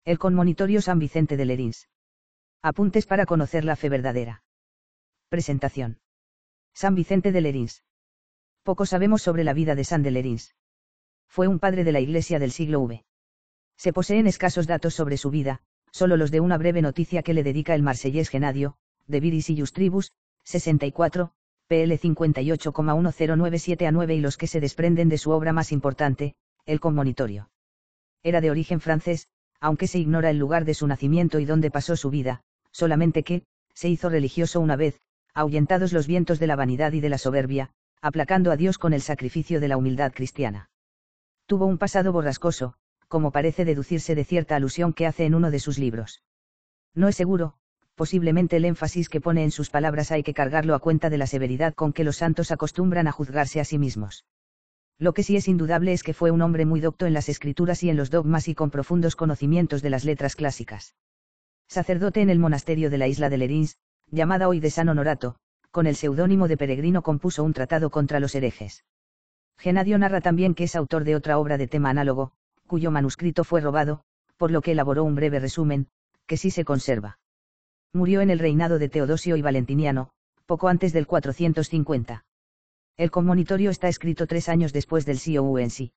El Conmonitorio San Vicente de Lerins. Apuntes para conocer la fe verdadera. Presentación. San Vicente de Lerins. Poco sabemos sobre la vida de San de Lerins. Fue un padre de la Iglesia del siglo V. Se poseen escasos datos sobre su vida, solo los de una breve noticia que le dedica el marsellés Genadio, de Viris Illustribus, 64, pl 58,1097-9 y los que se desprenden de su obra más importante, el Conmonitorio. Era de origen francés, aunque se ignora el lugar de su nacimiento y dónde pasó su vida, solamente que, se hizo religioso una vez, ahuyentados los vientos de la vanidad y de la soberbia, aplacando a Dios con el sacrificio de la humildad cristiana. Tuvo un pasado borrascoso, como parece deducirse de cierta alusión que hace en uno de sus libros. No es seguro, posiblemente el énfasis que pone en sus palabras hay que cargarlo a cuenta de la severidad con que los santos acostumbran a juzgarse a sí mismos. Lo que sí es indudable es que fue un hombre muy docto en las escrituras y en los dogmas y con profundos conocimientos de las letras clásicas. Sacerdote en el monasterio de la isla de Lerins, llamada hoy de San Honorato, con el seudónimo de Peregrino compuso un tratado contra los herejes. Genadio narra también que es autor de otra obra de tema análogo, cuyo manuscrito fue robado, por lo que elaboró un breve resumen, que sí se conserva. Murió en el reinado de Teodosio y Valentiniano, poco antes del 450. El Conmonitorio está escrito 3 años después del Siouensi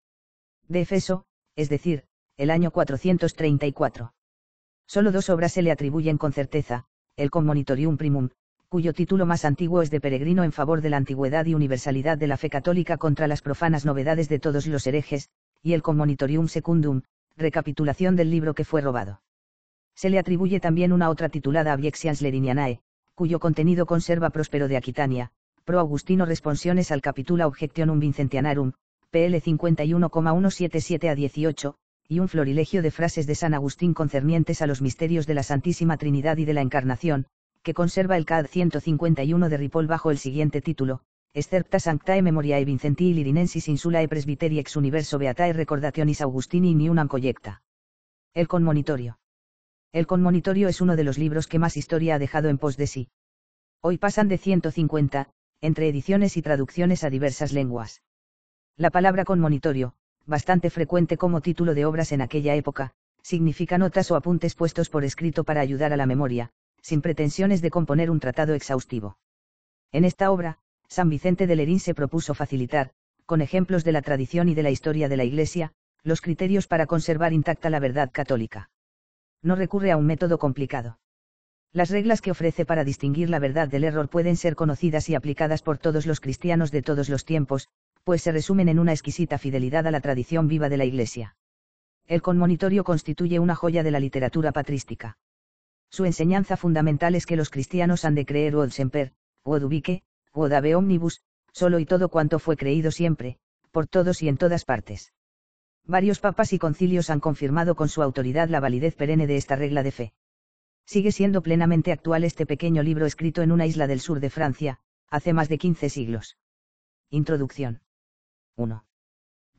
de Efeso, es decir, el año 434. Solo 2 obras se le atribuyen con certeza, el Conmonitorium Primum, cuyo título más antiguo es de Peregrino en favor de la antigüedad y universalidad de la fe católica contra las profanas novedades de todos los herejes, y el Conmonitorium Secundum, recapitulación del libro que fue robado. Se le atribuye también una otra titulada Abiexians Lerinianae, cuyo contenido conserva Próspero de Aquitania, Pro Augustino Responsiones al Capitula Objectionum Vincentianarum, pl 51,177-18, y un florilegio de frases de San Agustín concernientes a los misterios de la Santísima Trinidad y de la Encarnación, que conserva el CAD 151 de Ripoll bajo el siguiente título, Excerpta Sanctae Memoriae Vincentii Lirinensis Insulae Presbyteri ex Universo Beatae Recordationis Augustini ni unam collecta. El Conmonitorio. El Conmonitorio es uno de los libros que más historia ha dejado en pos de sí. Hoy pasan de 150, entre ediciones y traducciones a diversas lenguas. La palabra conmonitorio, bastante frecuente como título de obras en aquella época, significa notas o apuntes puestos por escrito para ayudar a la memoria, sin pretensiones de componer un tratado exhaustivo. En esta obra, San Vicente de Lerins se propuso facilitar, con ejemplos de la tradición y de la historia de la Iglesia, los criterios para conservar intacta la verdad católica. No recurre a un método complicado. Las reglas que ofrece para distinguir la verdad del error pueden ser conocidas y aplicadas por todos los cristianos de todos los tiempos, pues se resumen en una exquisita fidelidad a la tradición viva de la Iglesia. El Conmonitorio constituye una joya de la literatura patrística. Su enseñanza fundamental es que los cristianos han de creer od semper, od ubique, od ave omnibus, solo y todo cuanto fue creído siempre, por todos y en todas partes. Varios papas y concilios han confirmado con su autoridad la validez perenne de esta regla de fe. Sigue siendo plenamente actual este pequeño libro escrito en una isla del sur de Francia, hace más de 15 siglos. Introducción. 1.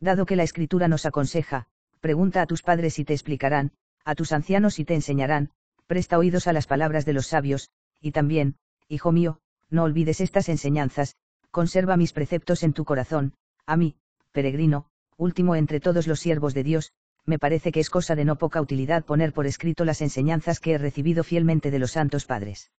Dado que la Escritura nos aconseja, pregunta a tus padres y te explicarán, a tus ancianos y te enseñarán, presta oídos a las palabras de los sabios, y también, hijo mío, no olvides estas enseñanzas, conserva mis preceptos en tu corazón, a mí, peregrino, último entre todos los siervos de Dios, me parece que es cosa de no poca utilidad poner por escrito las enseñanzas que he recibido fielmente de los santos padres.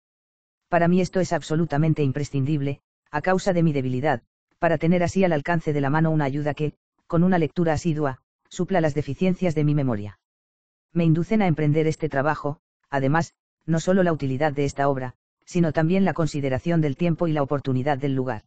Para mí esto es absolutamente imprescindible, a causa de mi debilidad, para tener así al alcance de la mano una ayuda que, con una lectura asidua, supla las deficiencias de mi memoria. Me inducen a emprender este trabajo, además, no solo la utilidad de esta obra, sino también la consideración del tiempo y la oportunidad del lugar.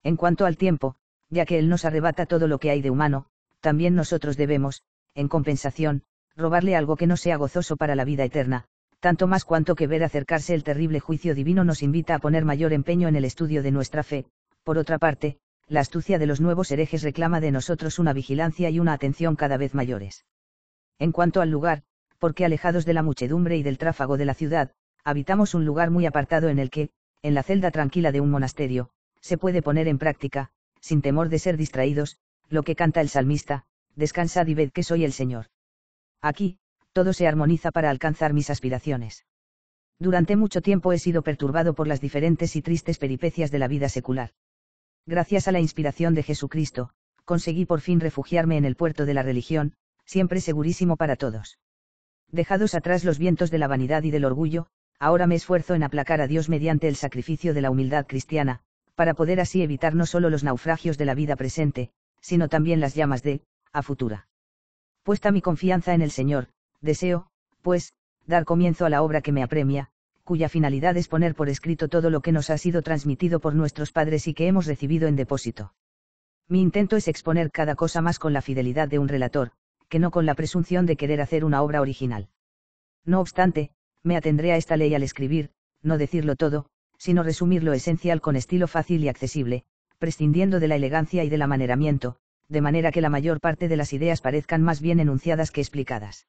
En cuanto al tiempo, ya que Él nos arrebata todo lo que hay de humano, también nosotros debemos, en compensación, robarle algo que no sea gozoso para la vida eterna, tanto más cuanto que ver acercarse el terrible juicio divino nos invita a poner mayor empeño en el estudio de nuestra fe. Por otra parte, la astucia de los nuevos herejes reclama de nosotros una vigilancia y una atención cada vez mayores. En cuanto al lugar, porque alejados de la muchedumbre y del tráfago de la ciudad, habitamos un lugar muy apartado en el que, en la celda tranquila de un monasterio, se puede poner en práctica, sin temor de ser distraídos, lo que canta el salmista, descansad y ved que soy el Señor. Aquí, todo se armoniza para alcanzar mis aspiraciones. Durante mucho tiempo he sido perturbado por las diferentes y tristes peripecias de la vida secular. Gracias a la inspiración de Jesucristo, conseguí por fin refugiarme en el puerto de la religión, siempre segurísimo para todos. Dejados atrás los vientos de la vanidad y del orgullo, ahora me esfuerzo en aplacar a Dios mediante el sacrificio de la humildad cristiana, para poder así evitar no solo los naufragios de la vida presente, sino también las llamas a futura. Puesta mi confianza en el Señor, deseo, pues, dar comienzo a la obra que me apremia, cuya finalidad es poner por escrito todo lo que nos ha sido transmitido por nuestros padres y que hemos recibido en depósito. Mi intento es exponer cada cosa más con la fidelidad de un relator, que no con la presunción de querer hacer una obra original. No obstante, me atendré a esta ley al escribir, no decirlo todo, sino resumir lo esencial con estilo fácil y accesible, prescindiendo de la elegancia y del amaneramiento, de manera que la mayor parte de las ideas parezcan más bien enunciadas que explicadas.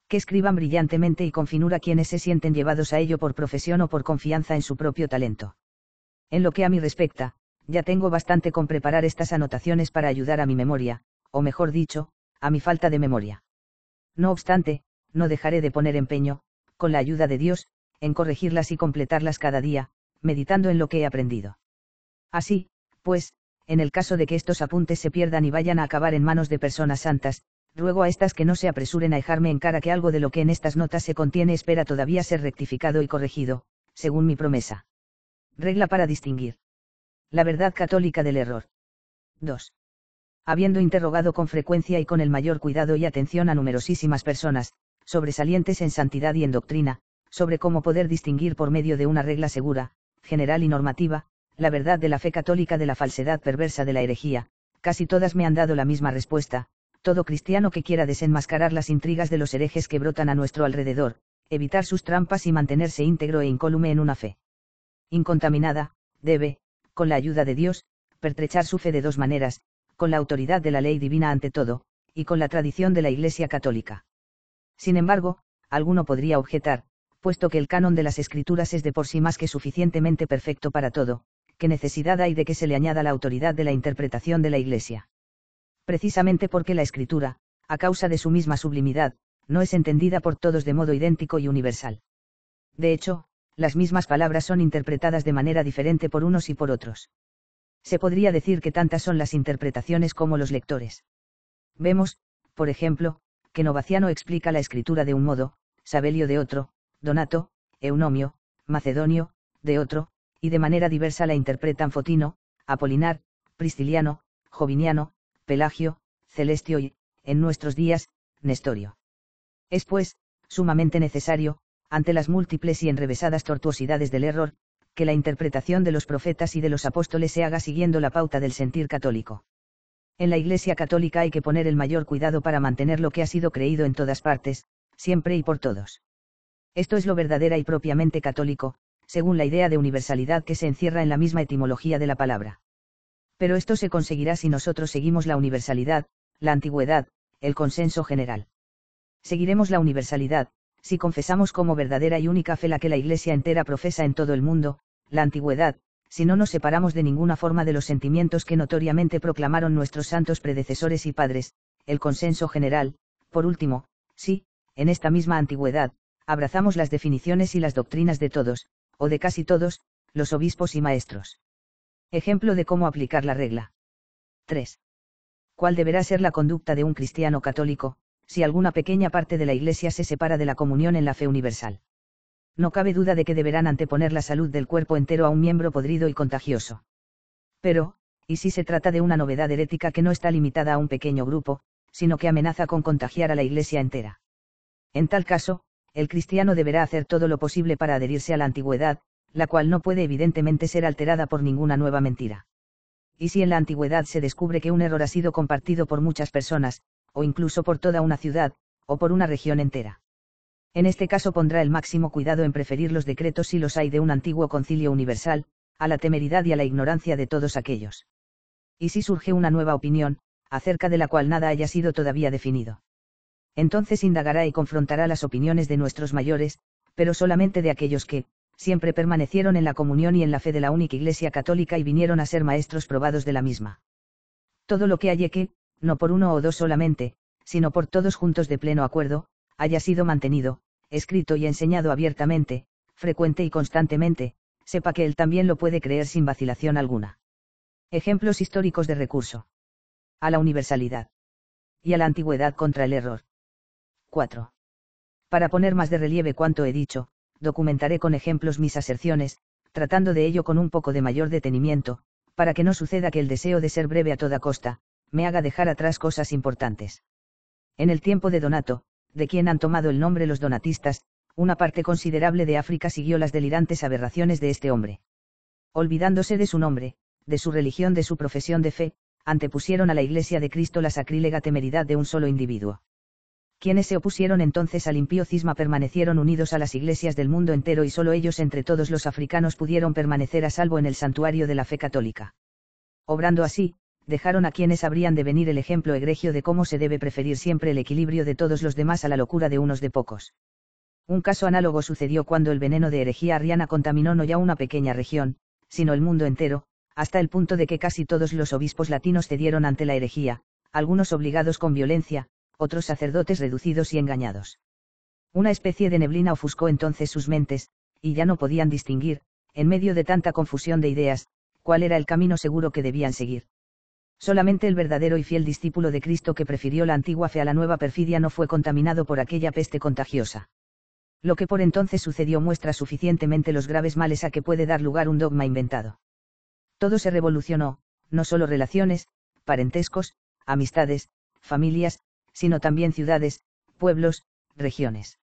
Que escriban brillantemente y con finura quienes se sienten llevados a ello por profesión o por confianza en su propio talento. En lo que a mí respecta, ya tengo bastante con preparar estas anotaciones para ayudar a mi memoria, o mejor dicho, a mi falta de memoria. No obstante, no dejaré de poner empeño, con la ayuda de Dios, en corregirlas y completarlas cada día, meditando en lo que he aprendido. Así, pues, en el caso de que estos apuntes se pierdan y vayan a acabar en manos de personas santas, ruego a estas que no se apresuren a dejarme en cara que algo de lo que en estas notas se contiene espera todavía ser rectificado y corregido, según mi promesa. Regla para distinguir la verdad católica del error. 2. Habiendo interrogado con frecuencia y con el mayor cuidado y atención a numerosísimas personas, sobresalientes en santidad y en doctrina, sobre cómo poder distinguir por medio de una regla segura, general y normativa, la verdad de la fe católica de la falsedad perversa de la herejía, casi todas me han dado la misma respuesta: todo cristiano que quiera desenmascarar las intrigas de los herejes que brotan a nuestro alrededor, evitar sus trampas y mantenerse íntegro e incólume en una fe incontaminada, debe, con la ayuda de Dios, pertrechar su fe de dos maneras: con la autoridad de la ley divina ante todo, y con la tradición de la Iglesia católica. Sin embargo, alguno podría objetar, puesto que el canon de las Escrituras es de por sí más que suficientemente perfecto para todo, ¿qué necesidad hay de que se le añada la autoridad de la interpretación de la Iglesia? Precisamente porque la Escritura, a causa de su misma sublimidad, no es entendida por todos de modo idéntico y universal. De hecho, las mismas palabras son interpretadas de manera diferente por unos y por otros. Se podría decir que tantas son las interpretaciones como los lectores. Vemos, por ejemplo, que Novaciano explica la Escritura de un modo, Sabelio de otro, Donato, Eunomio, Macedonio, de otro, y de manera diversa la interpretan Fotino, Apolinar, Prisciliano, Joviniano, Pelagio, Celestio y, en nuestros días, Nestorio. Es pues, sumamente necesario, ante las múltiples y enrevesadas tortuosidades del error, que la interpretación de los profetas y de los apóstoles se haga siguiendo la pauta del sentir católico. En la Iglesia católica hay que poner el mayor cuidado para mantener lo que ha sido creído en todas partes, siempre y por todos. Esto es lo verdadera y propiamente católico, según la idea de universalidad que se encierra en la misma etimología de la palabra. Pero esto se conseguirá si nosotros seguimos la universalidad, la antigüedad, el consenso general. Seguiremos la universalidad, si confesamos como verdadera y única fe la que la Iglesia entera profesa en todo el mundo, la antigüedad, si no nos separamos de ninguna forma de los sentimientos que notoriamente proclamaron nuestros santos predecesores y padres, el consenso general, por último, si, en esta misma antigüedad, abrazamos las definiciones y las doctrinas de todos, o de casi todos, los obispos y maestros. Ejemplo de cómo aplicar la regla. 3. ¿Cuál deberá ser la conducta de un cristiano católico, si alguna pequeña parte de la Iglesia se separa de la comunión en la fe universal? No cabe duda de que deberán anteponer la salud del cuerpo entero a un miembro podrido y contagioso. Pero, ¿y si se trata de una novedad herética que no está limitada a un pequeño grupo, sino que amenaza con contagiar a la Iglesia entera? En tal caso, el cristiano deberá hacer todo lo posible para adherirse a la antigüedad, la cual no puede evidentemente ser alterada por ninguna nueva mentira. Y si en la antigüedad se descubre que un error ha sido compartido por muchas personas, o incluso por toda una ciudad, o por una región entera, en este caso pondrá el máximo cuidado en preferir los decretos si los hay de un antiguo concilio universal, a la temeridad y a la ignorancia de todos aquellos. Y si surge una nueva opinión, acerca de la cual nada haya sido todavía definido, entonces indagará y confrontará las opiniones de nuestros mayores, pero solamente de aquellos que, siempre permanecieron en la comunión y en la fe de la única Iglesia católica y vinieron a ser maestros probados de la misma. Todo lo que haya que, no por uno o dos solamente, sino por todos juntos de pleno acuerdo, haya sido mantenido, escrito y enseñado abiertamente, frecuente y constantemente, sepa que él también lo puede creer sin vacilación alguna. Ejemplos históricos de recurso a la universalidad y a la antigüedad contra el error. 4. Para poner más de relieve cuanto he dicho, documentaré con ejemplos mis aserciones, tratando de ello con un poco de mayor detenimiento, para que no suceda que el deseo de ser breve a toda costa, me haga dejar atrás cosas importantes. En el tiempo de Donato, de quien han tomado el nombre los donatistas, una parte considerable de África siguió las delirantes aberraciones de este hombre. Olvidándose de su nombre, de su religión, de su profesión de fe, antepusieron a la Iglesia de Cristo la sacrílega temeridad de un solo individuo. Quienes se opusieron entonces al impío cisma permanecieron unidos a las iglesias del mundo entero y solo ellos entre todos los africanos pudieron permanecer a salvo en el santuario de la fe católica. Obrando así, dejaron a quienes habrían de venir el ejemplo egregio de cómo se debe preferir siempre el equilibrio de todos los demás a la locura de unos de pocos. Un caso análogo sucedió cuando el veneno de herejía arriana contaminó no ya una pequeña región, sino el mundo entero, hasta el punto de que casi todos los obispos latinos cedieron ante la herejía, algunos obligados con violencia, otros sacerdotes reducidos y engañados. Una especie de neblina ofuscó entonces sus mentes, y ya no podían distinguir, en medio de tanta confusión de ideas, cuál era el camino seguro que debían seguir. Solamente el verdadero y fiel discípulo de Cristo que prefirió la antigua fe a la nueva perfidia no fue contaminado por aquella peste contagiosa. Lo que por entonces sucedió muestra suficientemente los graves males a que puede dar lugar un dogma inventado. Todo se revolucionó, no solo relaciones, parentescos, amistades, familias, sino también ciudades, pueblos, regiones.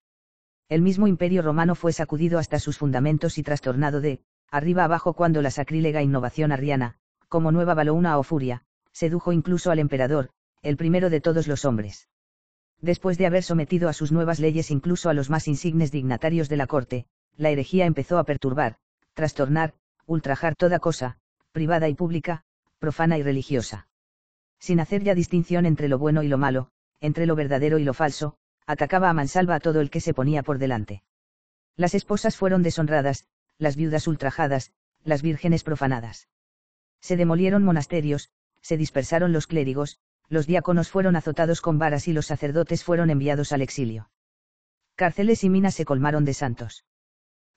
El mismo Imperio Romano fue sacudido hasta sus fundamentos y trastornado de arriba abajo cuando la sacrílega innovación arriana, como nueva balouna o furia, sedujo incluso al emperador, el primero de todos los hombres. Después de haber sometido a sus nuevas leyes incluso a los más insignes dignatarios de la corte, la herejía empezó a perturbar, trastornar, ultrajar toda cosa, privada y pública, profana y religiosa. Sin hacer ya distinción entre lo bueno y lo malo, entre lo verdadero y lo falso, atacaba a mansalva a todo el que se ponía por delante. Las esposas fueron deshonradas, las viudas ultrajadas, las vírgenes profanadas. Se demolieron monasterios, se dispersaron los clérigos, los diáconos fueron azotados con varas y los sacerdotes fueron enviados al exilio. Cárceles y minas se colmaron de santos.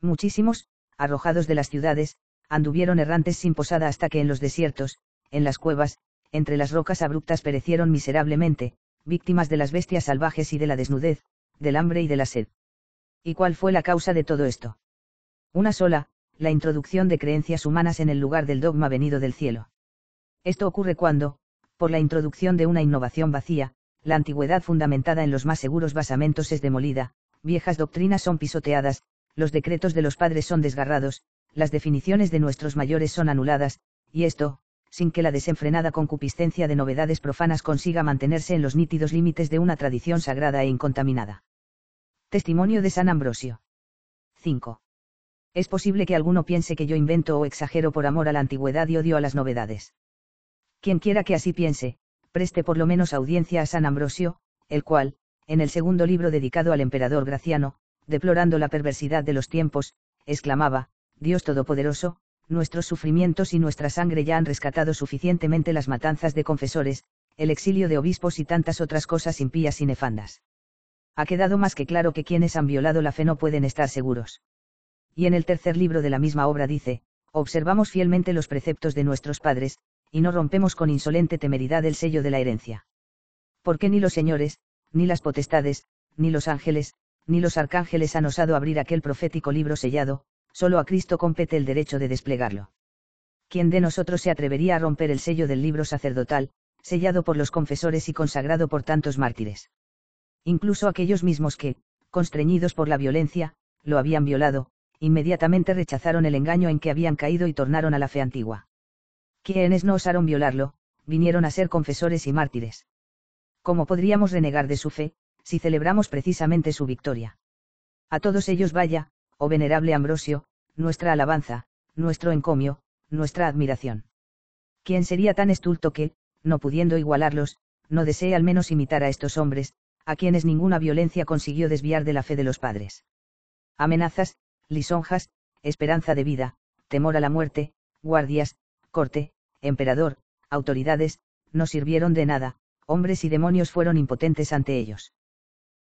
Muchísimos, arrojados de las ciudades, anduvieron errantes sin posada hasta que en los desiertos, en las cuevas, entre las rocas abruptas perecieron miserablemente, víctimas de las bestias salvajes y de la desnudez, del hambre y de la sed. ¿Y cuál fue la causa de todo esto? Una sola, la introducción de creencias humanas en el lugar del dogma venido del cielo. Esto ocurre cuando, por la introducción de una innovación vacía, la antigüedad fundamentada en los más seguros basamentos es demolida, viejas doctrinas son pisoteadas, los decretos de los padres son desgarrados, las definiciones de nuestros mayores son anuladas, y esto, sin que la desenfrenada concupiscencia de novedades profanas consiga mantenerse en los nítidos límites de una tradición sagrada e incontaminada. Testimonio de San Ambrosio. 5. Es posible que alguno piense que yo invento o exagero por amor a la antigüedad y odio a las novedades. Quien quiera que así piense, preste por lo menos audiencia a San Ambrosio, el cual, en el segundo libro dedicado al emperador Graciano, deplorando la perversidad de los tiempos, exclamaba: Dios Todopoderoso, nuestros sufrimientos y nuestra sangre ya han rescatado suficientemente las matanzas de confesores, el exilio de obispos y tantas otras cosas impías y nefandas. Ha quedado más que claro que quienes han violado la fe no pueden estar seguros. Y en el tercer libro de la misma obra dice: observamos fielmente los preceptos de nuestros padres, y no rompemos con insolente temeridad el sello de la herencia. Porque ni los señores, ni las potestades, ni los ángeles, ni los arcángeles han osado abrir aquel profético libro sellado, solo a Cristo compete el derecho de desplegarlo. ¿Quién de nosotros se atrevería a romper el sello del libro sacerdotal, sellado por los confesores y consagrado por tantos mártires? Incluso aquellos mismos que, constreñidos por la violencia, lo habían violado, inmediatamente rechazaron el engaño en que habían caído y tornaron a la fe antigua. Quienes no osaron violarlo, vinieron a ser confesores y mártires. ¿Cómo podríamos renegar de su fe, si celebramos precisamente su victoria? A todos ellos vaya, oh venerable Ambrosio, nuestra alabanza, nuestro encomio, nuestra admiración. ¿Quién sería tan estulto que, no pudiendo igualarlos, no desee al menos imitar a estos hombres, a quienes ninguna violencia consiguió desviar de la fe de los padres? Amenazas, lisonjas, esperanza de vida, temor a la muerte, guardias, corte, emperador, autoridades, no sirvieron de nada, hombres y demonios fueron impotentes ante ellos.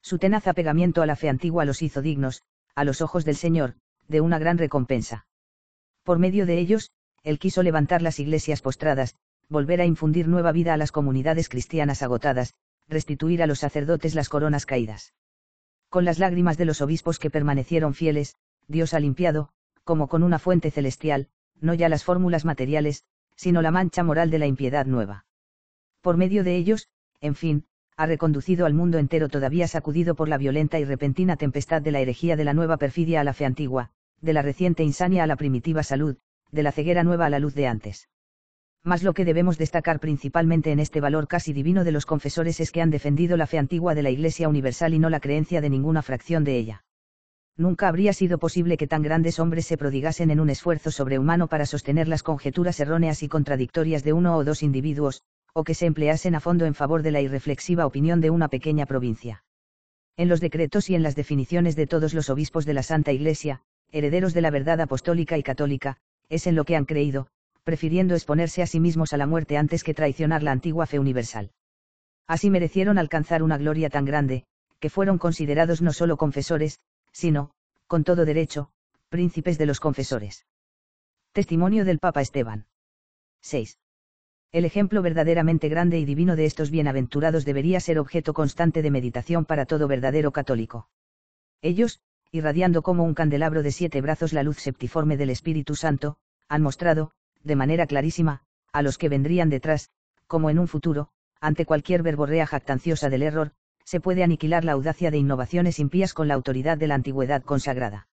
Su tenaz apegamiento a la fe antigua los hizo dignos, a los ojos del Señor, de una gran recompensa. Por medio de ellos, Él quiso levantar las iglesias postradas, volver a infundir nueva vida a las comunidades cristianas agotadas, restituir a los sacerdotes las coronas caídas. Con las lágrimas de los obispos que permanecieron fieles, Dios ha limpiado, como con una fuente celestial, no ya las fórmulas materiales, sino la mancha moral de la impiedad nueva. Por medio de ellos, en fin, ha reconducido al mundo entero todavía sacudido por la violenta y repentina tempestad de la herejía de la nueva perfidia a la fe antigua, de la reciente insania a la primitiva salud, de la ceguera nueva a la luz de antes. Mas lo que debemos destacar principalmente en este valor casi divino de los confesores es que han defendido la fe antigua de la Iglesia universal y no la creencia de ninguna fracción de ella. Nunca habría sido posible que tan grandes hombres se prodigasen en un esfuerzo sobrehumano para sostener las conjeturas erróneas y contradictorias de uno o dos individuos, o que se empleasen a fondo en favor de la irreflexiva opinión de una pequeña provincia. En los decretos y en las definiciones de todos los obispos de la Santa Iglesia, herederos de la verdad apostólica y católica, es en lo que han creído, prefiriendo exponerse a sí mismos a la muerte antes que traicionar la antigua fe universal. Así merecieron alcanzar una gloria tan grande, que fueron considerados no solo confesores, sino, con todo derecho, príncipes de los confesores. Testimonio del Papa Esteban. 6. El ejemplo verdaderamente grande y divino de estos bienaventurados debería ser objeto constante de meditación para todo verdadero católico. Ellos, irradiando como un candelabro de 7 brazos la luz septiforme del Espíritu Santo, han mostrado, de manera clarísima, a los que vendrían detrás, como en un futuro, ante cualquier verborrea jactanciosa del error, se puede aniquilar la audacia de innovaciones impías con la autoridad de la antigüedad consagrada.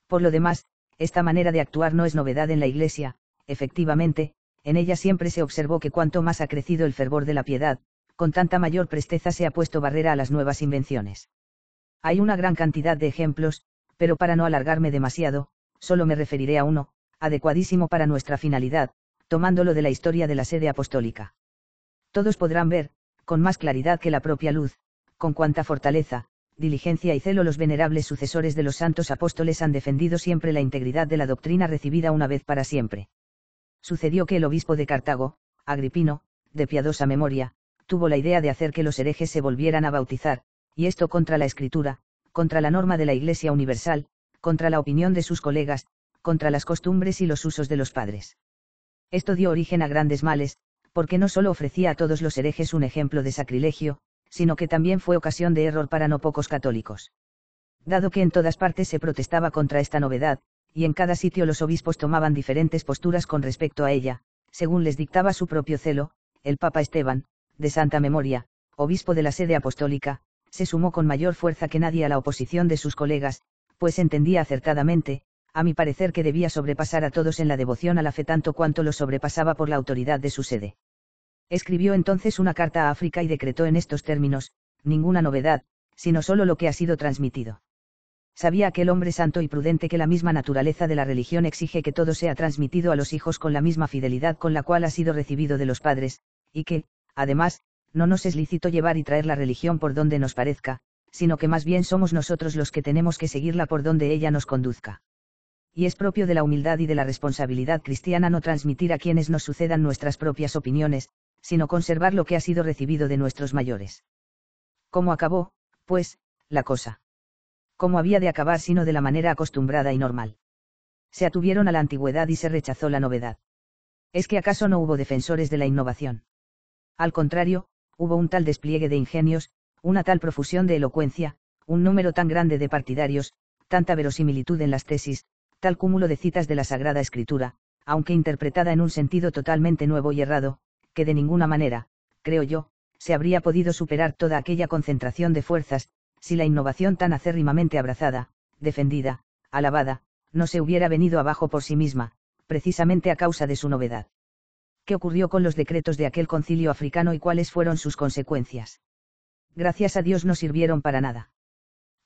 Por lo demás, esta manera de actuar no es novedad en la Iglesia, efectivamente, en ella siempre se observó que cuanto más ha crecido el fervor de la piedad, con tanta mayor presteza se ha puesto barrera a las nuevas invenciones. Hay una gran cantidad de ejemplos, pero para no alargarme demasiado, solo me referiré a uno, adecuadísimo para nuestra finalidad, tomándolo de la historia de la sede apostólica. Todos podrán ver, con más claridad que la propia luz, con cuánta fortaleza, diligencia y celo los venerables sucesores de los santos apóstoles han defendido siempre la integridad de la doctrina recibida una vez para siempre. Sucedió que el obispo de Cartago, Agripino, de piadosa memoria, tuvo la idea de hacer que los herejes se volvieran a bautizar, y esto contra la Escritura, contra la norma de la Iglesia universal, contra la opinión de sus colegas, contra las costumbres y los usos de los padres. Esto dio origen a grandes males, porque no solo ofrecía a todos los herejes un ejemplo de sacrilegio, sino que también fue ocasión de error para no pocos católicos. Dado que en todas partes se protestaba contra esta novedad, y en cada sitio los obispos tomaban diferentes posturas con respecto a ella, según les dictaba su propio celo, el Papa Esteban, de santa memoria, obispo de la sede apostólica, se sumó con mayor fuerza que nadie a la oposición de sus colegas, pues entendía acertadamente, a mi parecer, que debía sobrepasar a todos en la devoción a la fe tanto cuanto lo sobrepasaba por la autoridad de su sede. Escribió entonces una carta a África y decretó en estos términos: ninguna novedad, sino solo lo que ha sido transmitido. Sabía aquel hombre santo y prudente que la misma naturaleza de la religión exige que todo sea transmitido a los hijos con la misma fidelidad con la cual ha sido recibido de los padres, y que, además, no nos es lícito llevar y traer la religión por donde nos parezca, sino que más bien somos nosotros los que tenemos que seguirla por donde ella nos conduzca. Y es propio de la humildad y de la responsabilidad cristiana no transmitir a quienes nos sucedan nuestras propias opiniones, sino conservar lo que ha sido recibido de nuestros mayores. ¿Cómo acabó, pues, la cosa? ¿Cómo había de acabar sino de la manera acostumbrada y normal? Se atuvieron a la antigüedad y se rechazó la novedad. ¿Es que acaso no hubo defensores de la innovación? Al contrario, hubo un tal despliegue de ingenios, una tal profusión de elocuencia, un número tan grande de partidarios, tanta verosimilitud en las tesis, tal cúmulo de citas de la Sagrada Escritura, aunque interpretada en un sentido totalmente nuevo y errado, que de ninguna manera, creo yo, se habría podido superar toda aquella concentración de fuerzas, si la innovación tan acérrimamente abrazada, defendida, alabada, no se hubiera venido abajo por sí misma, precisamente a causa de su novedad. ¿Qué ocurrió con los decretos de aquel concilio africano y cuáles fueron sus consecuencias? Gracias a Dios no sirvieron para nada.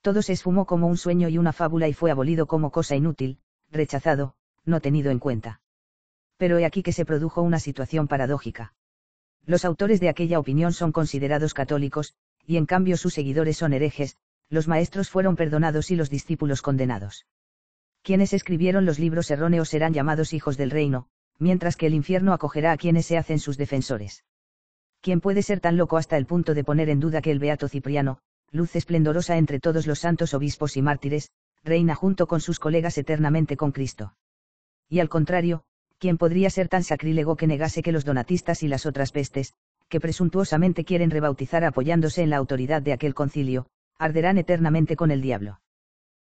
Todo se esfumó como un sueño y una fábula y fue abolido como cosa inútil, rechazado, no tenido en cuenta. Pero he aquí que se produjo una situación paradójica. Los autores de aquella opinión son considerados católicos, y en cambio sus seguidores son herejes, los maestros fueron perdonados y los discípulos condenados. Quienes escribieron los libros erróneos serán llamados hijos del reino, mientras que el infierno acogerá a quienes se hacen sus defensores. ¿Quién puede ser tan loco hasta el punto de poner en duda que el beato Cipriano, luz esplendorosa entre todos los santos obispos y mártires, reina junto con sus colegas eternamente con Cristo? Y al contrario, ¿quién podría ser tan sacrílego que negase que los donatistas y las otras pestes, que presuntuosamente quieren rebautizar apoyándose en la autoridad de aquel concilio, arderán eternamente con el diablo.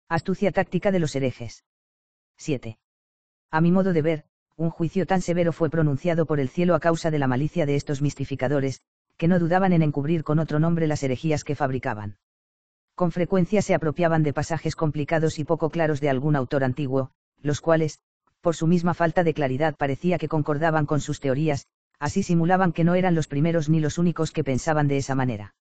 Astucia táctica de los herejes. 7. A mi modo de ver, un juicio tan severo fue pronunciado por el cielo a causa de la malicia de estos mistificadores, que no dudaban en encubrir con otro nombre las herejías que fabricaban. Con frecuencia se apropiaban de pasajes complicados y poco claros de algún autor antiguo, los cuales, por su misma falta de claridad parecía que concordaban con sus teorías, así simulaban que no eran los primeros ni los únicos que pensaban de esa manera.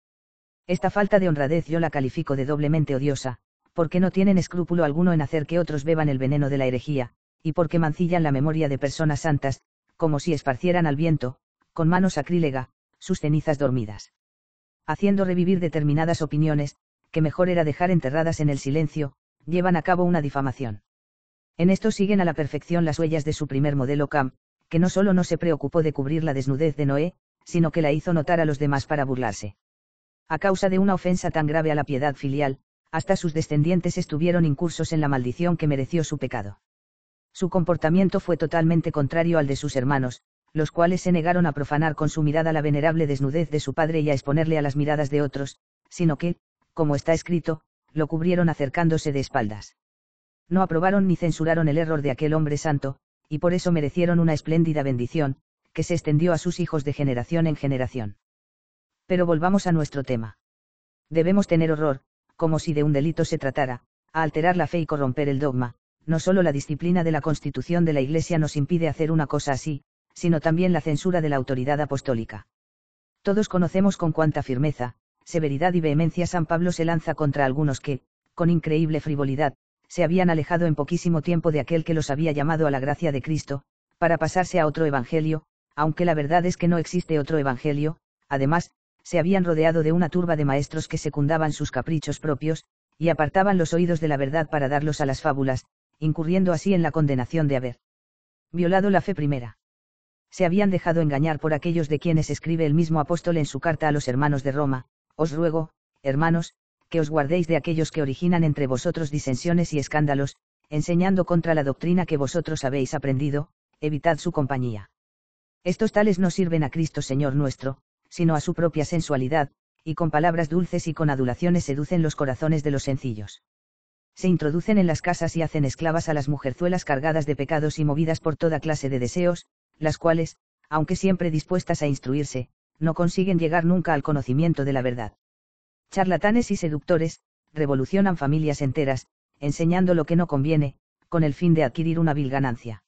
Esta falta de honradez yo la califico de doblemente odiosa, porque no tienen escrúpulo alguno en hacer que otros beban el veneno de la herejía, y porque mancillan la memoria de personas santas, como si esparcieran al viento, con mano sacrílega, sus cenizas dormidas. Haciendo revivir determinadas opiniones, que mejor era dejar enterradas en el silencio, llevan a cabo una difamación. En esto siguen a la perfección las huellas de su primer modelo Cam, que no solo no se preocupó de cubrir la desnudez de Noé, sino que la hizo notar a los demás para burlarse. A causa de una ofensa tan grave a la piedad filial, hasta sus descendientes estuvieron incursos en la maldición que mereció su pecado. Su comportamiento fue totalmente contrario al de sus hermanos, los cuales se negaron a profanar con su mirada la venerable desnudez de su padre y a exponerle a las miradas de otros, sino que, como está escrito, lo cubrieron acercándose de espaldas. No aprobaron ni censuraron el error de aquel hombre santo, y por eso merecieron una espléndida bendición, que se extendió a sus hijos de generación en generación. Pero volvamos a nuestro tema. Debemos tener horror, como si de un delito se tratara, a alterar la fe y corromper el dogma. No solo la disciplina de la Constitución de la Iglesia nos impide hacer una cosa así, sino también la censura de la autoridad apostólica. Todos conocemos con cuánta firmeza, severidad y vehemencia San Pablo se lanza contra algunos que, con increíble frivolidad, se habían alejado en poquísimo tiempo de aquel que los había llamado a la gracia de Cristo, para pasarse a otro evangelio, aunque la verdad es que no existe otro evangelio. Además, se habían rodeado de una turba de maestros que secundaban sus caprichos propios, y apartaban los oídos de la verdad para darlos a las fábulas, incurriendo así en la condenación de haber violado la fe primera. Se habían dejado engañar por aquellos de quienes escribe el mismo apóstol en su carta a los hermanos de Roma: os ruego, hermanos, que os guardéis de aquellos que originan entre vosotros disensiones y escándalos, enseñando contra la doctrina que vosotros habéis aprendido, evitad su compañía. Estos tales no sirven a Cristo Señor nuestro, sino a su propia sensualidad, y con palabras dulces y con adulaciones seducen los corazones de los sencillos. Se introducen en las casas y hacen esclavas a las mujerzuelas cargadas de pecados y movidas por toda clase de deseos, las cuales, aunque siempre dispuestas a instruirse, no consiguen llegar nunca al conocimiento de la verdad. Charlatanes y seductores, revolucionan familias enteras, enseñando lo que no conviene, con el fin de adquirir una vil ganancia.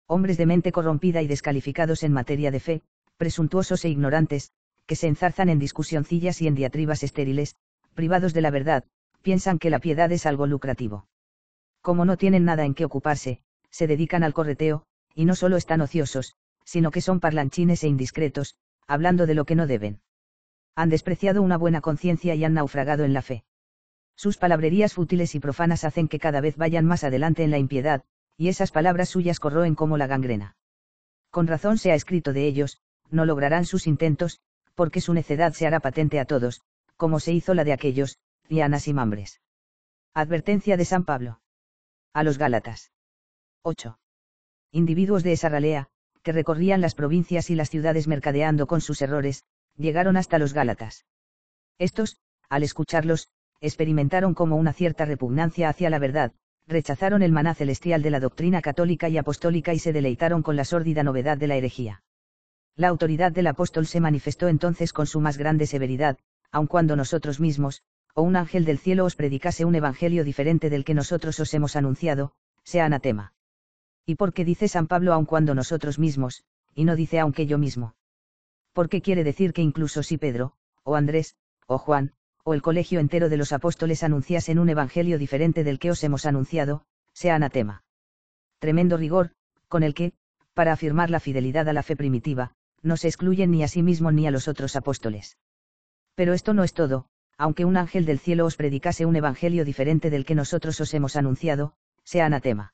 Hombres de mente corrompida y descalificados en materia de fe, presuntuosos e ignorantes, que se enzarzan en discusioncillas y en diatribas estériles, privados de la verdad, piensan que la piedad es algo lucrativo. Como no tienen nada en qué ocuparse, se dedican al correteo, y no solo están ociosos, sino que son parlanchines e indiscretos, hablando de lo que no deben. Han despreciado una buena conciencia y han naufragado en la fe. Sus palabrerías fútiles y profanas hacen que cada vez vayan más adelante en la impiedad, y esas palabras suyas corroen como la gangrena. Con razón se ha escrito de ellos: no lograrán sus intentos, porque su necedad se hará patente a todos, como se hizo la de aquellos, lianas y mambres. Advertencia de San Pablo a los Gálatas. 8. Individuos de esa ralea, que recorrían las provincias y las ciudades mercadeando con sus errores, llegaron hasta los Gálatas. Estos, al escucharlos, experimentaron como una cierta repugnancia hacia la verdad, rechazaron el maná celestial de la doctrina católica y apostólica y se deleitaron con la sórdida novedad de la herejía. La autoridad del apóstol se manifestó entonces con su más grande severidad: aun cuando nosotros mismos, o un ángel del cielo os predicase un evangelio diferente del que nosotros os hemos anunciado, sea anatema. ¿Y por qué dice San Pablo aun cuando nosotros mismos, y no dice aunque yo mismo? Porque quiere decir que incluso si Pedro, o Andrés, o Juan, o el colegio entero de los apóstoles anunciasen un evangelio diferente del que os hemos anunciado, sea anatema. Tremendo rigor, con el que, para afirmar la fidelidad a la fe primitiva, no se excluyen ni a sí mismo ni a los otros apóstoles. Pero esto no es todo: aunque un ángel del cielo os predicase un evangelio diferente del que nosotros os hemos anunciado, sea anatema.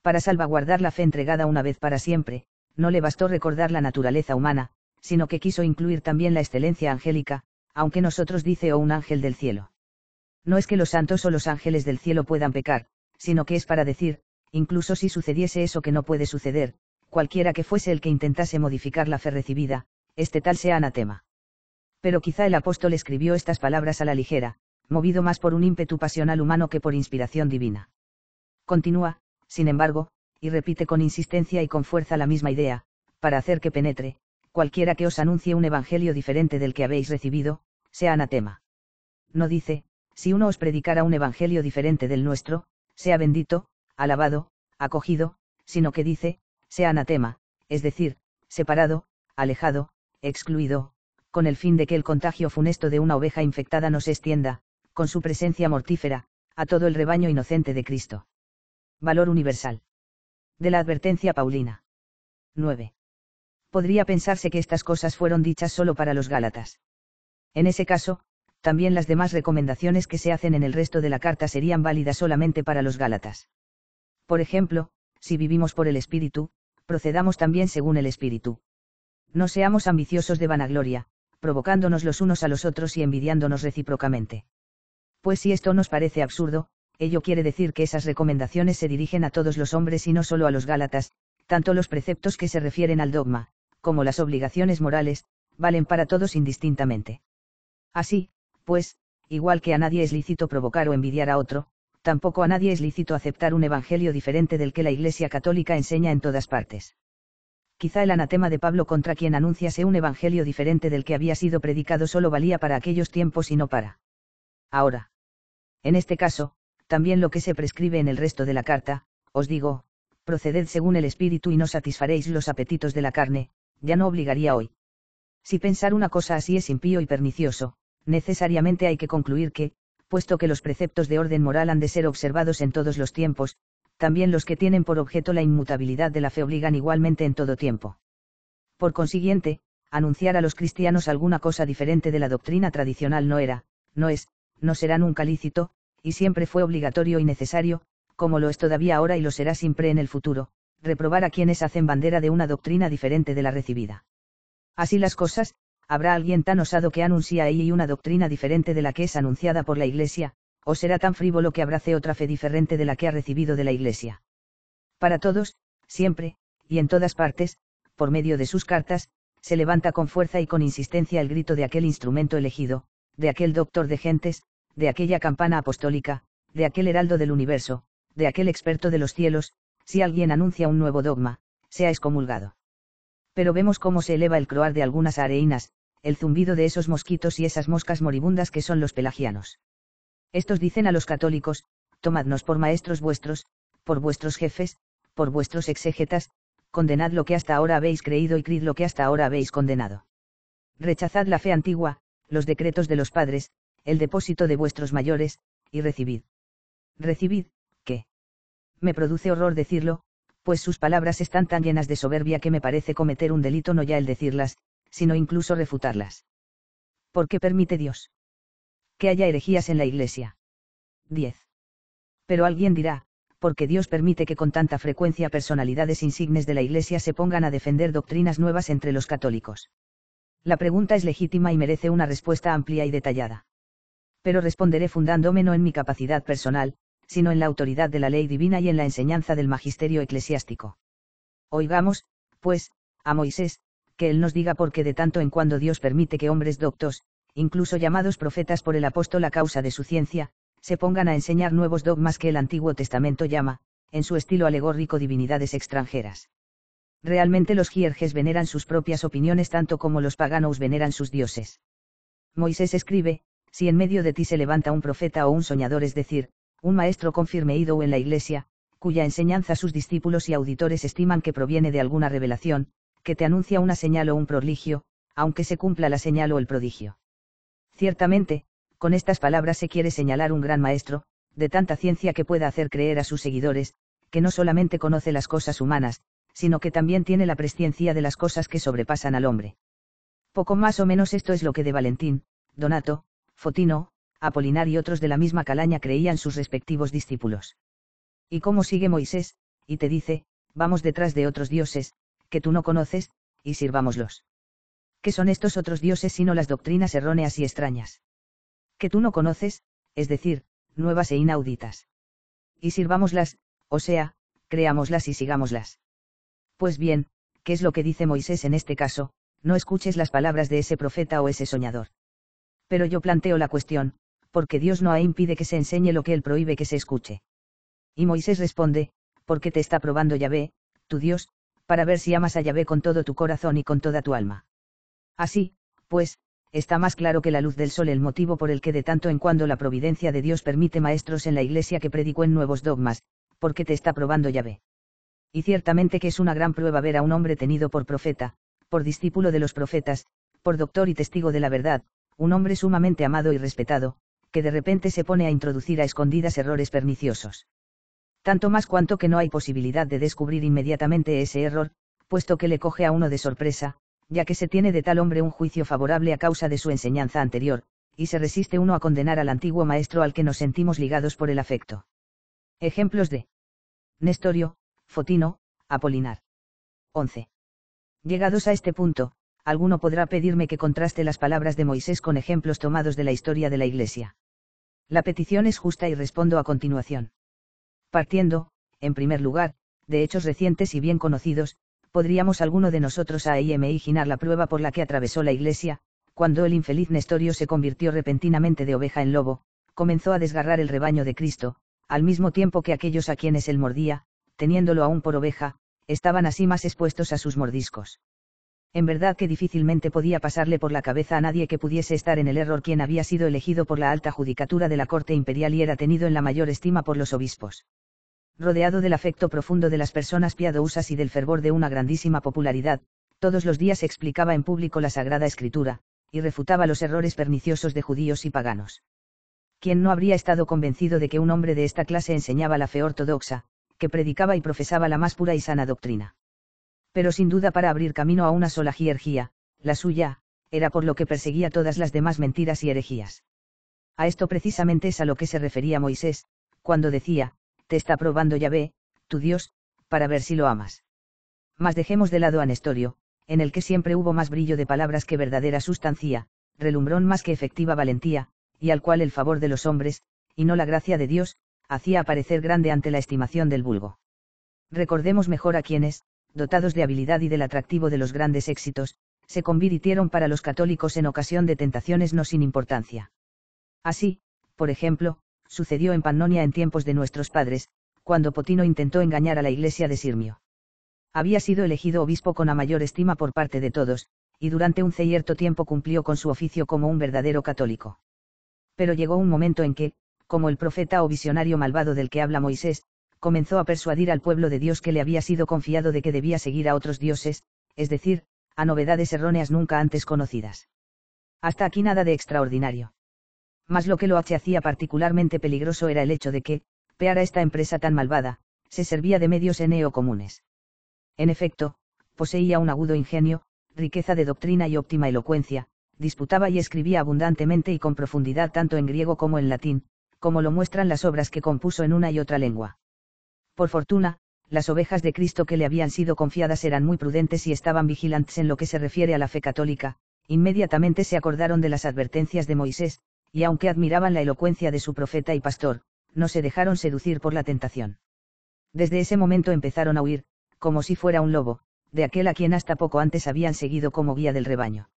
Para salvaguardar la fe entregada una vez para siempre, no le bastó recordar la naturaleza humana, sino que quiso incluir también la excelencia angélica, aunque nosotros dice o un ángel del cielo. No es que los santos o los ángeles del cielo puedan pecar, sino que es para decir, incluso si sucediese eso que no puede suceder, cualquiera que fuese el que intentase modificar la fe recibida, este tal sea anatema. Pero quizá el apóstol escribió estas palabras a la ligera, movido más por un ímpetu pasional humano que por inspiración divina. Continúa, sin embargo, y repite con insistencia y con fuerza la misma idea, para hacer que penetre, cualquiera que os anuncie un evangelio diferente del que habéis recibido, sea anatema. No dice, si uno os predicara un evangelio diferente del nuestro, sea bendito, alabado, acogido, sino que dice, sea anatema, es decir, separado, alejado, excluido, con el fin de que el contagio funesto de una oveja infectada no se extienda, con su presencia mortífera, a todo el rebaño inocente de Cristo. Valor universal. De la advertencia paulina. 9. Podría pensarse que estas cosas fueron dichas solo para los Gálatas. En ese caso, también las demás recomendaciones que se hacen en el resto de la carta serían válidas solamente para los Gálatas. Por ejemplo, si vivimos por el Espíritu, procedamos también según el Espíritu. No seamos ambiciosos de vanagloria, provocándonos los unos a los otros y envidiándonos recíprocamente. Pues si esto nos parece absurdo, ello quiere decir que esas recomendaciones se dirigen a todos los hombres y no solo a los Gálatas, tanto los preceptos que se refieren al dogma, como las obligaciones morales, valen para todos indistintamente. Así, pues, igual que a nadie es lícito provocar o envidiar a otro, tampoco a nadie es lícito aceptar un evangelio diferente del que la Iglesia Católica enseña en todas partes. Quizá el anatema de Pablo contra quien anunciase un evangelio diferente del que había sido predicado solo valía para aquellos tiempos y no para ahora. En este caso, también lo que se prescribe en el resto de la carta, os digo, proceded según el Espíritu y no satisfaréis los apetitos de la carne, ya no obligaría hoy. Si pensar una cosa así es impío y pernicioso, necesariamente hay que concluir que, puesto que los preceptos de orden moral han de ser observados en todos los tiempos, también los que tienen por objeto la inmutabilidad de la fe obligan igualmente en todo tiempo. Por consiguiente, anunciar a los cristianos alguna cosa diferente de la doctrina tradicional no era, no es, no será nunca lícito, y siempre fue obligatorio y necesario, como lo es todavía ahora y lo será siempre en el futuro, reprobar a quienes hacen bandera de una doctrina diferente de la recibida. Así las cosas, habrá alguien tan osado que anuncie ahí una doctrina diferente de la que es anunciada por la Iglesia, o será tan frívolo que abrace otra fe diferente de la que ha recibido de la Iglesia. Para todos, siempre, y en todas partes, por medio de sus cartas, se levanta con fuerza y con insistencia el grito de aquel instrumento elegido, de aquel doctor de gentes, de aquella campana apostólica, de aquel heraldo del universo, de aquel experto de los cielos, si alguien anuncia un nuevo dogma, sea excomulgado. Pero vemos cómo se eleva el croar de algunas areínas, el zumbido de esos mosquitos y esas moscas moribundas que son los pelagianos. Estos dicen a los católicos, tomadnos por maestros vuestros, por vuestros jefes, por vuestros exégetas, condenad lo que hasta ahora habéis creído y creed lo que hasta ahora habéis condenado. Rechazad la fe antigua, los decretos de los padres, el depósito de vuestros mayores, y recibid. Recibid, ¿qué? Me produce horror decirlo, pues sus palabras están tan llenas de soberbia que me parece cometer un delito no ya el decirlas, sino incluso refutarlas. ¿Por qué permite Dios que haya herejías en la Iglesia? 10. Pero alguien dirá, porque Dios permite que con tanta frecuencia personalidades insignes de la Iglesia se pongan a defender doctrinas nuevas entre los católicos. La pregunta es legítima y merece una respuesta amplia y detallada. Pero responderé fundándome no en mi capacidad personal, sino en la autoridad de la ley divina y en la enseñanza del magisterio eclesiástico. Oigamos, pues, a Moisés, que él nos diga por qué de tanto en cuando Dios permite que hombres doctos, incluso llamados profetas por el apóstol a causa de su ciencia, se pongan a enseñar nuevos dogmas que el Antiguo Testamento llama, en su estilo alegórico, divinidades extranjeras. Realmente los gierges veneran sus propias opiniones tanto como los paganos veneran sus dioses. Moisés escribe, si en medio de ti se levanta un profeta o un soñador, es decir, un maestro confirme ido en la Iglesia, cuya enseñanza sus discípulos y auditores estiman que proviene de alguna revelación, que te anuncia una señal o un prodigio, aunque se cumpla la señal o el prodigio. Ciertamente, con estas palabras se quiere señalar un gran maestro, de tanta ciencia que pueda hacer creer a sus seguidores, que no solamente conoce las cosas humanas, sino que también tiene la presciencia de las cosas que sobrepasan al hombre. Poco más o menos esto es lo que de Valentín, Donato, Fotino, Apolinar y otros de la misma calaña creían sus respectivos discípulos. Y cómo sigue Moisés, y te dice, vamos detrás de otros dioses, que tú no conoces, y sirvámoslos. ¿Qué son estos otros dioses sino las doctrinas erróneas y extrañas? Que tú no conoces, es decir, nuevas e inauditas. Y sirvámoslas, o sea, creámoslas y sigámoslas. Pues bien, ¿qué es lo que dice Moisés en este caso? No escuches las palabras de ese profeta o ese soñador. Pero yo planteo la cuestión, porque Dios no impide que se enseñe lo que él prohíbe que se escuche. Y Moisés responde, porque te está probando Yahvé, tu Dios, para ver si amas a Yahvé con todo tu corazón y con toda tu alma. Así, pues, está más claro que la luz del sol el motivo por el que de tanto en cuando la providencia de Dios permite maestros en la iglesia que predicuen nuevos dogmas, porque te está probando Yahvé. Y ciertamente que es una gran prueba ver a un hombre tenido por profeta, por discípulo de los profetas, por doctor y testigo de la verdad, un hombre sumamente amado y respetado, que de repente se pone a introducir a escondidas errores perniciosos. Tanto más cuanto que no hay posibilidad de descubrir inmediatamente ese error, puesto que le coge a uno de sorpresa, ya que se tiene de tal hombre un juicio favorable a causa de su enseñanza anterior, y se resiste uno a condenar al antiguo maestro al que nos sentimos ligados por el afecto. Ejemplos de Nestorio, Fotino, Apolinar. 11. Llegados a este punto, alguno podrá pedirme que contraste las palabras de Moisés con ejemplos tomados de la historia de la Iglesia. La petición es justa y respondo a continuación. Partiendo, en primer lugar, de hechos recientes y bien conocidos, podríamos alguno de nosotros imaginar la prueba por la que atravesó la Iglesia, cuando el infeliz Nestorio se convirtió repentinamente de oveja en lobo, comenzó a desgarrar el rebaño de Cristo, al mismo tiempo que aquellos a quienes él mordía, teniéndolo aún por oveja, estaban así más expuestos a sus mordiscos. En verdad que difícilmente podía pasarle por la cabeza a nadie que pudiese estar en el error quien había sido elegido por la alta judicatura de la corte imperial y era tenido en la mayor estima por los obispos. Rodeado del afecto profundo de las personas piadosas y del fervor de una grandísima popularidad, todos los días explicaba en público la Sagrada Escritura, y refutaba los errores perniciosos de judíos y paganos. ¿Quién no habría estado convencido de que un hombre de esta clase enseñaba la fe ortodoxa, que predicaba y profesaba la más pura y sana doctrina? Pero sin duda para abrir camino a una sola jerarquía, la suya, era por lo que perseguía todas las demás mentiras y herejías. A esto precisamente es a lo que se refería Moisés, cuando decía, te está probando Yahvé, tu Dios, para ver si lo amas. Mas dejemos de lado a Nestorio, en el que siempre hubo más brillo de palabras que verdadera sustancia, relumbrón más que efectiva valentía, y al cual el favor de los hombres, y no la gracia de Dios, hacía aparecer grande ante la estimación del vulgo. Recordemos mejor a quienes, dotados de habilidad y del atractivo de los grandes éxitos, se convirtieron para los católicos en ocasión de tentaciones no sin importancia. Así, por ejemplo, sucedió en Pannonia en tiempos de nuestros padres, cuando Potino intentó engañar a la iglesia de Sirmio. Había sido elegido obispo con la mayor estima por parte de todos, y durante un cierto tiempo cumplió con su oficio como un verdadero católico. Pero llegó un momento en que, como el profeta o visionario malvado del que habla Moisés, comenzó a persuadir al pueblo de Dios que le había sido confiado de que debía seguir a otros dioses, es decir, a novedades erróneas nunca antes conocidas. Hasta aquí nada de extraordinario. Mas lo que lo hacía particularmente peligroso era el hecho de que, peara esta empresa tan malvada, se servía de medios comunes. En efecto, poseía un agudo ingenio, riqueza de doctrina y óptima elocuencia, disputaba y escribía abundantemente y con profundidad tanto en griego como en latín, como lo muestran las obras que compuso en una y otra lengua. Por fortuna, las ovejas de Cristo que le habían sido confiadas eran muy prudentes y estaban vigilantes en lo que se refiere a la fe católica, inmediatamente se acordaron de las advertencias de Moisés, y aunque admiraban la elocuencia de su profeta y pastor, no se dejaron seducir por la tentación. Desde ese momento empezaron a huir, como si fuera un lobo, de aquel a quien hasta poco antes habían seguido como guía del rebaño.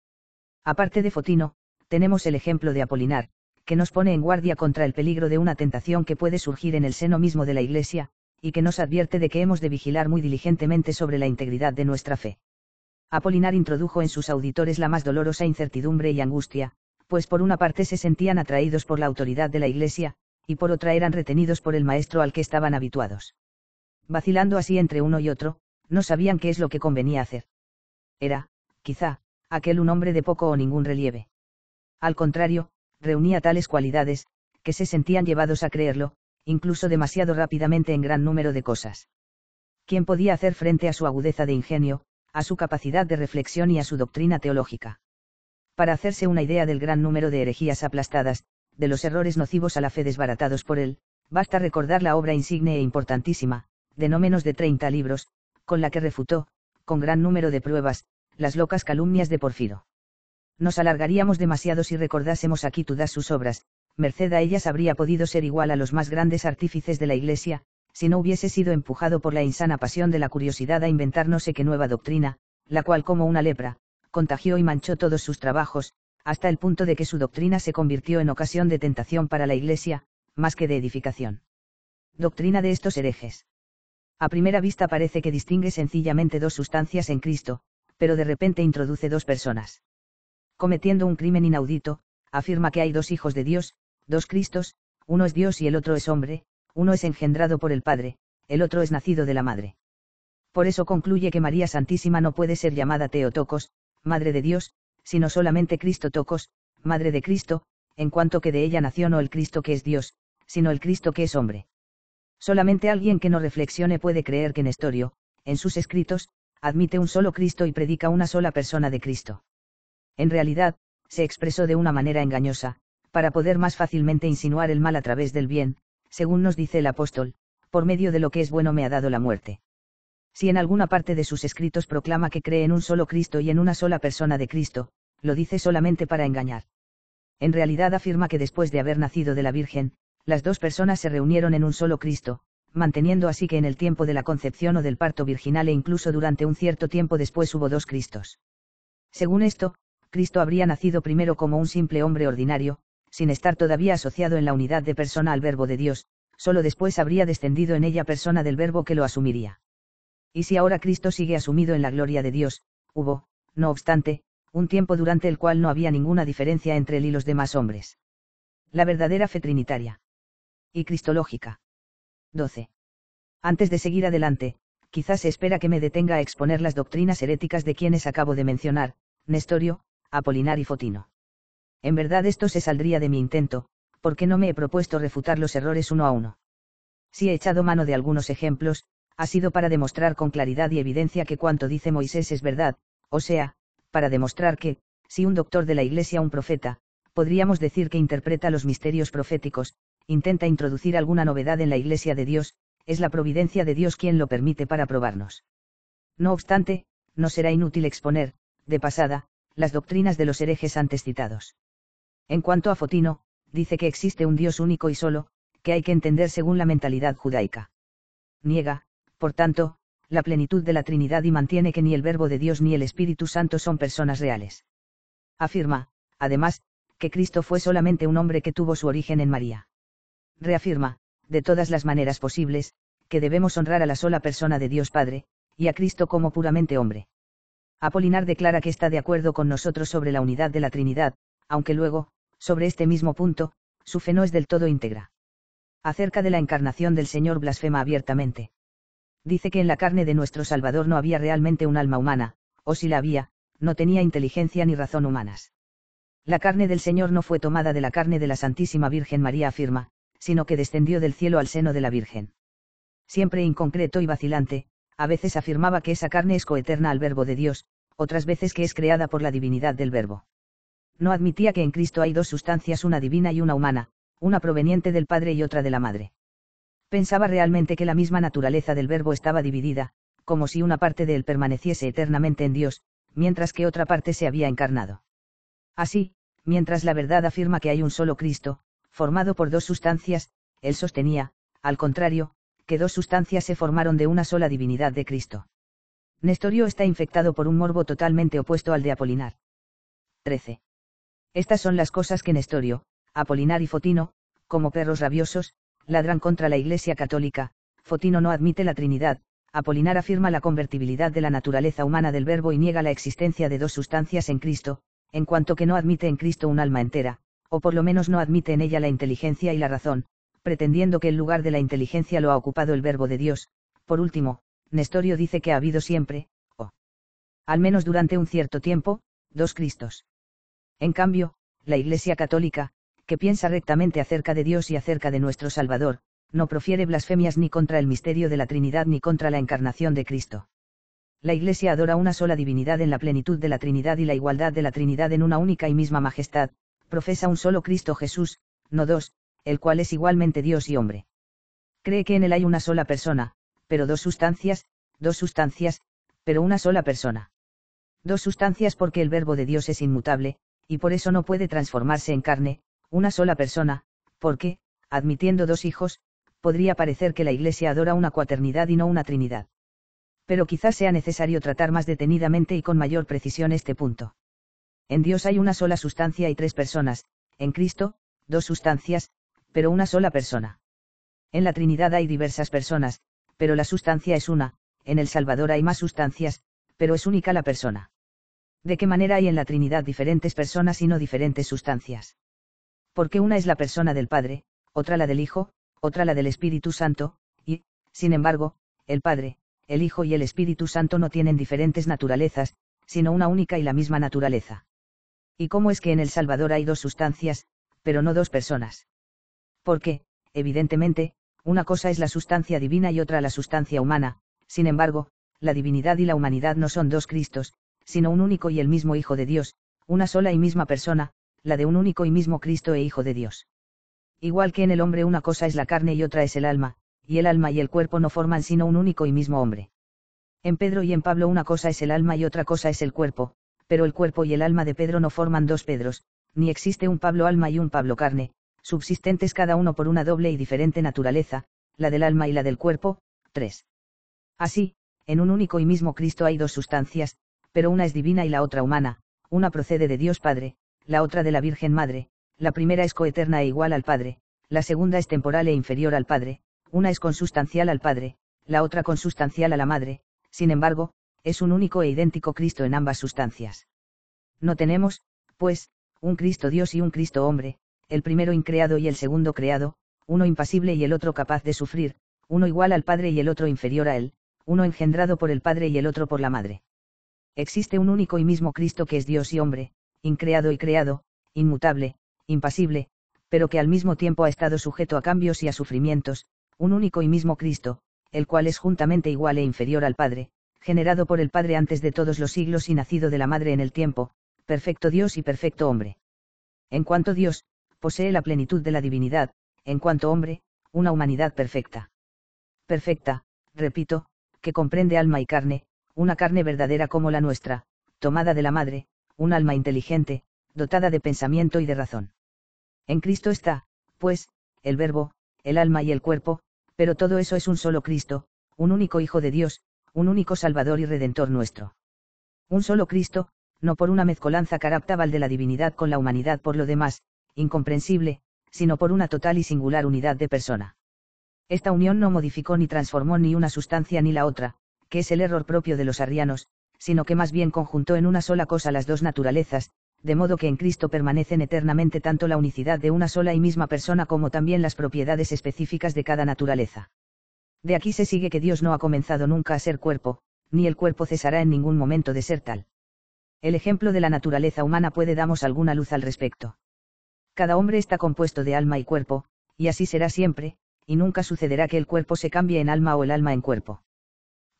Aparte de Fotino, tenemos el ejemplo de Apolinar, que nos pone en guardia contra el peligro de una tentación que puede surgir en el seno mismo de la Iglesia, y que nos advierte de que hemos de vigilar muy diligentemente sobre la integridad de nuestra fe. Apolinar introdujo en sus auditores la más dolorosa incertidumbre y angustia, pues por una parte se sentían atraídos por la autoridad de la Iglesia, y por otra eran retenidos por el maestro al que estaban habituados. Vacilando así entre uno y otro, no sabían qué es lo que convenía hacer. Era, quizá, aquel un hombre de poco o ningún relieve. Al contrario, reunía tales cualidades, que se sentían llevados a creerlo, incluso demasiado rápidamente en gran número de cosas. ¿Quién podía hacer frente a su agudeza de ingenio, a su capacidad de reflexión y a su doctrina teológica? Para hacerse una idea del gran número de herejías aplastadas, de los errores nocivos a la fe desbaratados por él, basta recordar la obra insigne e importantísima, de no menos de 30 libros, con la que refutó, con gran número de pruebas, las locas calumnias de Porfiro. Nos alargaríamos demasiado si recordásemos aquí todas sus obras, merced a ellas habría podido ser igual a los más grandes artífices de la Iglesia, si no hubiese sido empujado por la insana pasión de la curiosidad a inventar no sé qué nueva doctrina, la cual como una lepra, contagió y manchó todos sus trabajos, hasta el punto de que su doctrina se convirtió en ocasión de tentación para la Iglesia, más que de edificación. Doctrina de estos herejes. A primera vista parece que distingue sencillamente dos sustancias en Cristo, pero de repente introduce dos personas. Cometiendo un crimen inaudito, afirma que hay dos hijos de Dios, dos Cristos, uno es Dios y el otro es hombre, uno es engendrado por el Padre, el otro es nacido de la Madre. Por eso concluye que María Santísima no puede ser llamada Theotokos, Madre de Dios, sino solamente Cristotokos, Madre de Cristo, en cuanto que de ella nació no el Cristo que es Dios, sino el Cristo que es hombre. Solamente alguien que no reflexione puede creer que Nestorio, en sus escritos, admite un solo Cristo y predica una sola persona de Cristo. En realidad, se expresó de una manera engañosa, para poder más fácilmente insinuar el mal a través del bien, según nos dice el apóstol, por medio de lo que es bueno me ha dado la muerte. Si en alguna parte de sus escritos proclama que cree en un solo Cristo y en una sola persona de Cristo, lo dice solamente para engañar. En realidad afirma que después de haber nacido de la Virgen, las dos personas se reunieron en un solo Cristo, manteniendo así que en el tiempo de la concepción o del parto virginal e incluso durante un cierto tiempo después hubo dos Cristos. Según esto, Cristo habría nacido primero como un simple hombre ordinario, sin estar todavía asociado en la unidad de persona al Verbo de Dios, solo después habría descendido en ella persona del Verbo que lo asumiría. Y si ahora Cristo sigue asumido en la gloria de Dios, hubo, no obstante, un tiempo durante el cual no había ninguna diferencia entre él y los demás hombres. La verdadera fe trinitaria. Y cristológica. 12. Antes de seguir adelante, quizás se espera que me detenga a exponer las doctrinas heréticas de quienes acabo de mencionar, Nestorio, Apolinar y Fotino. En verdad esto se saldría de mi intento, porque no me he propuesto refutar los errores uno a uno. Si he echado mano de algunos ejemplos, ha sido para demostrar con claridad y evidencia que cuanto dice Moisés es verdad, o sea, para demostrar que, si un doctor de la Iglesia, un profeta, podríamos decir que interpreta los misterios proféticos, intenta introducir alguna novedad en la Iglesia de Dios, es la providencia de Dios quien lo permite para probarnos. No obstante, no será inútil exponer, de pasada, las doctrinas de los herejes antes citados. En cuanto a Fotino, dice que existe un Dios único y solo, que hay que entender según la mentalidad judaica. Niega, por tanto, la plenitud de la Trinidad y mantiene que ni el Verbo de Dios ni el Espíritu Santo son personas reales. Afirma, además, que Cristo fue solamente un hombre que tuvo su origen en María. Reafirma, de todas las maneras posibles, que debemos honrar a la sola persona de Dios Padre, y a Cristo como puramente hombre. Apolinar declara que está de acuerdo con nosotros sobre la unidad de la Trinidad, aunque luego, sobre este mismo punto, su fe no es del todo íntegra. Acerca de la encarnación del Señor blasfema abiertamente. Dice que en la carne de nuestro Salvador no había realmente un alma humana, o si la había, no tenía inteligencia ni razón humanas. La carne del Señor no fue tomada de la carne de la Santísima Virgen María, afirma, sino que descendió del cielo al seno de la Virgen. Siempre inconcreto y vacilante, a veces afirmaba que esa carne es coeterna al Verbo de Dios, otras veces que es creada por la divinidad del Verbo. No admitía que en Cristo hay dos sustancias, una divina y una humana, una proveniente del Padre y otra de la Madre. Pensaba realmente que la misma naturaleza del Verbo estaba dividida, como si una parte de él permaneciese eternamente en Dios, mientras que otra parte se había encarnado. Así, mientras la verdad afirma que hay un solo Cristo, formado por dos sustancias, él sostenía, al contrario, que dos sustancias se formaron de una sola divinidad de Cristo. Nestorio está infectado por un morbo totalmente opuesto al de Apolinar. 13. Estas son las cosas que Nestorio, Apolinar y Fotino, como perros rabiosos, ladran contra la Iglesia católica. Fotino no admite la Trinidad, Apolinar afirma la convertibilidad de la naturaleza humana del Verbo y niega la existencia de dos sustancias en Cristo, en cuanto que no admite en Cristo un alma entera, o por lo menos no admite en ella la inteligencia y la razón, pretendiendo que el lugar de la inteligencia lo ha ocupado el Verbo de Dios. Por último, Nestorio dice que ha habido siempre, o al menos durante un cierto tiempo, dos Cristos. En cambio, la Iglesia católica, que piensa rectamente acerca de Dios y acerca de nuestro Salvador, no profiere blasfemias ni contra el misterio de la Trinidad ni contra la encarnación de Cristo. La Iglesia adora una sola divinidad en la plenitud de la Trinidad y la igualdad de la Trinidad en una única y misma majestad, profesa un solo Cristo Jesús, no dos, el cual es igualmente Dios y hombre. Cree que en él hay una sola persona, pero dos sustancias, pero una sola persona. Dos sustancias porque el Verbo de Dios es inmutable, y por eso no puede transformarse en carne, una sola persona, porque, admitiendo dos hijos, podría parecer que la Iglesia adora una cuaternidad y no una trinidad. Pero quizás sea necesario tratar más detenidamente y con mayor precisión este punto. En Dios hay una sola sustancia y tres personas, en Cristo, dos sustancias, pero una sola persona. En la Trinidad hay diversas personas, pero la sustancia es una, en el Salvador hay más sustancias, pero es única la persona. ¿De qué manera hay en la Trinidad diferentes personas y no diferentes sustancias? Porque una es la persona del Padre, otra la del Hijo, otra la del Espíritu Santo, y, sin embargo, el Padre, el Hijo y el Espíritu Santo no tienen diferentes naturalezas, sino una única y la misma naturaleza. ¿Y cómo es que en el Salvador hay dos sustancias, pero no dos personas? Porque, evidentemente, una cosa es la sustancia divina y otra la sustancia humana, sin embargo, la divinidad y la humanidad no son dos Cristos, sino un único y el mismo Hijo de Dios, una sola y misma persona, la de un único y mismo Cristo e Hijo de Dios. Igual que en el hombre una cosa es la carne y otra es el alma, y el alma y el cuerpo no forman sino un único y mismo hombre. En Pedro y en Pablo una cosa es el alma y otra cosa es el cuerpo, pero el cuerpo y el alma de Pedro no forman dos Pedros, ni existe un Pablo alma y un Pablo carne, subsistentes cada uno por una doble y diferente naturaleza, la del alma y la del cuerpo. 3. Así, en un único y mismo Cristo hay dos sustancias, pero una es divina y la otra humana, una procede de Dios Padre, la otra de la Virgen Madre, la primera es coeterna e igual al Padre, la segunda es temporal e inferior al Padre, una es consustancial al Padre, la otra consustancial a la Madre, sin embargo, es un único e idéntico Cristo en ambas sustancias. No tenemos, pues, un Cristo Dios y un Cristo hombre, el primero increado y el segundo creado, uno impasible y el otro capaz de sufrir, uno igual al Padre y el otro inferior a él, uno engendrado por el Padre y el otro por la Madre. Existe un único y mismo Cristo que es Dios y hombre, increado y creado, inmutable, impasible, pero que al mismo tiempo ha estado sujeto a cambios y a sufrimientos, un único y mismo Cristo, el cual es juntamente igual e inferior al Padre, generado por el Padre antes de todos los siglos y nacido de la Madre en el tiempo, perfecto Dios y perfecto hombre. En cuanto Dios, posee la plenitud de la divinidad, en cuanto hombre, una humanidad perfecta. Perfecta, repito, que comprende alma y carne, una carne verdadera como la nuestra, tomada de la Madre, un alma inteligente, dotada de pensamiento y de razón. En Cristo está, pues, el Verbo, el alma y el cuerpo, pero todo eso es un solo Cristo, un único Hijo de Dios, un único Salvador y Redentor nuestro. Un solo Cristo, no por una mezcolanza caraptabal de la divinidad con la humanidad por lo demás, incomprensible, sino por una total y singular unidad de persona. Esta unión no modificó ni transformó ni una sustancia ni la otra, que es el error propio de los arrianos, sino que más bien conjuntó en una sola cosa las dos naturalezas, de modo que en Cristo permanecen eternamente tanto la unicidad de una sola y misma persona como también las propiedades específicas de cada naturaleza. De aquí se sigue que Dios no ha comenzado nunca a ser cuerpo, ni el cuerpo cesará en ningún momento de ser tal. El ejemplo de la naturaleza humana puede darnos alguna luz al respecto. Cada hombre está compuesto de alma y cuerpo, y así será siempre, y nunca sucederá que el cuerpo se cambie en alma o el alma en cuerpo.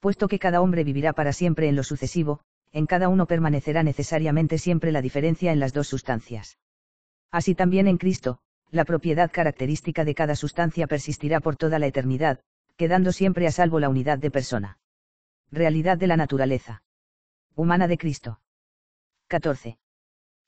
Puesto que cada hombre vivirá para siempre en lo sucesivo, en cada uno permanecerá necesariamente siempre la diferencia en las dos sustancias. Así también en Cristo, la propiedad característica de cada sustancia persistirá por toda la eternidad, quedando siempre a salvo la unidad de persona. Realidad de la naturaleza humana de Cristo. 14.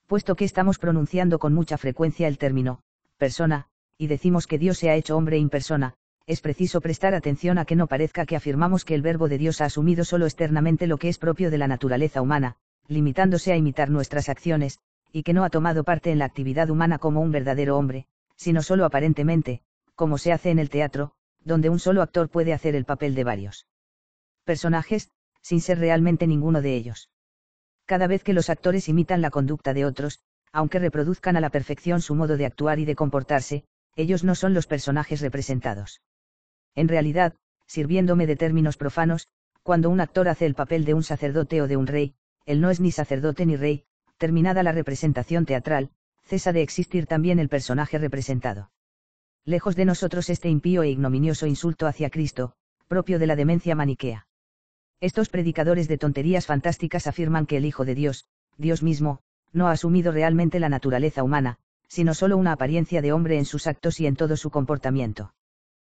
Puesto que estamos pronunciando con mucha frecuencia el término persona, y decimos que Dios se ha hecho hombre in persona, es preciso prestar atención a que no parezca que afirmamos que el Verbo de Dios ha asumido solo externamente lo que es propio de la naturaleza humana, limitándose a imitar nuestras acciones, y que no ha tomado parte en la actividad humana como un verdadero hombre, sino solo aparentemente, como se hace en el teatro, donde un solo actor puede hacer el papel de varios personajes, sin ser realmente ninguno de ellos. Cada vez que los actores imitan la conducta de otros, aunque reproduzcan a la perfección su modo de actuar y de comportarse, ellos no son los personajes representados. En realidad, sirviéndome de términos profanos, cuando un actor hace el papel de un sacerdote o de un rey, él no es ni sacerdote ni rey, terminada la representación teatral, cesa de existir también el personaje representado. Lejos de nosotros este impío e ignominioso insulto hacia Cristo, propio de la demencia maniquea. Estos predicadores de tonterías fantásticas afirman que el Hijo de Dios, Dios mismo, no ha asumido realmente la naturaleza humana, sino solo una apariencia de hombre en sus actos y en todo su comportamiento.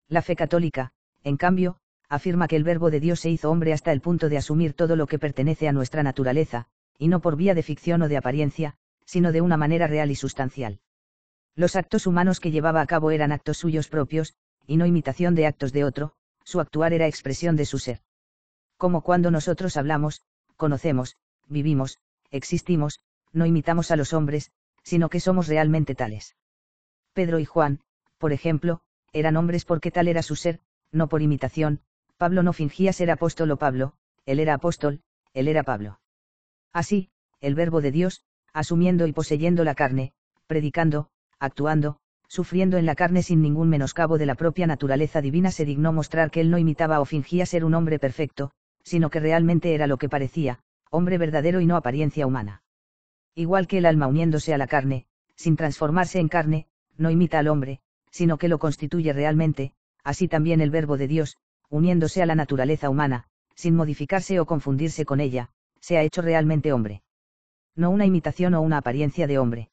La fe católica, en cambio, afirma que el Verbo de Dios se hizo hombre hasta el punto de asumir todo lo que pertenece a nuestra naturaleza, y no por vía de ficción o de apariencia, sino de una manera real y sustancial. Los actos humanos que llevaba a cabo eran actos suyos propios, y no imitación de actos de otro, su actuar era expresión de su ser. Como cuando nosotros hablamos, conocemos, vivimos, existimos, no imitamos a los hombres, sino que somos realmente tales. Pedro y Juan, por ejemplo, eran hombres porque tal era su ser, no por imitación. Pablo no fingía ser apóstol o Pablo, él era apóstol, él era Pablo. Así, el Verbo de Dios, asumiendo y poseyendo la carne, predicando, actuando, sufriendo en la carne sin ningún menoscabo de la propia naturaleza divina, se dignó mostrar que él no imitaba o fingía ser un hombre perfecto, sino que realmente era lo que parecía, hombre verdadero y no apariencia humana. Igual que el alma uniéndose a la carne, sin transformarse en carne, no imita al hombre, sino que lo constituye realmente, así también el Verbo de Dios, uniéndose a la naturaleza humana, sin modificarse o confundirse con ella, se ha hecho realmente hombre. No una imitación o una apariencia de hombre.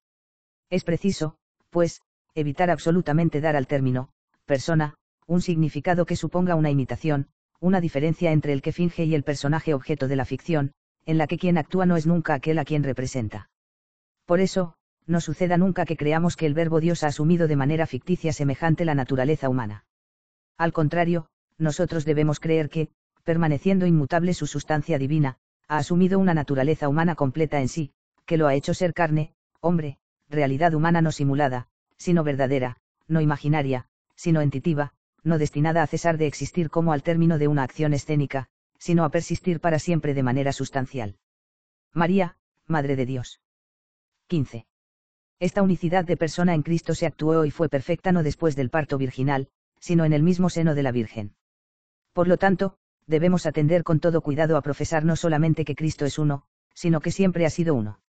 Es preciso, pues, evitar absolutamente dar al término, persona, un significado que suponga una imitación, una diferencia entre el que finge y el personaje objeto de la ficción, en la que quien actúa no es nunca aquel a quien representa. Por eso, no suceda nunca que creamos que el Verbo Dios ha asumido de manera ficticia semejante la naturaleza humana. Al contrario, nosotros debemos creer que, permaneciendo inmutable su sustancia divina, ha asumido una naturaleza humana completa en sí, que lo ha hecho ser carne, hombre, realidad humana no simulada, sino verdadera, no imaginaria, sino entitiva, no destinada a cesar de existir como al término de una acción escénica, sino a persistir para siempre de manera sustancial. María, Madre de Dios. 15. Esta unicidad de persona en Cristo se actuó y fue perfecta no después del parto virginal, sino en el mismo seno de la Virgen. Por lo tanto, debemos atender con todo cuidado a profesar no solamente que Cristo es uno, sino que siempre ha sido uno.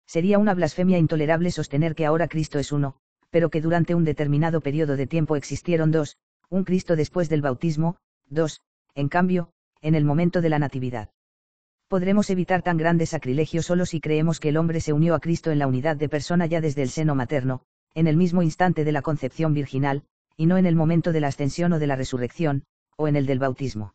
Sería una blasfemia intolerable sostener que ahora Cristo es uno, pero que durante un determinado periodo de tiempo existieron dos, un Cristo después del bautismo, dos, en cambio, en el momento de la natividad. Podremos evitar tan grande sacrilegio solo si creemos que el hombre se unió a Cristo en la unidad de persona ya desde el seno materno, en el mismo instante de la concepción virginal, y no en el momento de la ascensión o de la resurrección, o en el del bautismo.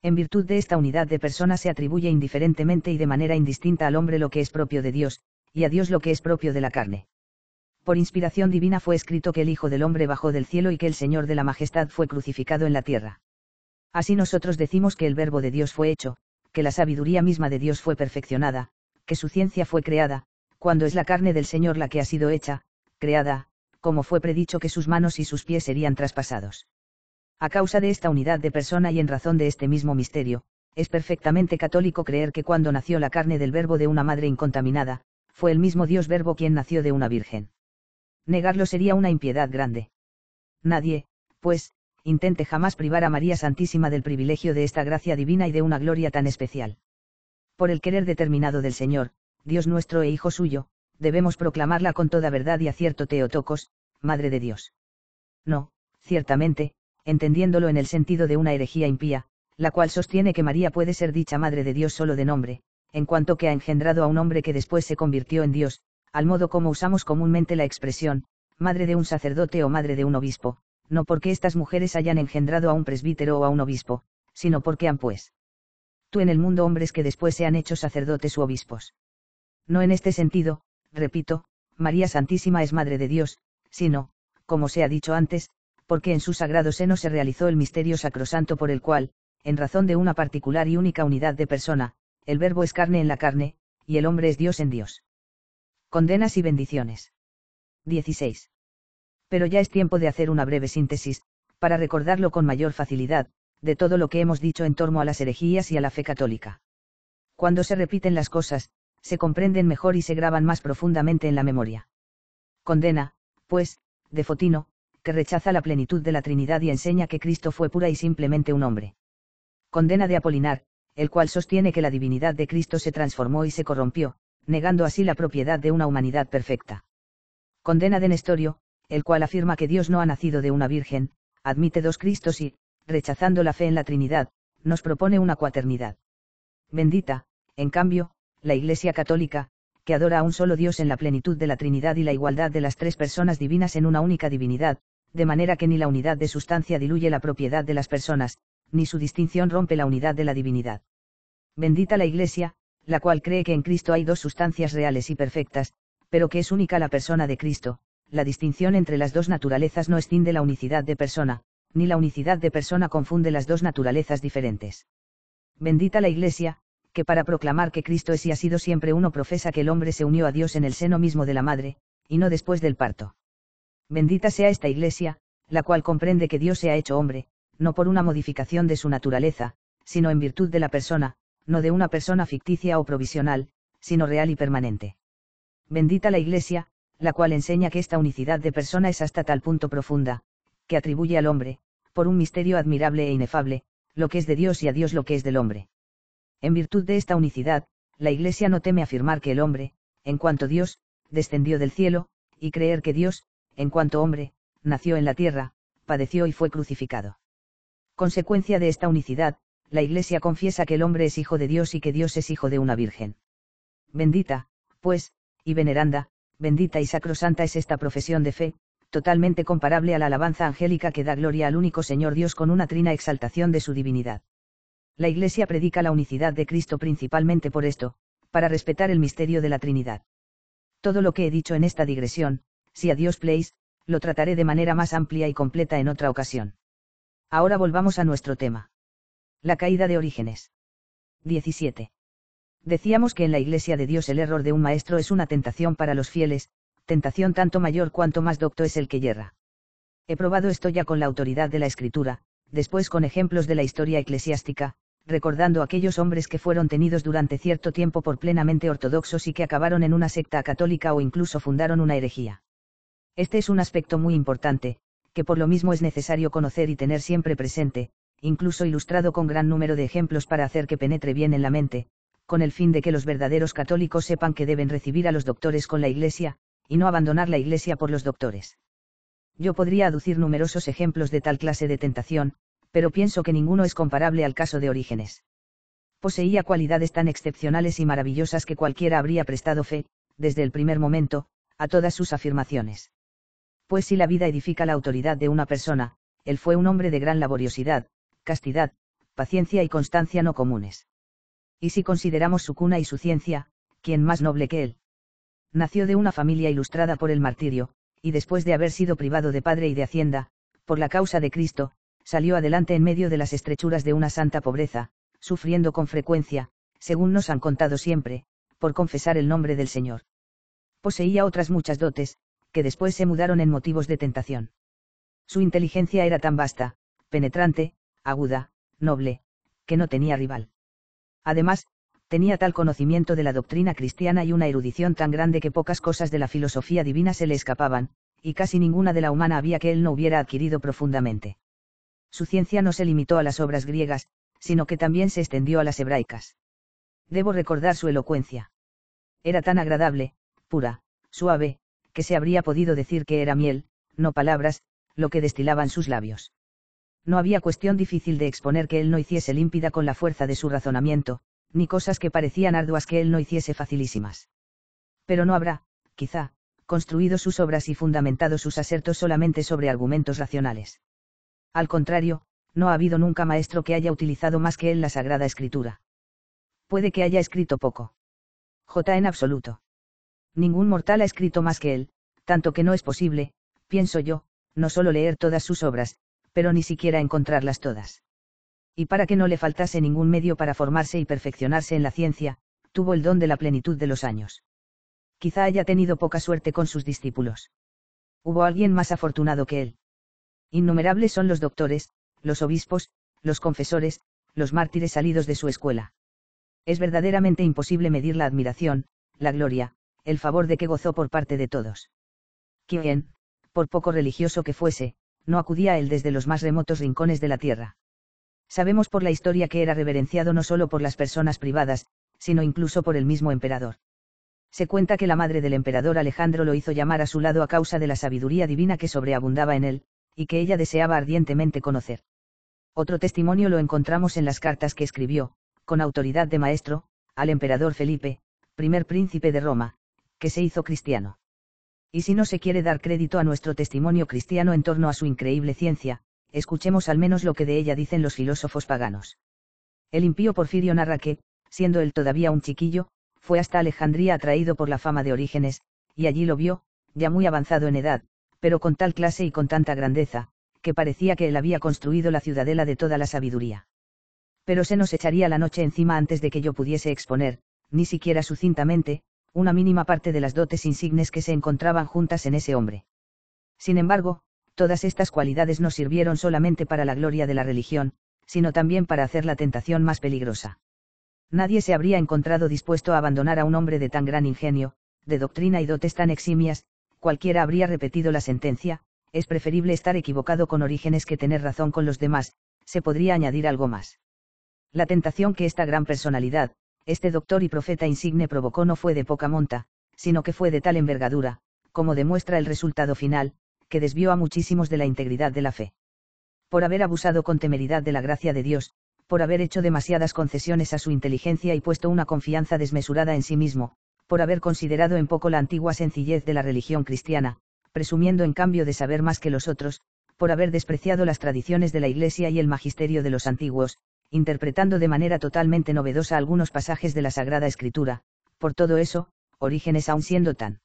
En virtud de esta unidad de persona se atribuye indiferentemente y de manera indistinta al hombre lo que es propio de Dios, y a Dios lo que es propio de la carne. Por inspiración divina fue escrito que el Hijo del Hombre bajó del cielo y que el Señor de la Majestad fue crucificado en la tierra. Así nosotros decimos que el Verbo de Dios fue hecho, que la sabiduría misma de Dios fue perfeccionada, que su ciencia fue creada, cuando es la carne del Señor la que ha sido hecha, creada, como fue predicho que sus manos y sus pies serían traspasados. A causa de esta unidad de persona y en razón de este mismo misterio, es perfectamente católico creer que cuando nació la carne del Verbo de una madre incontaminada, fue el mismo Dios Verbo quien nació de una virgen. Negarlo sería una impiedad grande. Nadie, pues, intente jamás privar a María Santísima del privilegio de esta gracia divina y de una gloria tan especial. Por el querer determinado del Señor, Dios nuestro e Hijo suyo, debemos proclamarla con toda verdad y acierto Teotocos, Madre de Dios. No, ciertamente, entendiéndolo en el sentido de una herejía impía, la cual sostiene que María puede ser dicha Madre de Dios solo de nombre, en cuanto que ha engendrado a un hombre que después se convirtió en Dios, al modo como usamos comúnmente la expresión, madre de un sacerdote o madre de un obispo, no porque estas mujeres hayan engendrado a un presbítero o a un obispo, sino porque han pues tú en el mundo hombres que después se han hecho sacerdotes u obispos. No en este sentido, repito, María Santísima es Madre de Dios, sino, como se ha dicho antes, porque en su sagrado seno se realizó el misterio sacrosanto por el cual, en razón de una particular y única unidad de persona, el Verbo es carne en la carne, y el hombre es Dios en Dios. Condenas y bendiciones. 16. Pero ya es tiempo de hacer una breve síntesis, para recordarlo con mayor facilidad, de todo lo que hemos dicho en torno a las herejías y a la fe católica. Cuando se repiten las cosas, se comprenden mejor y se graban más profundamente en la memoria. Condena, pues, de Fotino, que rechaza la plenitud de la Trinidad y enseña que Cristo fue pura y simplemente un hombre. Condena de Apolinar, el cual sostiene que la divinidad de Cristo se transformó y se corrompió, negando así la propiedad de una humanidad perfecta. Condena de Nestorio, el cual afirma que Dios no ha nacido de una virgen, admite dos Cristos y, rechazando la fe en la Trinidad, nos propone una cuaternidad. Bendita, en cambio, la Iglesia Católica, que adora a un solo Dios en la plenitud de la Trinidad y la igualdad de las tres personas divinas en una única divinidad, de manera que ni la unidad de sustancia diluye la propiedad de las personas, ni su distinción rompe la unidad de la divinidad. Bendita la Iglesia, la cual cree que en Cristo hay dos sustancias reales y perfectas, pero que es única la persona de Cristo. La distinción entre las dos naturalezas no escinde la unicidad de persona, ni la unicidad de persona confunde las dos naturalezas diferentes. Bendita la Iglesia, que para proclamar que Cristo es y ha sido siempre uno profesa que el hombre se unió a Dios en el seno mismo de la madre, y no después del parto. Bendita sea esta Iglesia, la cual comprende que Dios se ha hecho hombre, no por una modificación de su naturaleza, sino en virtud de la persona, no de una persona ficticia o provisional, sino real y permanente. Bendita la Iglesia, la cual enseña que esta unicidad de persona es hasta tal punto profunda, que atribuye al hombre, por un misterio admirable e inefable, lo que es de Dios y a Dios lo que es del hombre. En virtud de esta unicidad, la Iglesia no teme afirmar que el hombre, en cuanto Dios, descendió del cielo, y creer que Dios, en cuanto hombre, nació en la tierra, padeció y fue crucificado. Consecuencia de esta unicidad, la Iglesia confiesa que el hombre es hijo de Dios y que Dios es hijo de una virgen. Bendita, pues, y veneranda, bendita y sacrosanta es esta profesión de fe, totalmente comparable a la alabanza angélica que da gloria al único Señor Dios con una trina exaltación de su divinidad. La Iglesia predica la unicidad de Cristo principalmente por esto, para respetar el misterio de la Trinidad. Todo lo que he dicho en esta digresión, si a Dios place, lo trataré de manera más amplia y completa en otra ocasión. Ahora volvamos a nuestro tema. La caída de Orígenes. 17. Decíamos que en la Iglesia de Dios el error de un maestro es una tentación para los fieles, tentación tanto mayor cuanto más docto es el que yerra. He probado esto ya con la autoridad de la Escritura, después con ejemplos de la historia eclesiástica, recordando aquellos hombres que fueron tenidos durante cierto tiempo por plenamente ortodoxos y que acabaron en una secta católica o incluso fundaron una herejía. Este es un aspecto muy importante, que por lo mismo es necesario conocer y tener siempre presente, incluso ilustrado con gran número de ejemplos para hacer que penetre bien en la mente, con el fin de que los verdaderos católicos sepan que deben recibir a los doctores con la Iglesia, y no abandonar la Iglesia por los doctores. Yo podría aducir numerosos ejemplos de tal clase de tentación, pero pienso que ninguno es comparable al caso de Orígenes. Poseía cualidades tan excepcionales y maravillosas que cualquiera habría prestado fe, desde el primer momento, a todas sus afirmaciones. Pues si la vida edifica la autoridad de una persona, él fue un hombre de gran laboriosidad, castidad, paciencia y constancia no comunes. Y si consideramos su cuna y su ciencia, ¿quién más noble que él? Nació de una familia ilustrada por el martirio, y después de haber sido privado de padre y de hacienda, por la causa de Cristo, salió adelante en medio de las estrechuras de una santa pobreza, sufriendo con frecuencia, según nos han contado siempre, por confesar el nombre del Señor. Poseía otras muchas dotes, que después se mudaron en motivos de tentación. Su inteligencia era tan vasta, penetrante, aguda, noble, que no tenía rival. Además, tenía tal conocimiento de la doctrina cristiana y una erudición tan grande que pocas cosas de la filosofía divina se le escapaban, y casi ninguna de la humana había que él no hubiera adquirido profundamente. Su ciencia no se limitó a las obras griegas, sino que también se extendió a las hebraicas. Debo recordar su elocuencia. Era tan agradable, pura, suave, que se habría podido decir que era miel, no palabras, lo que destilaban sus labios. No había cuestión difícil de exponer que él no hiciese límpida con la fuerza de su razonamiento, ni cosas que parecían arduas que él no hiciese facilísimas. Pero no habrá, quizá, construido sus obras y fundamentado sus asertos solamente sobre argumentos racionales. Al contrario, no ha habido nunca maestro que haya utilizado más que él la Sagrada Escritura. Puede que haya escrito poco. En absoluto. Ningún mortal ha escrito más que él, tanto que no es posible, pienso yo, no solo leer todas sus obras, pero ni siquiera encontrarlas todas. Y para que no le faltase ningún medio para formarse y perfeccionarse en la ciencia, tuvo el don de la plenitud de los años. Quizá haya tenido poca suerte con sus discípulos. Hubo alguien más afortunado que él. Innumerables son los doctores, los obispos, los confesores, los mártires salidos de su escuela. Es verdaderamente imposible medir la admiración, la gloria, el favor de que gozó por parte de todos. ¿Quién, por poco religioso que fuese, no acudía a él desde los más remotos rincones de la tierra? Sabemos por la historia que era reverenciado no solo por las personas privadas, sino incluso por el mismo emperador. Se cuenta que la madre del emperador Alejandro lo hizo llamar a su lado a causa de la sabiduría divina que sobreabundaba en él, y que ella deseaba ardientemente conocer. Otro testimonio lo encontramos en las cartas que escribió, con autoridad de maestro, al emperador Felipe, primer príncipe de Roma, que se hizo cristiano. Y si no se quiere dar crédito a nuestro testimonio cristiano en torno a su increíble ciencia, escuchemos al menos lo que de ella dicen los filósofos paganos. El impío Porfirio narra que, siendo él todavía un chiquillo, fue hasta Alejandría atraído por la fama de Orígenes, y allí lo vio, ya muy avanzado en edad, pero con tal clase y con tanta grandeza, que parecía que él había construido la ciudadela de toda la sabiduría. Pero se nos echaría la noche encima antes de que yo pudiese exponer, ni siquiera sucintamente, una mínima parte de las dotes insignes que se encontraban juntas en ese hombre. Sin embargo, todas estas cualidades no sirvieron solamente para la gloria de la religión, sino también para hacer la tentación más peligrosa. Nadie se habría encontrado dispuesto a abandonar a un hombre de tan gran ingenio, de doctrina y dotes tan eximias, cualquiera habría repetido la sentencia: es preferible estar equivocado con Orígenes que tener razón con los demás. Se podría añadir algo más. La tentación que esta gran personalidad, este doctor y profeta insigne provocó no fue de poca monta, sino que fue de tal envergadura, como demuestra el resultado final, que desvió a muchísimos de la integridad de la fe. Por haber abusado con temeridad de la gracia de Dios, por haber hecho demasiadas concesiones a su inteligencia y puesto una confianza desmesurada en sí mismo, por haber considerado en poco la antigua sencillez de la religión cristiana, presumiendo en cambio de saber más que los otros, por haber despreciado las tradiciones de la Iglesia y el magisterio de los antiguos, interpretando de manera totalmente novedosa algunos pasajes de la Sagrada Escritura. Por todo eso, Orígenes, aun siendo tan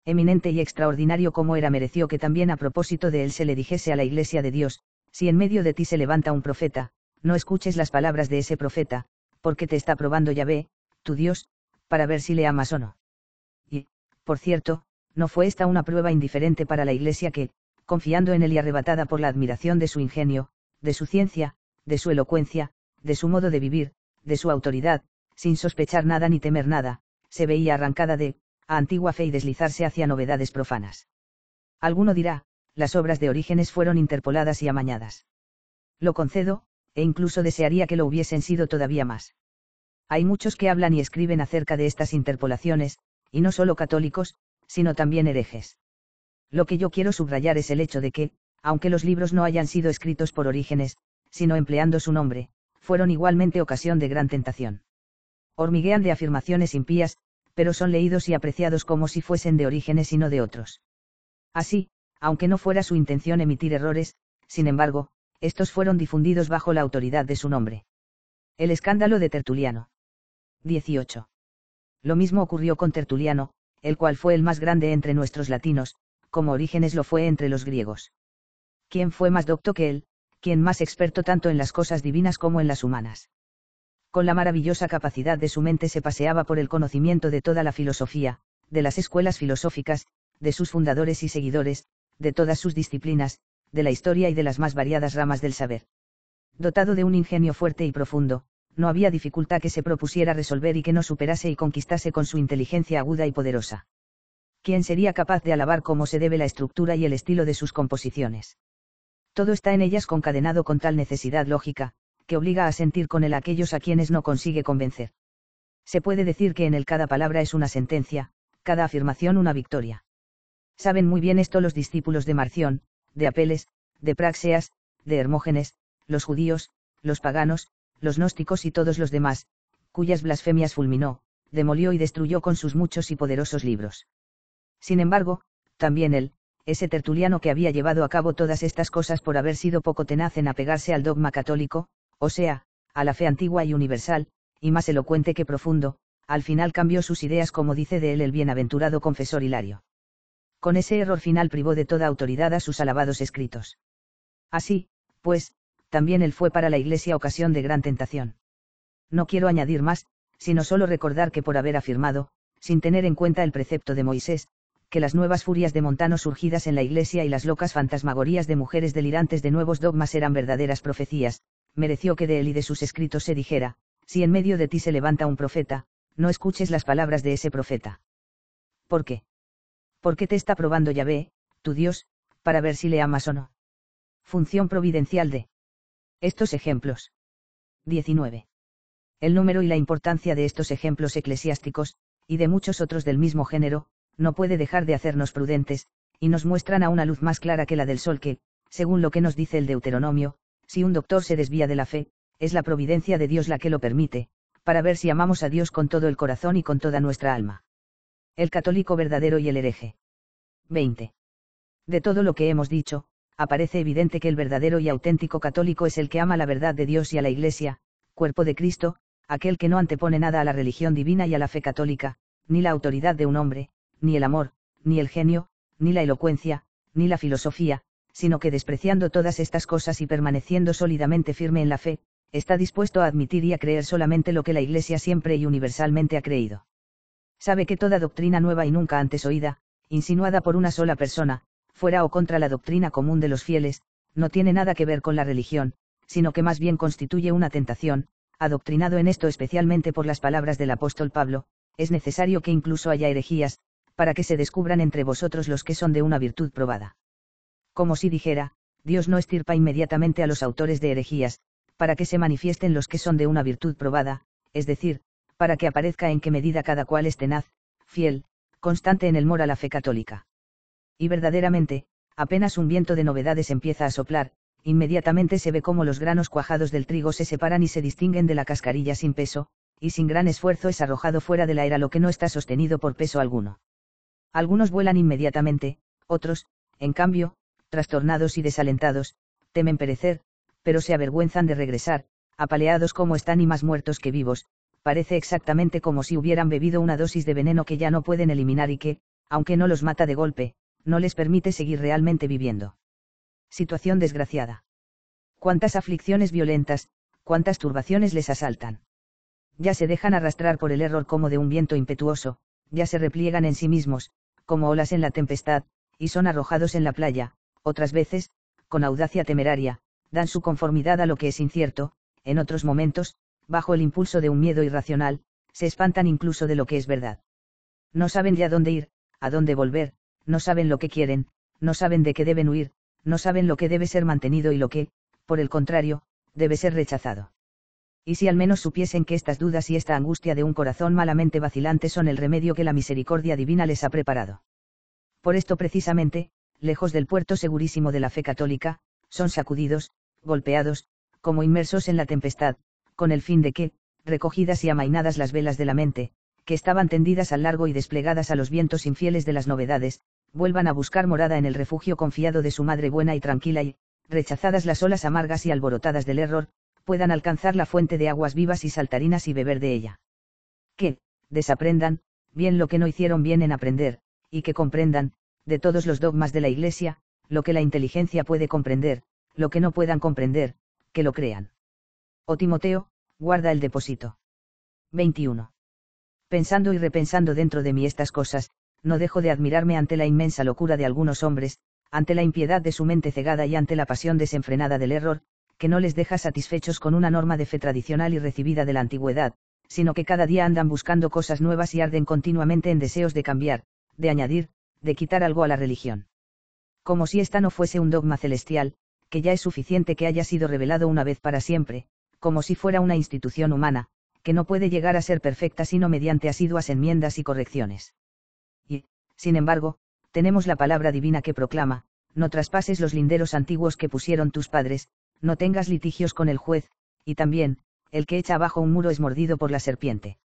eminente y extraordinario como era, mereció que también a propósito de él se le dijese a la Iglesia de Dios: si en medio de ti se levanta un profeta, no escuches las palabras de ese profeta, porque te está probando Yahvé, tu Dios, para ver si le amas o no. Y, por cierto, no fue esta una prueba indiferente para la Iglesia que, confiando en él y arrebatada por la admiración de su ingenio, de su ciencia, de su elocuencia, de su modo de vivir, de su autoridad, sin sospechar nada ni temer nada, se veía arrancada de a antigua fe y deslizarse hacia novedades profanas. Alguno dirá: las obras de Orígenes fueron interpoladas y amañadas. Lo concedo, e incluso desearía que lo hubiesen sido todavía más. Hay muchos que hablan y escriben acerca de estas interpolaciones, y no solo católicos, sino también herejes. Lo que yo quiero subrayar es el hecho de que, aunque los libros no hayan sido escritos por Orígenes, sino empleando su nombre, fueron igualmente ocasión de gran tentación. Hormiguean de afirmaciones impías, pero son leídos y apreciados como si fuesen de Orígenes y no de otros. Así, aunque no fuera su intención emitir errores, sin embargo, estos fueron difundidos bajo la autoridad de su nombre. El escándalo de Tertuliano. 18. Lo mismo ocurrió con Tertuliano, el cual fue el más grande entre nuestros latinos, como Orígenes lo fue entre los griegos. ¿Quién fue más docto que él? ¿Quién más experto tanto en las cosas divinas como en las humanas? Con la maravillosa capacidad de su mente se paseaba por el conocimiento de toda la filosofía, de las escuelas filosóficas, de sus fundadores y seguidores, de todas sus disciplinas, de la historia y de las más variadas ramas del saber. Dotado de un ingenio fuerte y profundo, no había dificultad que se propusiera resolver y que no superase y conquistase con su inteligencia aguda y poderosa. ¿Quién sería capaz de alabar cómo se debe la estructura y el estilo de sus composiciones? Todo está en ellas concadenado con tal necesidad lógica, que obliga a sentir con él a aquellos a quienes no consigue convencer. Se puede decir que en él cada palabra es una sentencia, cada afirmación una victoria. Saben muy bien esto los discípulos de Marción, de Apeles, de Práxeas, de Hermógenes, los judíos, los paganos, los gnósticos y todos los demás, cuyas blasfemias fulminó, demolió y destruyó con sus muchos y poderosos libros. Sin embargo, también él, ese Tertuliano que había llevado a cabo todas estas cosas por haber sido poco tenaz en apegarse al dogma católico, o sea, a la fe antigua y universal, y más elocuente que profundo, al final cambió sus ideas, como dice de él el bienaventurado confesor Hilario. Con ese error final privó de toda autoridad a sus alabados escritos. Así, pues, también él fue para la Iglesia ocasión de gran tentación. No quiero añadir más, sino solo recordar que por haber afirmado, sin tener en cuenta el precepto de Moisés, que las nuevas furias de Montano surgidas en la Iglesia y las locas fantasmagorías de mujeres delirantes de nuevos dogmas eran verdaderas profecías, mereció que de él y de sus escritos se dijera: si en medio de ti se levanta un profeta, no escuches las palabras de ese profeta. ¿Por qué? Porque te está probando Yahvé, tu Dios, para ver si le amas o no. Función providencial de estos ejemplos. 19. El número y la importancia de estos ejemplos eclesiásticos, y de muchos otros del mismo género, no puede dejar de hacernos prudentes, y nos muestran a una luz más clara que la del sol que, según lo que nos dice el Deuteronomio, si un doctor se desvía de la fe, es la providencia de Dios la que lo permite, para ver si amamos a Dios con todo el corazón y con toda nuestra alma. El católico verdadero y el hereje. 20. De todo lo que hemos dicho, aparece evidente que el verdadero y auténtico católico es el que ama la verdad de Dios y a la Iglesia, cuerpo de Cristo, aquel que no antepone nada a la religión divina y a la fe católica, ni la autoridad de un hombre, ni el amor, ni el genio, ni la elocuencia, ni la filosofía, sino que despreciando todas estas cosas y permaneciendo sólidamente firme en la fe, está dispuesto a admitir y a creer solamente lo que la Iglesia siempre y universalmente ha creído. Sabe que toda doctrina nueva y nunca antes oída, insinuada por una sola persona, fuera o contra la doctrina común de los fieles, no tiene nada que ver con la religión, sino que más bien constituye una tentación. Adoctrinado en esto especialmente por las palabras del apóstol Pablo, es necesario que incluso haya herejías, para que se descubran entre vosotros los que son de una virtud probada. Como si dijera, Dios no extirpa inmediatamente a los autores de herejías, para que se manifiesten los que son de una virtud probada, es decir, para que aparezca en qué medida cada cual es tenaz, fiel, constante en el mor a la fe católica. Y verdaderamente, apenas un viento de novedades empieza a soplar, inmediatamente se ve cómo los granos cuajados del trigo se separan y se distinguen de la cascarilla sin peso, y sin gran esfuerzo es arrojado fuera de la era lo que no está sostenido por peso alguno. Algunos vuelan inmediatamente, otros, en cambio, trastornados y desalentados, temen perecer, pero se avergüenzan de regresar, apaleados como están y más muertos que vivos, parece exactamente como si hubieran bebido una dosis de veneno que ya no pueden eliminar y que, aunque no los mata de golpe, no les permite seguir realmente viviendo. Situación desgraciada. Cuántas aflicciones violentas, cuántas turbaciones les asaltan. Ya se dejan arrastrar por el error como de un viento impetuoso, ya se repliegan en sí mismos, como olas en la tempestad, y son arrojados en la playa, otras veces, con audacia temeraria, dan su conformidad a lo que es incierto, en otros momentos, bajo el impulso de un miedo irracional, se espantan incluso de lo que es verdad. No saben ya dónde ir, a dónde volver, no saben lo que quieren, no saben de qué deben huir, no saben lo que debe ser mantenido y lo que, por el contrario, debe ser rechazado. Y si al menos supiesen que estas dudas y esta angustia de un corazón malamente vacilante son el remedio que la misericordia divina les ha preparado. Por esto precisamente, lejos del puerto segurísimo de la fe católica, son sacudidos, golpeados, como inmersos en la tempestad, con el fin de que, recogidas y amainadas las velas de la mente, que estaban tendidas al largo y desplegadas a los vientos infieles de las novedades, vuelvan a buscar morada en el refugio confiado de su madre buena y tranquila y, rechazadas las olas amargas y alborotadas del error, puedan alcanzar la fuente de aguas vivas y saltarinas y beber de ella. Que, desaprendan, bien lo que no hicieron bien en aprender, y que comprendan, de todos los dogmas de la Iglesia, lo que la inteligencia puede comprender, lo que no puedan comprender, que lo crean. Oh Timoteo, guarda el depósito. 21. Pensando y repensando dentro de mí estas cosas, no dejo de admirarme ante la inmensa locura de algunos hombres, ante la impiedad de su mente cegada y ante la pasión desenfrenada del error, que no les deja satisfechos con una norma de fe tradicional y recibida de la antigüedad, sino que cada día andan buscando cosas nuevas y arden continuamente en deseos de cambiar, de añadir, de quitar algo a la religión. Como si esta no fuese un dogma celestial, que ya es suficiente que haya sido revelado una vez para siempre, como si fuera una institución humana, que no puede llegar a ser perfecta sino mediante asiduas enmiendas y correcciones. Y, sin embargo, tenemos la palabra divina que proclama, no traspases los linderos antiguos que pusieron tus padres, no tengas litigios con el juez, y también, el que echa abajo un muro es mordido por la serpiente.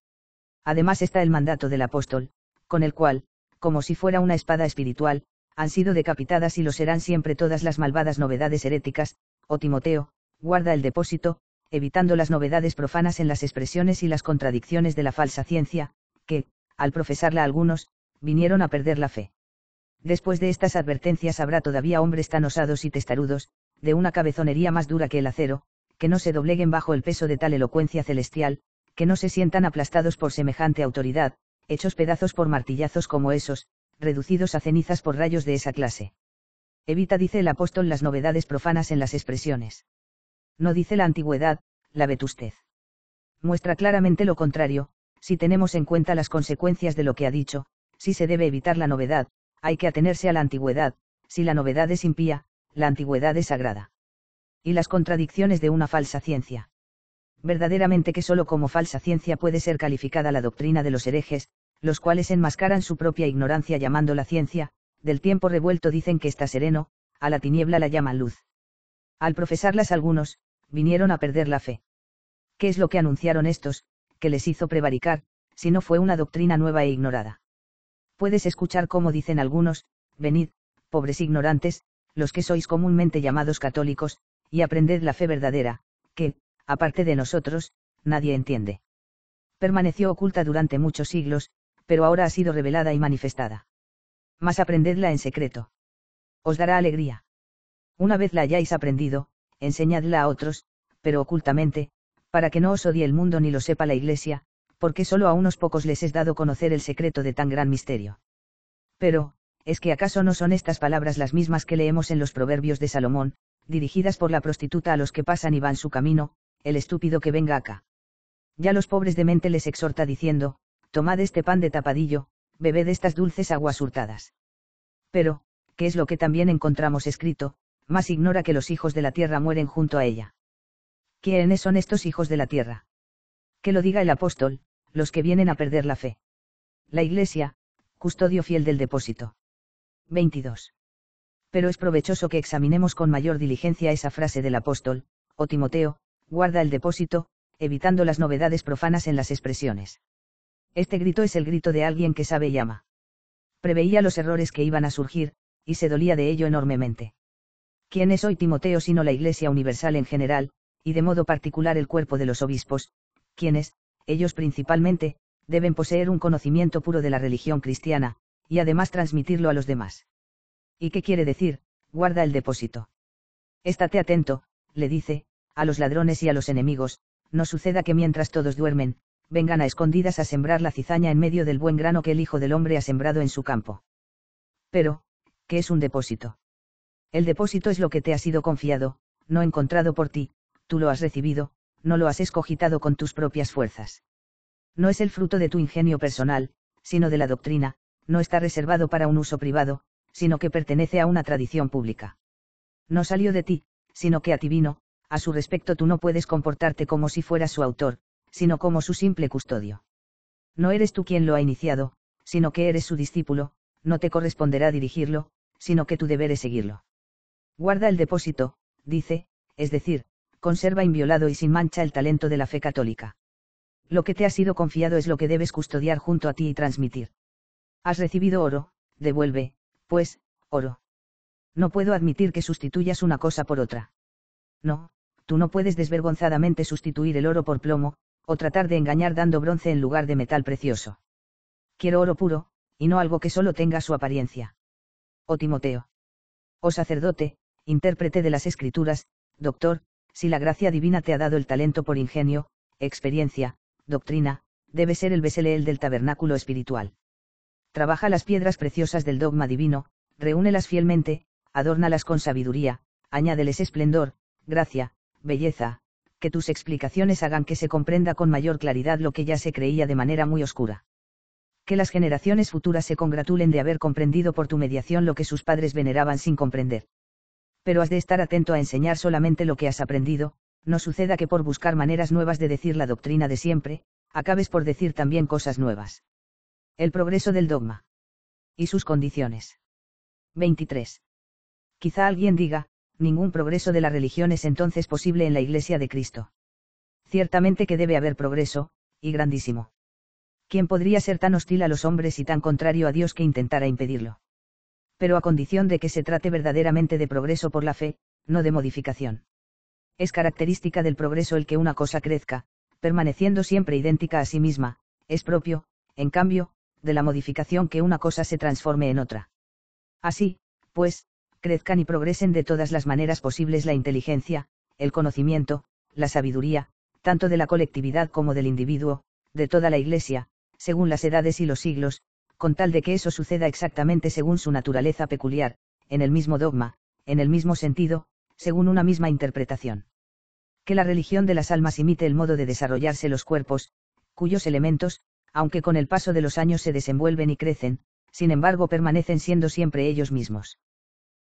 Además está el mandato del apóstol, con el cual, como si fuera una espada espiritual, han sido decapitadas y lo serán siempre todas las malvadas novedades heréticas. Oh Timoteo, guarda el depósito, evitando las novedades profanas en las expresiones y las contradicciones de la falsa ciencia, que, al profesarla algunos, vinieron a perder la fe. Después de estas advertencias habrá todavía hombres tan osados y testarudos, de una cabezonería más dura que el acero, que no se dobleguen bajo el peso de tal elocuencia celestial, que no se sientan aplastados por semejante autoridad, hechos pedazos por martillazos como esos, reducidos a cenizas por rayos de esa clase. Evita, dice el apóstol, las novedades profanas en las expresiones. No dice la antigüedad, la vetustez. Muestra claramente lo contrario, si tenemos en cuenta las consecuencias de lo que ha dicho, si se debe evitar la novedad, hay que atenerse a la antigüedad, si la novedad es impía, la antigüedad es sagrada. Y las contradicciones de una falsa ciencia. Verdaderamente que sólo como falsa ciencia puede ser calificada la doctrina de los herejes, los cuales enmascaran su propia ignorancia llamándola ciencia, del tiempo revuelto dicen que está sereno, a la tiniebla la llaman luz. Al profesarlas algunos, vinieron a perder la fe. ¿Qué es lo que anunciaron estos, que les hizo prevaricar, si no fue una doctrina nueva e ignorada? Puedes escuchar cómo dicen algunos, venid, pobres ignorantes, los que sois comúnmente llamados católicos, y aprended la fe verdadera, que, aparte de nosotros, nadie entiende. Permaneció oculta durante muchos siglos, pero ahora ha sido revelada y manifestada. Mas aprendedla en secreto. Os dará alegría. Una vez la hayáis aprendido, enseñadla a otros, pero ocultamente, para que no os odie el mundo ni lo sepa la Iglesia, porque solo a unos pocos les es dado conocer el secreto de tan gran misterio. Pero, ¿es que acaso no son estas palabras las mismas que leemos en los Proverbios de Salomón, dirigidas por la prostituta a los que pasan y van su camino, el estúpido que venga acá? Ya los pobres de mente les exhorta diciendo, tomad este pan de tapadillo, bebed estas dulces aguas hurtadas. Pero, ¿qué es lo que también encontramos escrito? Más ignora que los hijos de la tierra mueren junto a ella. ¿Quiénes son estos hijos de la tierra? Que lo diga el apóstol, los que vienen a perder la fe. La Iglesia, custodio fiel del depósito. 22. Pero es provechoso que examinemos con mayor diligencia esa frase del apóstol, oh Timoteo, guarda el depósito, evitando las novedades profanas en las expresiones. Este grito es el grito de alguien que sabe y ama. Preveía los errores que iban a surgir, y se dolía de ello enormemente. ¿Quién es hoy Timoteo sino la Iglesia universal en general, y de modo particular el cuerpo de los obispos, quienes, ellos principalmente, deben poseer un conocimiento puro de la religión cristiana, y además transmitirlo a los demás? ¿Y qué quiere decir, guarda el depósito? Estate atento, le dice, a los ladrones y a los enemigos, no suceda que mientras todos duermen, vengan a escondidas a sembrar la cizaña en medio del buen grano que el Hijo del Hombre ha sembrado en su campo. Pero, ¿qué es un depósito? El depósito es lo que te ha sido confiado, no encontrado por ti, tú lo has recibido, no lo has escogitado con tus propias fuerzas. No es el fruto de tu ingenio personal, sino de la doctrina, no está reservado para un uso privado, sino que pertenece a una tradición pública. No salió de ti, sino que a ti vino, a su respecto tú no puedes comportarte como si fueras su autor, sino como su simple custodio. No eres tú quien lo ha iniciado, sino que eres su discípulo, no te corresponderá dirigirlo, sino que tu deber es seguirlo. Guarda el depósito, dice, es decir, conserva inviolado y sin mancha el talento de la fe católica. Lo que te ha sido confiado es lo que debes custodiar junto a ti y transmitir. Has recibido oro, devuelve, pues, oro. No puedo admitir que sustituyas una cosa por otra. No, tú no puedes desvergonzadamente sustituir el oro por plomo, o tratar de engañar dando bronce en lugar de metal precioso. Quiero oro puro, y no algo que solo tenga su apariencia. Oh Timoteo. Oh sacerdote, intérprete de las Escrituras, doctor, si la gracia divina te ha dado el talento por ingenio, experiencia, doctrina, debe ser el Beseleel del tabernáculo espiritual. Trabaja las piedras preciosas del dogma divino, reúnelas fielmente, adórnalas con sabiduría, añádeles esplendor, gracia, belleza, que tus explicaciones hagan que se comprenda con mayor claridad lo que ya se creía de manera muy oscura. Que las generaciones futuras se congratulen de haber comprendido por tu mediación lo que sus padres veneraban sin comprender. Pero has de estar atento a enseñar solamente lo que has aprendido, no suceda que por buscar maneras nuevas de decir la doctrina de siempre, acabes por decir también cosas nuevas. El progreso del dogma. Y sus condiciones. 23. Quizá alguien diga, ningún progreso de la religión es entonces posible en la Iglesia de Cristo. Ciertamente que debe haber progreso, y grandísimo. ¿Quién podría ser tan hostil a los hombres y tan contrario a Dios que intentara impedirlo? Pero a condición de que se trate verdaderamente de progreso por la fe, no de modificación. Es característica del progreso el que una cosa crezca, permaneciendo siempre idéntica a sí misma, es propio, en cambio, de la modificación que una cosa se transforme en otra. Así, pues, crezcan y progresen de todas las maneras posibles la inteligencia, el conocimiento, la sabiduría, tanto de la colectividad como del individuo, de toda la Iglesia, según las edades y los siglos, con tal de que eso suceda exactamente según su naturaleza peculiar, en el mismo dogma, en el mismo sentido, según una misma interpretación. Que la religión de las almas imite el modo de desarrollarse los cuerpos, cuyos elementos, aunque con el paso de los años se desenvuelven y crecen, sin embargo permanecen siendo siempre ellos mismos.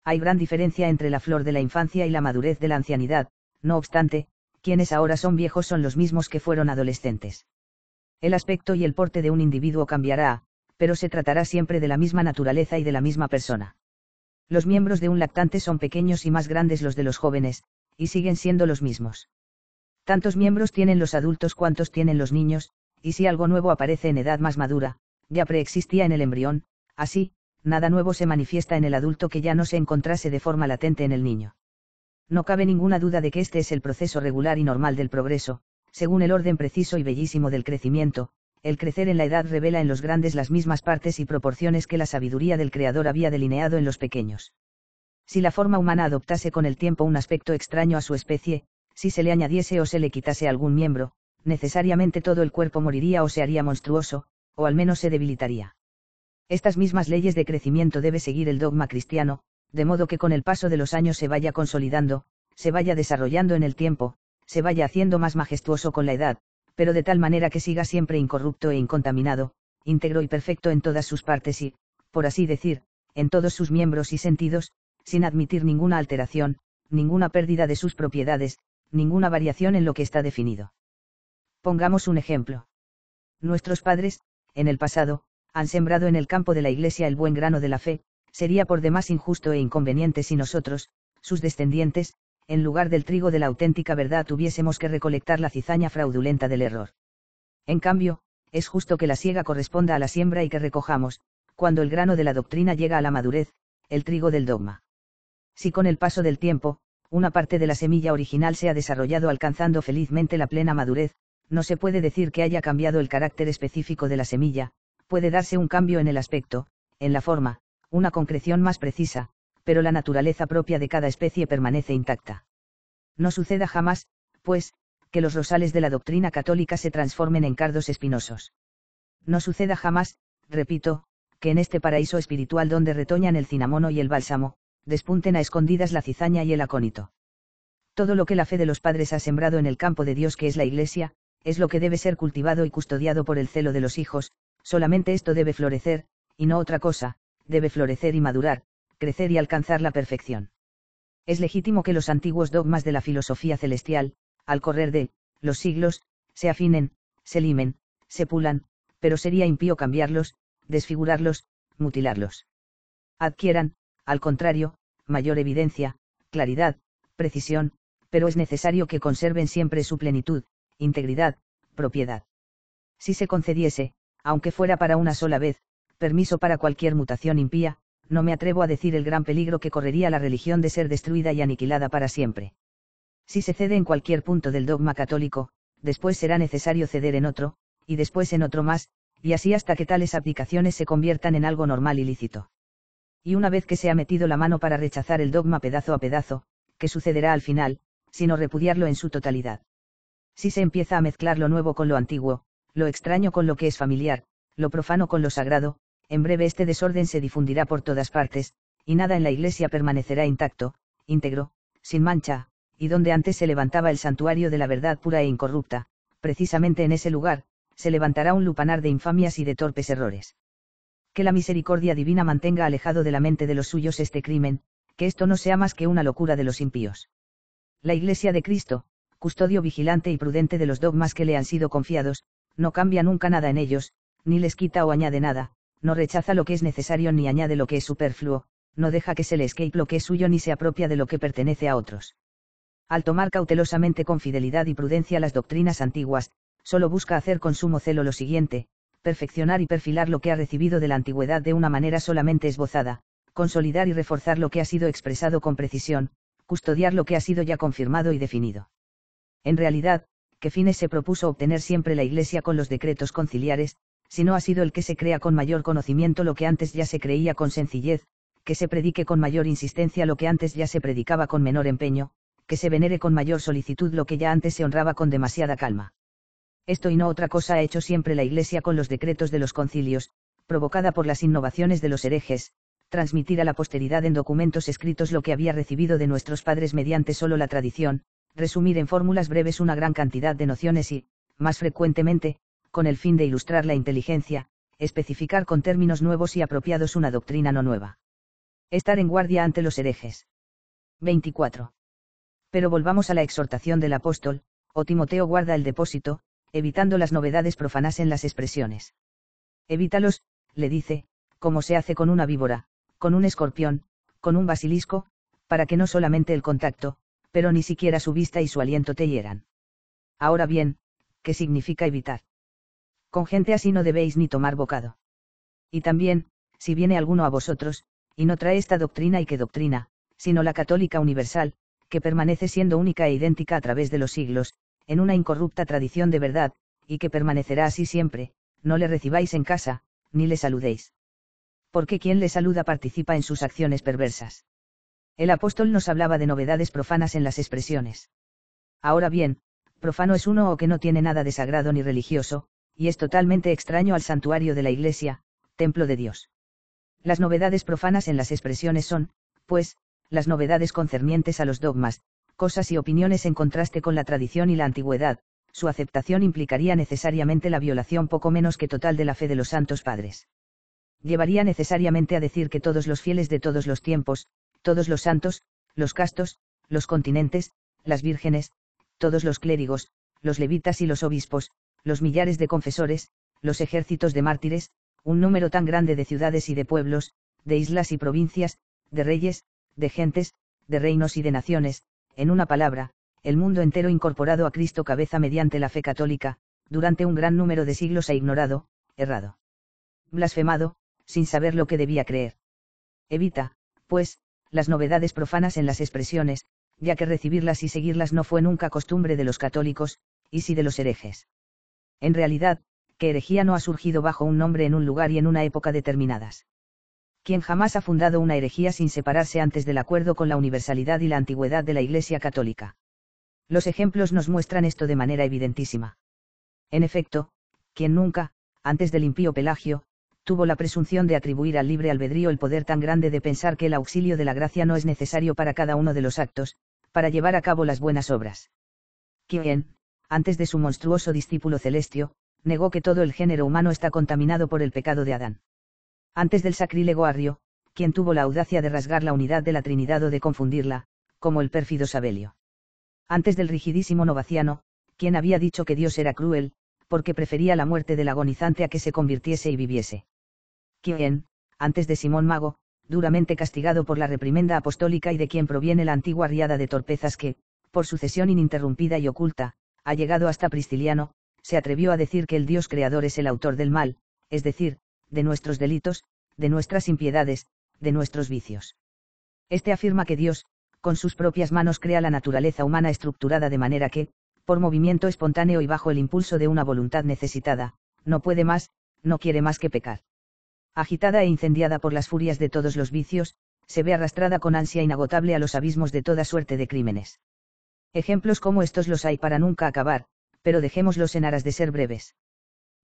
Hay gran diferencia entre la flor de la infancia y la madurez de la ancianidad, no obstante, quienes ahora son viejos son los mismos que fueron adolescentes. El aspecto y el porte de un individuo cambiará, pero se tratará siempre de la misma naturaleza y de la misma persona. Los miembros de un lactante son pequeños y más grandes los de los jóvenes, y siguen siendo los mismos. Tantos miembros tienen los adultos cuantos tienen los niños, y si algo nuevo aparece en edad más madura, ya preexistía en el embrión, así, nada nuevo se manifiesta en el adulto que ya no se encontrase de forma latente en el niño. No cabe ninguna duda de que este es el proceso regular y normal del progreso, según el orden preciso y bellísimo del crecimiento. El crecer en la edad revela en los grandes las mismas partes y proporciones que la sabiduría del Creador había delineado en los pequeños. Si la forma humana adoptase con el tiempo un aspecto extraño a su especie, si se le añadiese o se le quitase algún miembro, necesariamente todo el cuerpo moriría o se haría monstruoso, o al menos se debilitaría. Estas mismas leyes de crecimiento debe seguir el dogma cristiano, de modo que con el paso de los años se vaya consolidando, se vaya desarrollando en el tiempo, se vaya haciendo más majestuoso con la edad, pero de tal manera que siga siempre incorrupto e incontaminado, íntegro y perfecto en todas sus partes y, por así decir, en todos sus miembros y sentidos, sin admitir ninguna alteración, ninguna pérdida de sus propiedades, ninguna variación en lo que está definido. Pongamos un ejemplo. Nuestros padres, en el pasado, han sembrado en el campo de la Iglesia el buen grano de la fe, sería por demás injusto e inconveniente si nosotros, sus descendientes, en lugar del trigo de la auténtica verdad tuviésemos que recolectar la cizaña fraudulenta del error. En cambio, es justo que la siega corresponda a la siembra y que recojamos, cuando el grano de la doctrina llega a la madurez, el trigo del dogma. Si con el paso del tiempo, una parte de la semilla original se ha desarrollado alcanzando felizmente la plena madurez, no se puede decir que haya cambiado el carácter específico de la semilla, puede darse un cambio en el aspecto, en la forma, una concreción más precisa, pero la naturaleza propia de cada especie permanece intacta. No suceda jamás, pues, que los rosales de la doctrina católica se transformen en cardos espinosos. No suceda jamás, repito, que en este paraíso espiritual donde retoñan el cinamono y el bálsamo, despunten a escondidas la cizaña y el acónito. Todo lo que la fe de los padres ha sembrado en el campo de Dios que es la Iglesia, es lo que debe ser cultivado y custodiado por el celo de los hijos, solamente esto debe florecer, y no otra cosa, debe florecer y madurar, crecer y alcanzar la perfección. Es legítimo que los antiguos dogmas de la filosofía celestial, al correr de los siglos, se afinen, se limen, se pulan, pero sería impío cambiarlos, desfigurarlos, mutilarlos. Adquieran, al contrario, mayor evidencia, claridad, precisión, pero es necesario que conserven siempre su plenitud, integridad, propiedad. Si se concediese, aunque fuera para una sola vez, permiso para cualquier mutación impía, no me atrevo a decir el gran peligro que correría la religión de ser destruida y aniquilada para siempre. Si se cede en cualquier punto del dogma católico, después será necesario ceder en otro, y después en otro más, y así hasta que tales abdicaciones se conviertan en algo normal y lícito. Y una vez que se ha metido la mano para rechazar el dogma pedazo a pedazo, ¿qué sucederá al final, sino repudiarlo en su totalidad? Si se empieza a mezclar lo nuevo con lo antiguo, lo extraño con lo que es familiar, lo profano con lo sagrado, en breve este desorden se difundirá por todas partes, y nada en la Iglesia permanecerá intacto, íntegro, sin mancha, y donde antes se levantaba el santuario de la verdad pura e incorrupta, precisamente en ese lugar, se levantará un lupanar de infamias y de torpes errores. Que la misericordia divina mantenga alejado de la mente de los suyos este crimen, que esto no sea más que una locura de los impíos. La Iglesia de Cristo, custodio vigilante y prudente de los dogmas que le han sido confiados, no cambia nunca nada en ellos, ni les quita o añade nada, no rechaza lo que es necesario ni añade lo que es superfluo, no deja que se le escape lo que es suyo ni se apropia de lo que pertenece a otros. Al tomar cautelosamente con fidelidad y prudencia las doctrinas antiguas, solo busca hacer con sumo celo lo siguiente: perfeccionar y perfilar lo que ha recibido de la antigüedad de una manera solamente esbozada, consolidar y reforzar lo que ha sido expresado con precisión, custodiar lo que ha sido ya confirmado y definido. En realidad, ¿qué fines se propuso obtener siempre la Iglesia con los decretos conciliares, si no ha sido el que se crea con mayor conocimiento lo que antes ya se creía con sencillez, que se predique con mayor insistencia lo que antes ya se predicaba con menor empeño, que se venere con mayor solicitud lo que ya antes se honraba con demasiada calma? Esto y no otra cosa ha hecho siempre la Iglesia con los decretos de los concilios, provocada por las innovaciones de los herejes, transmitir a la posteridad en documentos escritos lo que había recibido de nuestros padres mediante solo la tradición, resumir en fórmulas breves una gran cantidad de nociones y, más frecuentemente, con el fin de ilustrar la inteligencia, especificar con términos nuevos y apropiados una doctrina no nueva. Estar en guardia ante los herejes. 24. Pero volvamos a la exhortación del apóstol: oh Timoteo, guarda el depósito, evitando las novedades profanas en las expresiones. Evítalos, le dice, como se hace con una víbora, con un escorpión, con un basilisco, para que no solamente el contacto, pero ni siquiera su vista y su aliento te hieran. Ahora bien, ¿qué significa evitar? Con gente así no debéis ni tomar bocado. Y también, si viene alguno a vosotros, y no trae esta doctrina, ¿y qué doctrina?, sino la católica universal, que permanece siendo única e idéntica a través de los siglos, en una incorrupta tradición de verdad, y que permanecerá así siempre, no le recibáis en casa, ni le saludéis. Porque quien le saluda participa en sus acciones perversas. El apóstol nos hablaba de novedades profanas en las expresiones. Ahora bien, profano es uno o que no tiene nada de sagrado ni religioso, y es totalmente extraño al santuario de la Iglesia, templo de Dios. Las novedades profanas en las expresiones son, pues, las novedades concernientes a los dogmas, cosas y opiniones en contraste con la tradición y la antigüedad. Su aceptación implicaría necesariamente la violación poco menos que total de la fe de los santos padres. Llevaría necesariamente a decir que todos los fieles de todos los tiempos, todos los santos, los castos, los continentes, las vírgenes, todos los clérigos, los levitas y los obispos, los millares de confesores, los ejércitos de mártires, un número tan grande de ciudades y de pueblos, de islas y provincias, de reyes, de gentes, de reinos y de naciones, en una palabra, el mundo entero incorporado a Cristo cabeza mediante la fe católica, durante un gran número de siglos ha ignorado, errado, blasfemado, sin saber lo que debía creer. Evita, pues, las novedades profanas en las expresiones, ya que recibirlas y seguirlas no fue nunca costumbre de los católicos, y sí de los herejes. En realidad, que herejía no ha surgido bajo un nombre en un lugar y en una época determinadas. Quien jamás ha fundado una herejía sin separarse antes del acuerdo con la universalidad y la antigüedad de la Iglesia católica. Los ejemplos nos muestran esto de manera evidentísima. En efecto, quien nunca, antes del impío Pelagio, tuvo la presunción de atribuir al libre albedrío el poder tan grande de pensar que el auxilio de la gracia no es necesario para cada uno de los actos, para llevar a cabo las buenas obras. Quien, antes de su monstruoso discípulo Celestio, negó que todo el género humano está contaminado por el pecado de Adán. Antes del sacrílego Arrio, quien tuvo la audacia de rasgar la unidad de la Trinidad o de confundirla, como el pérfido Sabelio. Antes del rigidísimo Novaciano, quien había dicho que Dios era cruel, porque prefería la muerte del agonizante a que se convirtiese y viviese. Quien, antes de Simón Mago, duramente castigado por la reprimenda apostólica y de quien proviene la antigua riada de torpezas que, por sucesión ininterrumpida y oculta, ha llegado hasta Prisciliano, se atrevió a decir que el Dios creador es el autor del mal, es decir, de nuestros delitos, de nuestras impiedades, de nuestros vicios. Este afirma que Dios, con sus propias manos crea la naturaleza humana estructurada de manera que, por movimiento espontáneo y bajo el impulso de una voluntad necesitada, no puede más, no quiere más que pecar. Agitada e incendiada por las furias de todos los vicios, se ve arrastrada con ansia inagotable a los abismos de toda suerte de crímenes. Ejemplos como estos los hay para nunca acabar, pero dejémoslos en aras de ser breves.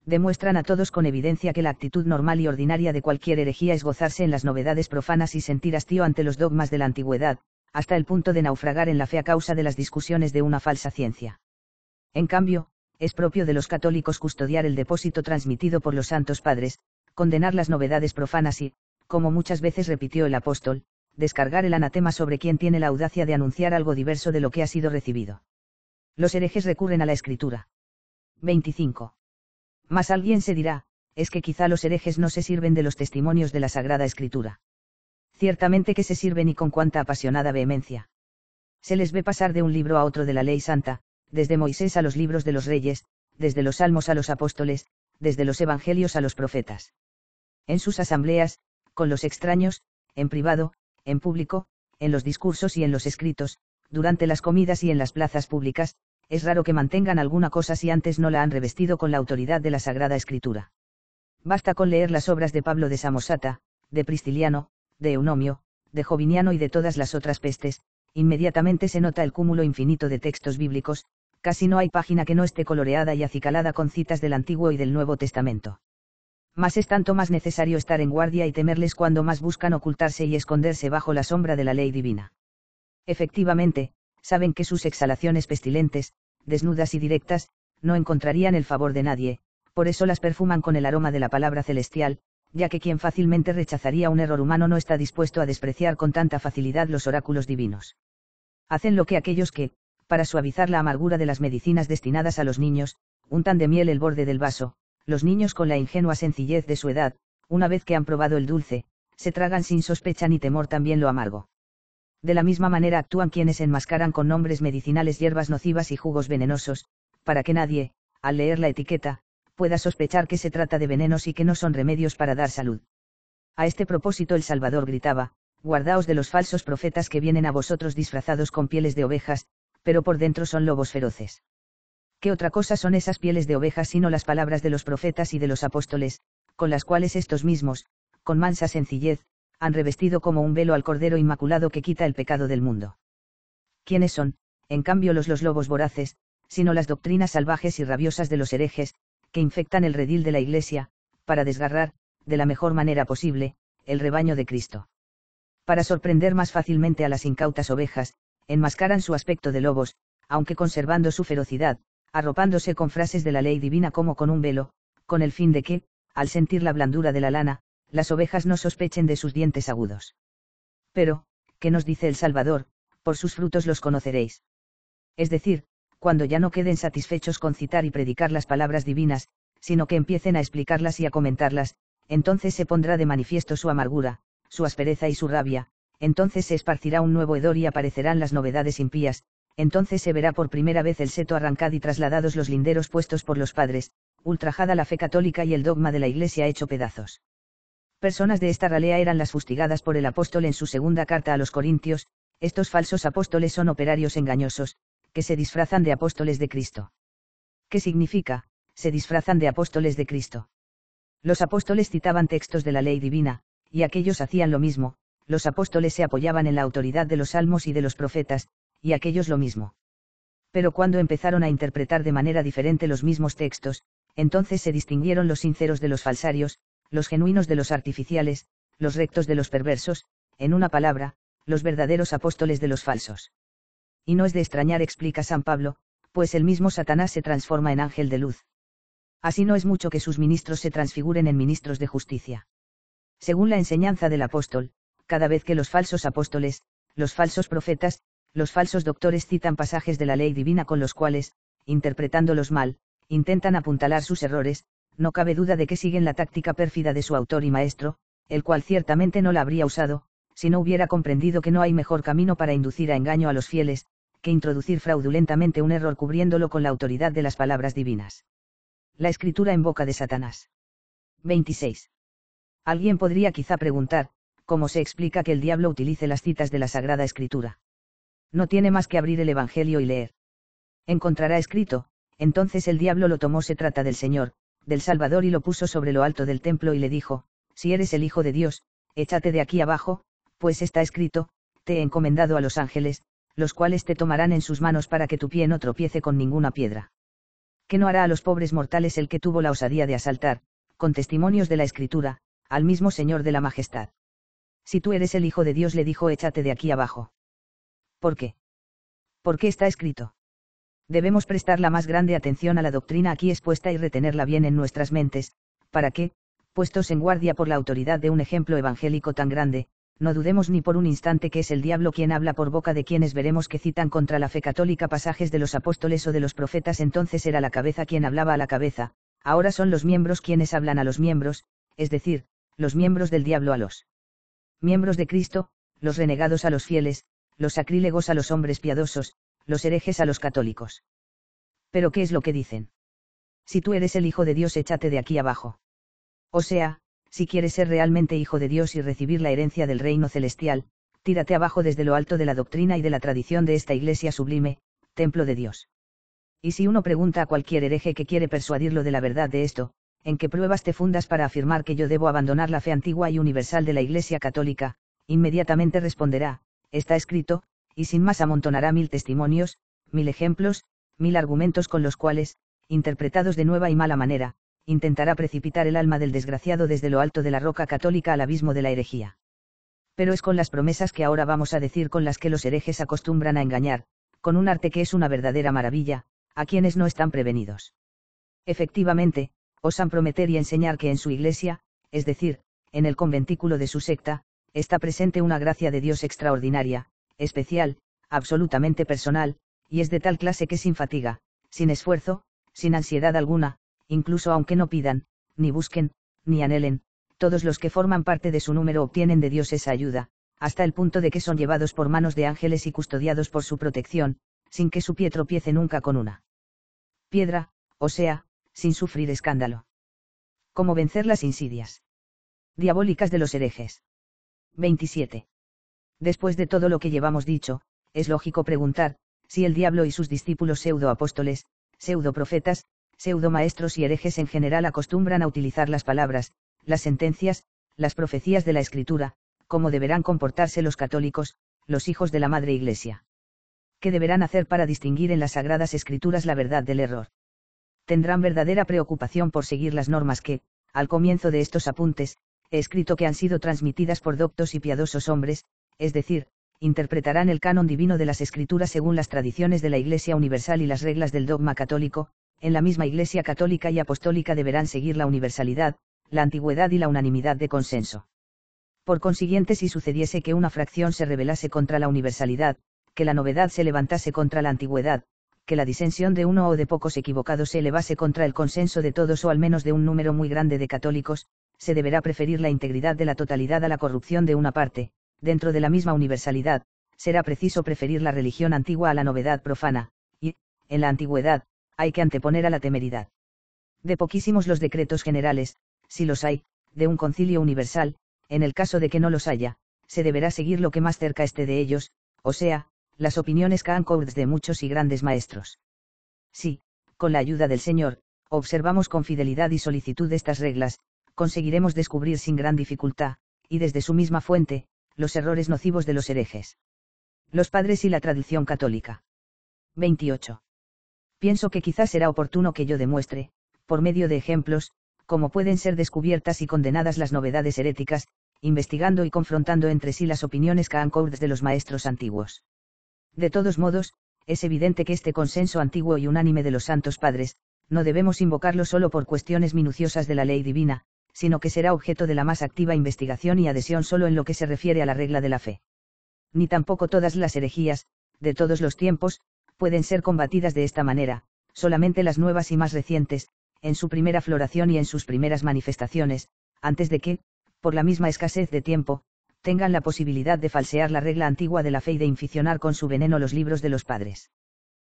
Demuestran a todos con evidencia que la actitud normal y ordinaria de cualquier herejía es gozarse en las novedades profanas y sentir hastío ante los dogmas de la antigüedad, hasta el punto de naufragar en la fe a causa de las discusiones de una falsa ciencia. En cambio, es propio de los católicos custodiar el depósito transmitido por los santos padres, condenar las novedades profanas y, como muchas veces repitió el apóstol, descargar el anatema sobre quien tiene la audacia de anunciar algo diverso de lo que ha sido recibido. Los herejes recurren a la Escritura. 25. Mas alguien se dirá, es que quizá los herejes no se sirven de los testimonios de la Sagrada Escritura. Ciertamente que se sirven y con cuánta apasionada vehemencia. Se les ve pasar de un libro a otro de la ley santa, desde Moisés a los libros de los reyes, desde los salmos a los apóstoles, desde los evangelios a los profetas. En sus asambleas, con los extraños, en privado, en público, en los discursos y en los escritos, durante las comidas y en las plazas públicas, es raro que mantengan alguna cosa si antes no la han revestido con la autoridad de la Sagrada Escritura. Basta con leer las obras de Pablo de Samosata, de Prisciliano, de Eunomio, de Joviniano y de todas las otras pestes, inmediatamente se nota el cúmulo infinito de textos bíblicos, casi no hay página que no esté coloreada y acicalada con citas del Antiguo y del Nuevo Testamento. Mas es tanto más necesario estar en guardia y temerles cuando más buscan ocultarse y esconderse bajo la sombra de la ley divina. Efectivamente, saben que sus exhalaciones pestilentes, desnudas y directas, no encontrarían el favor de nadie, por eso las perfuman con el aroma de la palabra celestial, ya que quien fácilmente rechazaría un error humano no está dispuesto a despreciar con tanta facilidad los oráculos divinos. Hacen lo que aquellos que, para suavizar la amargura de las medicinas destinadas a los niños, untan de miel el borde del vaso. Los niños con la ingenua sencillez de su edad, una vez que han probado el dulce, se tragan sin sospecha ni temor también lo amargo. De la misma manera actúan quienes enmascaran con nombres medicinales hierbas nocivas y jugos venenosos, para que nadie, al leer la etiqueta, pueda sospechar que se trata de venenos y que no son remedios para dar salud. A este propósito el Salvador gritaba, guardaos de los falsos profetas que vienen a vosotros disfrazados con pieles de ovejas, pero por dentro son lobos feroces. ¿Qué otra cosa son esas pieles de ovejas sino las palabras de los profetas y de los apóstoles, con las cuales estos mismos, con mansa sencillez, han revestido como un velo al Cordero Inmaculado que quita el pecado del mundo? ¿Quiénes son, en cambio los lobos voraces, sino las doctrinas salvajes y rabiosas de los herejes, que infectan el redil de la Iglesia, para desgarrar, de la mejor manera posible, el rebaño de Cristo. Para sorprender más fácilmente a las incautas ovejas, enmascaran su aspecto de lobos, aunque conservando su ferocidad, arropándose con frases de la ley divina como con un velo, con el fin de que, al sentir la blandura de la lana, las ovejas no sospechen de sus dientes agudos. Pero, ¿qué nos dice el Salvador? Por sus frutos los conoceréis. Es decir, cuando ya no queden satisfechos con citar y predicar las palabras divinas, sino que empiecen a explicarlas y a comentarlas, entonces se pondrá de manifiesto su amargura, su aspereza y su rabia, entonces se esparcirá un nuevo hedor y aparecerán las novedades impías, entonces se verá por primera vez el seto arrancado y trasladados los linderos puestos por los padres, ultrajada la fe católica y el dogma de la Iglesia hecho pedazos. Personas de esta ralea eran las fustigadas por el apóstol en su segunda carta a los Corintios. Estos falsos apóstoles son operarios engañosos, que se disfrazan de apóstoles de Cristo. ¿Qué significa? Se disfrazan de apóstoles de Cristo. Los apóstoles citaban textos de la ley divina, y aquellos hacían lo mismo, los apóstoles se apoyaban en la autoridad de los salmos y de los profetas, y aquellos lo mismo. Pero cuando empezaron a interpretar de manera diferente los mismos textos, entonces se distinguieron los sinceros de los falsarios, los genuinos de los artificiales, los rectos de los perversos, en una palabra, los verdaderos apóstoles de los falsos. Y no es de extrañar, explica San Pablo, pues el mismo Satanás se transforma en ángel de luz. Así no es mucho que sus ministros se transfiguren en ministros de justicia. Según la enseñanza del apóstol, cada vez que los falsos apóstoles, los falsos profetas, los falsos doctores citan pasajes de la ley divina con los cuales, interpretándolos mal, intentan apuntalar sus errores, no cabe duda de que siguen la táctica pérfida de su autor y maestro, el cual ciertamente no la habría usado, si no hubiera comprendido que no hay mejor camino para inducir a engaño a los fieles, que introducir fraudulentamente un error cubriéndolo con la autoridad de las palabras divinas. La escritura en boca de Satanás. 26. Alguien podría quizá preguntar, ¿cómo se explica que el diablo utilice las citas de la Sagrada Escritura? No tiene más que abrir el Evangelio y leer. Encontrará escrito: entonces el diablo lo tomó, se trata del Señor, del Salvador, y lo puso sobre lo alto del templo y le dijo: si eres el Hijo de Dios, échate de aquí abajo, pues está escrito: te he encomendado a los ángeles, los cuales te tomarán en sus manos para que tu pie no tropiece con ninguna piedra. ¿Qué no hará a los pobres mortales el que tuvo la osadía de asaltar, con testimonios de la Escritura, al mismo Señor de la Majestad? Si tú eres el Hijo de Dios, le dijo, échate de aquí abajo. ¿Por qué? Porque está escrito. Debemos prestar la más grande atención a la doctrina aquí expuesta y retenerla bien en nuestras mentes, para que, puestos en guardia por la autoridad de un ejemplo evangélico tan grande, no dudemos ni por un instante que es el diablo quien habla por boca de quienes veremos que citan contra la fe católica pasajes de los apóstoles o de los profetas. Entonces era la cabeza quien hablaba a la cabeza, ahora son los miembros quienes hablan a los miembros, es decir, los miembros del diablo a los miembros de Cristo, los renegados a los fieles, los sacrílegos a los hombres piadosos, los herejes a los católicos. ¿Pero qué es lo que dicen? Si tú eres el Hijo de Dios, échate de aquí abajo. O sea, si quieres ser realmente hijo de Dios y recibir la herencia del reino celestial, tírate abajo desde lo alto de la doctrina y de la tradición de esta Iglesia sublime, templo de Dios. Y si uno pregunta a cualquier hereje que quiere persuadirlo de la verdad de esto, ¿en qué pruebas te fundas para afirmar que yo debo abandonar la fe antigua y universal de la Iglesia católica? Inmediatamente responderá: está escrito, y sin más amontonará 1000 testimonios, 1000 ejemplos, 1000 argumentos con los cuales, interpretados de nueva y mala manera, intentará precipitar el alma del desgraciado desde lo alto de la roca católica al abismo de la herejía. Pero es con las promesas que ahora vamos a decir con las que los herejes acostumbran a engañar, con un arte que es una verdadera maravilla, a quienes no están prevenidos. Efectivamente, osan prometer y enseñar que en su iglesia, es decir, en el conventículo de su secta, está presente una gracia de Dios extraordinaria, especial, absolutamente personal, y es de tal clase que sin fatiga, sin esfuerzo, sin ansiedad alguna, incluso aunque no pidan, ni busquen, ni anhelen, todos los que forman parte de su número obtienen de Dios esa ayuda, hasta el punto de que son llevados por manos de ángeles y custodiados por su protección, sin que su pie tropiece nunca con una piedra, o sea, sin sufrir escándalo. ¿Cómo vencer las insidias diabólicas de los herejes? 27. Después de todo lo que llevamos dicho, es lógico preguntar, si el diablo y sus discípulos pseudoapóstoles, pseudoprofetas, pseudomaestros y herejes en general acostumbran a utilizar las palabras, las sentencias, las profecías de la Escritura, cómo deberán comportarse los católicos, los hijos de la Madre Iglesia. ¿Qué deberán hacer para distinguir en las Sagradas Escrituras la verdad del error? Tendrán verdadera preocupación por seguir las normas que, al comienzo de estos apuntes, he escrito que han sido transmitidas por doctos y piadosos hombres, es decir, interpretarán el canon divino de las Escrituras según las tradiciones de la Iglesia Universal y las reglas del dogma católico. En la misma Iglesia católica y apostólica deberán seguir la universalidad, la antigüedad y la unanimidad de consenso. Por consiguiente, si sucediese que una fracción se rebelase contra la universalidad, que la novedad se levantase contra la antigüedad, que la disensión de uno o de pocos equivocados se elevase contra el consenso de todos o al menos de un número muy grande de católicos, se deberá preferir la integridad de la totalidad a la corrupción de una parte. Dentro de la misma universalidad, será preciso preferir la religión antigua a la novedad profana, y, en la antigüedad, hay que anteponer a la temeridad. De poquísimos los decretos generales, si los hay, de un concilio universal, en el caso de que no los haya, se deberá seguir lo que más cerca esté de ellos, o sea, las opiniones Concords de muchos y grandes maestros. Si, con la ayuda del Señor, observamos con fidelidad y solicitud estas reglas, conseguiremos descubrir sin gran dificultad, y desde su misma fuente, los errores nocivos de los herejes. Los padres y la tradición católica. 28. Pienso que quizás será oportuno que yo demuestre, por medio de ejemplos, cómo pueden ser descubiertas y condenadas las novedades heréticas, investigando y confrontando entre sí las opiniones Concords de los maestros antiguos. De todos modos, es evidente que este consenso antiguo y unánime de los santos padres, no debemos invocarlo solo por cuestiones minuciosas de la ley divina, sino que será objeto de la más activa investigación y adhesión solo en lo que se refiere a la regla de la fe. Ni tampoco todas las herejías, de todos los tiempos, pueden ser combatidas de esta manera, solamente las nuevas y más recientes, en su primera floración y en sus primeras manifestaciones, antes de que, por la misma escasez de tiempo, tengan la posibilidad de falsear la regla antigua de la fe y de inficionar con su veneno los libros de los padres.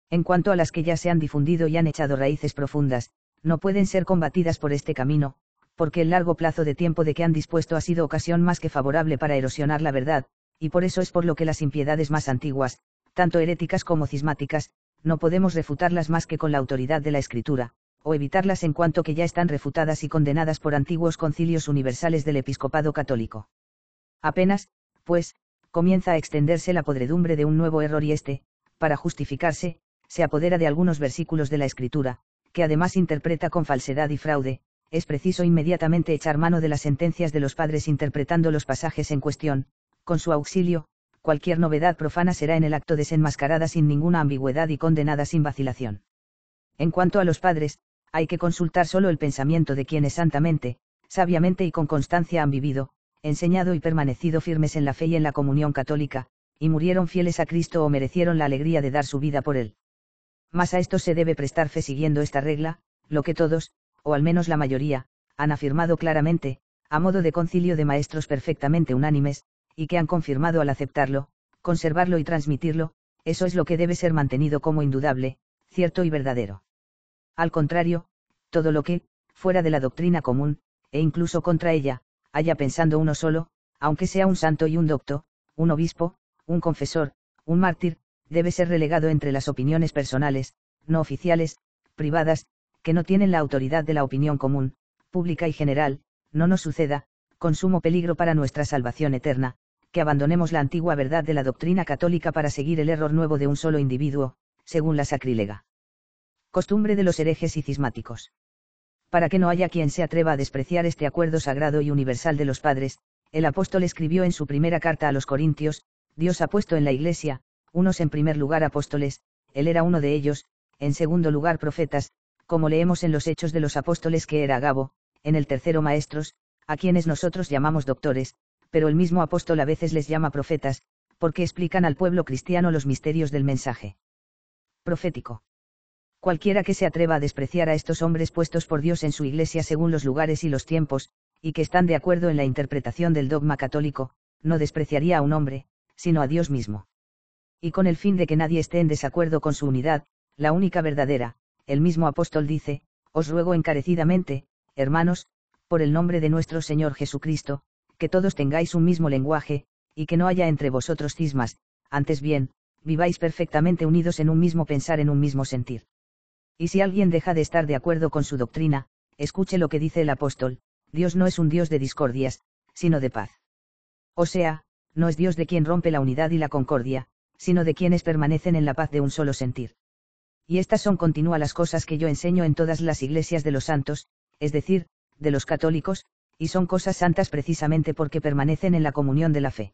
En cuanto a las que ya se han difundido y han echado raíces profundas, no pueden ser combatidas por este camino, porque el largo plazo de tiempo de que han dispuesto ha sido ocasión más que favorable para erosionar la verdad, y por eso es por lo que las impiedades más antiguas, tanto heréticas como cismáticas, no podemos refutarlas más que con la autoridad de la Escritura, o evitarlas en cuanto que ya están refutadas y condenadas por antiguos concilios universales del episcopado católico. Apenas, pues, comienza a extenderse la podredumbre de un nuevo error y éste, para justificarse, se apodera de algunos versículos de la Escritura, que además interpreta con falsedad y fraude. Es preciso inmediatamente echar mano de las sentencias de los padres interpretando los pasajes en cuestión. Con su auxilio, cualquier novedad profana será en el acto desenmascarada sin ninguna ambigüedad y condenada sin vacilación. En cuanto a los padres, hay que consultar solo el pensamiento de quienes santamente, sabiamente y con constancia han vivido, enseñado y permanecido firmes en la fe y en la comunión católica, y murieron fieles a Cristo o merecieron la alegría de dar su vida por él. Mas a esto se debe prestar fe siguiendo esta regla, lo que todos, o al menos la mayoría, han afirmado claramente, a modo de concilio de maestros perfectamente unánimes, y que han confirmado al aceptarlo, conservarlo y transmitirlo, eso es lo que debe ser mantenido como indudable, cierto y verdadero. Al contrario, todo lo que, fuera de la doctrina común, e incluso contra ella, haya pensando uno solo, aunque sea un santo y un docto, un obispo, un confesor, un mártir, debe ser relegado entre las opiniones personales, no oficiales, privadas, que no tienen la autoridad de la opinión común, pública y general. No nos suceda, con sumo peligro para nuestra salvación eterna, que abandonemos la antigua verdad de la doctrina católica para seguir el error nuevo de un solo individuo, según la sacrílega costumbre de los herejes y cismáticos. Para que no haya quien se atreva a despreciar este acuerdo sagrado y universal de los padres, el apóstol escribió en su primera carta a los Corintios: Dios ha puesto en la Iglesia, unos en primer lugar apóstoles, él era uno de ellos, en segundo lugar profetas, como leemos en los Hechos de los Apóstoles que era Agabo, en el tercero maestros, a quienes nosotros llamamos doctores, pero el mismo apóstol a veces les llama profetas, porque explican al pueblo cristiano los misterios del mensaje profético. Cualquiera que se atreva a despreciar a estos hombres puestos por Dios en su Iglesia según los lugares y los tiempos, y que están de acuerdo en la interpretación del dogma católico, no despreciaría a un hombre, sino a Dios mismo. Y con el fin de que nadie esté en desacuerdo con su unidad, la única verdadera, el mismo apóstol dice: os ruego encarecidamente, hermanos, por el nombre de nuestro Señor Jesucristo, que todos tengáis un mismo lenguaje, y que no haya entre vosotros cismas, antes bien, viváis perfectamente unidos en un mismo pensar, en un mismo sentir. Y si alguien deja de estar de acuerdo con su doctrina, escuche lo que dice el apóstol: Dios no es un Dios de discordias, sino de paz. O sea, no es Dios de quien rompe la unidad y la concordia, sino de quienes permanecen en la paz de un solo sentir. Y estas son continúa las cosas que yo enseño en todas las iglesias de los santos, es decir, de los católicos, y son cosas santas precisamente porque permanecen en la comunión de la fe.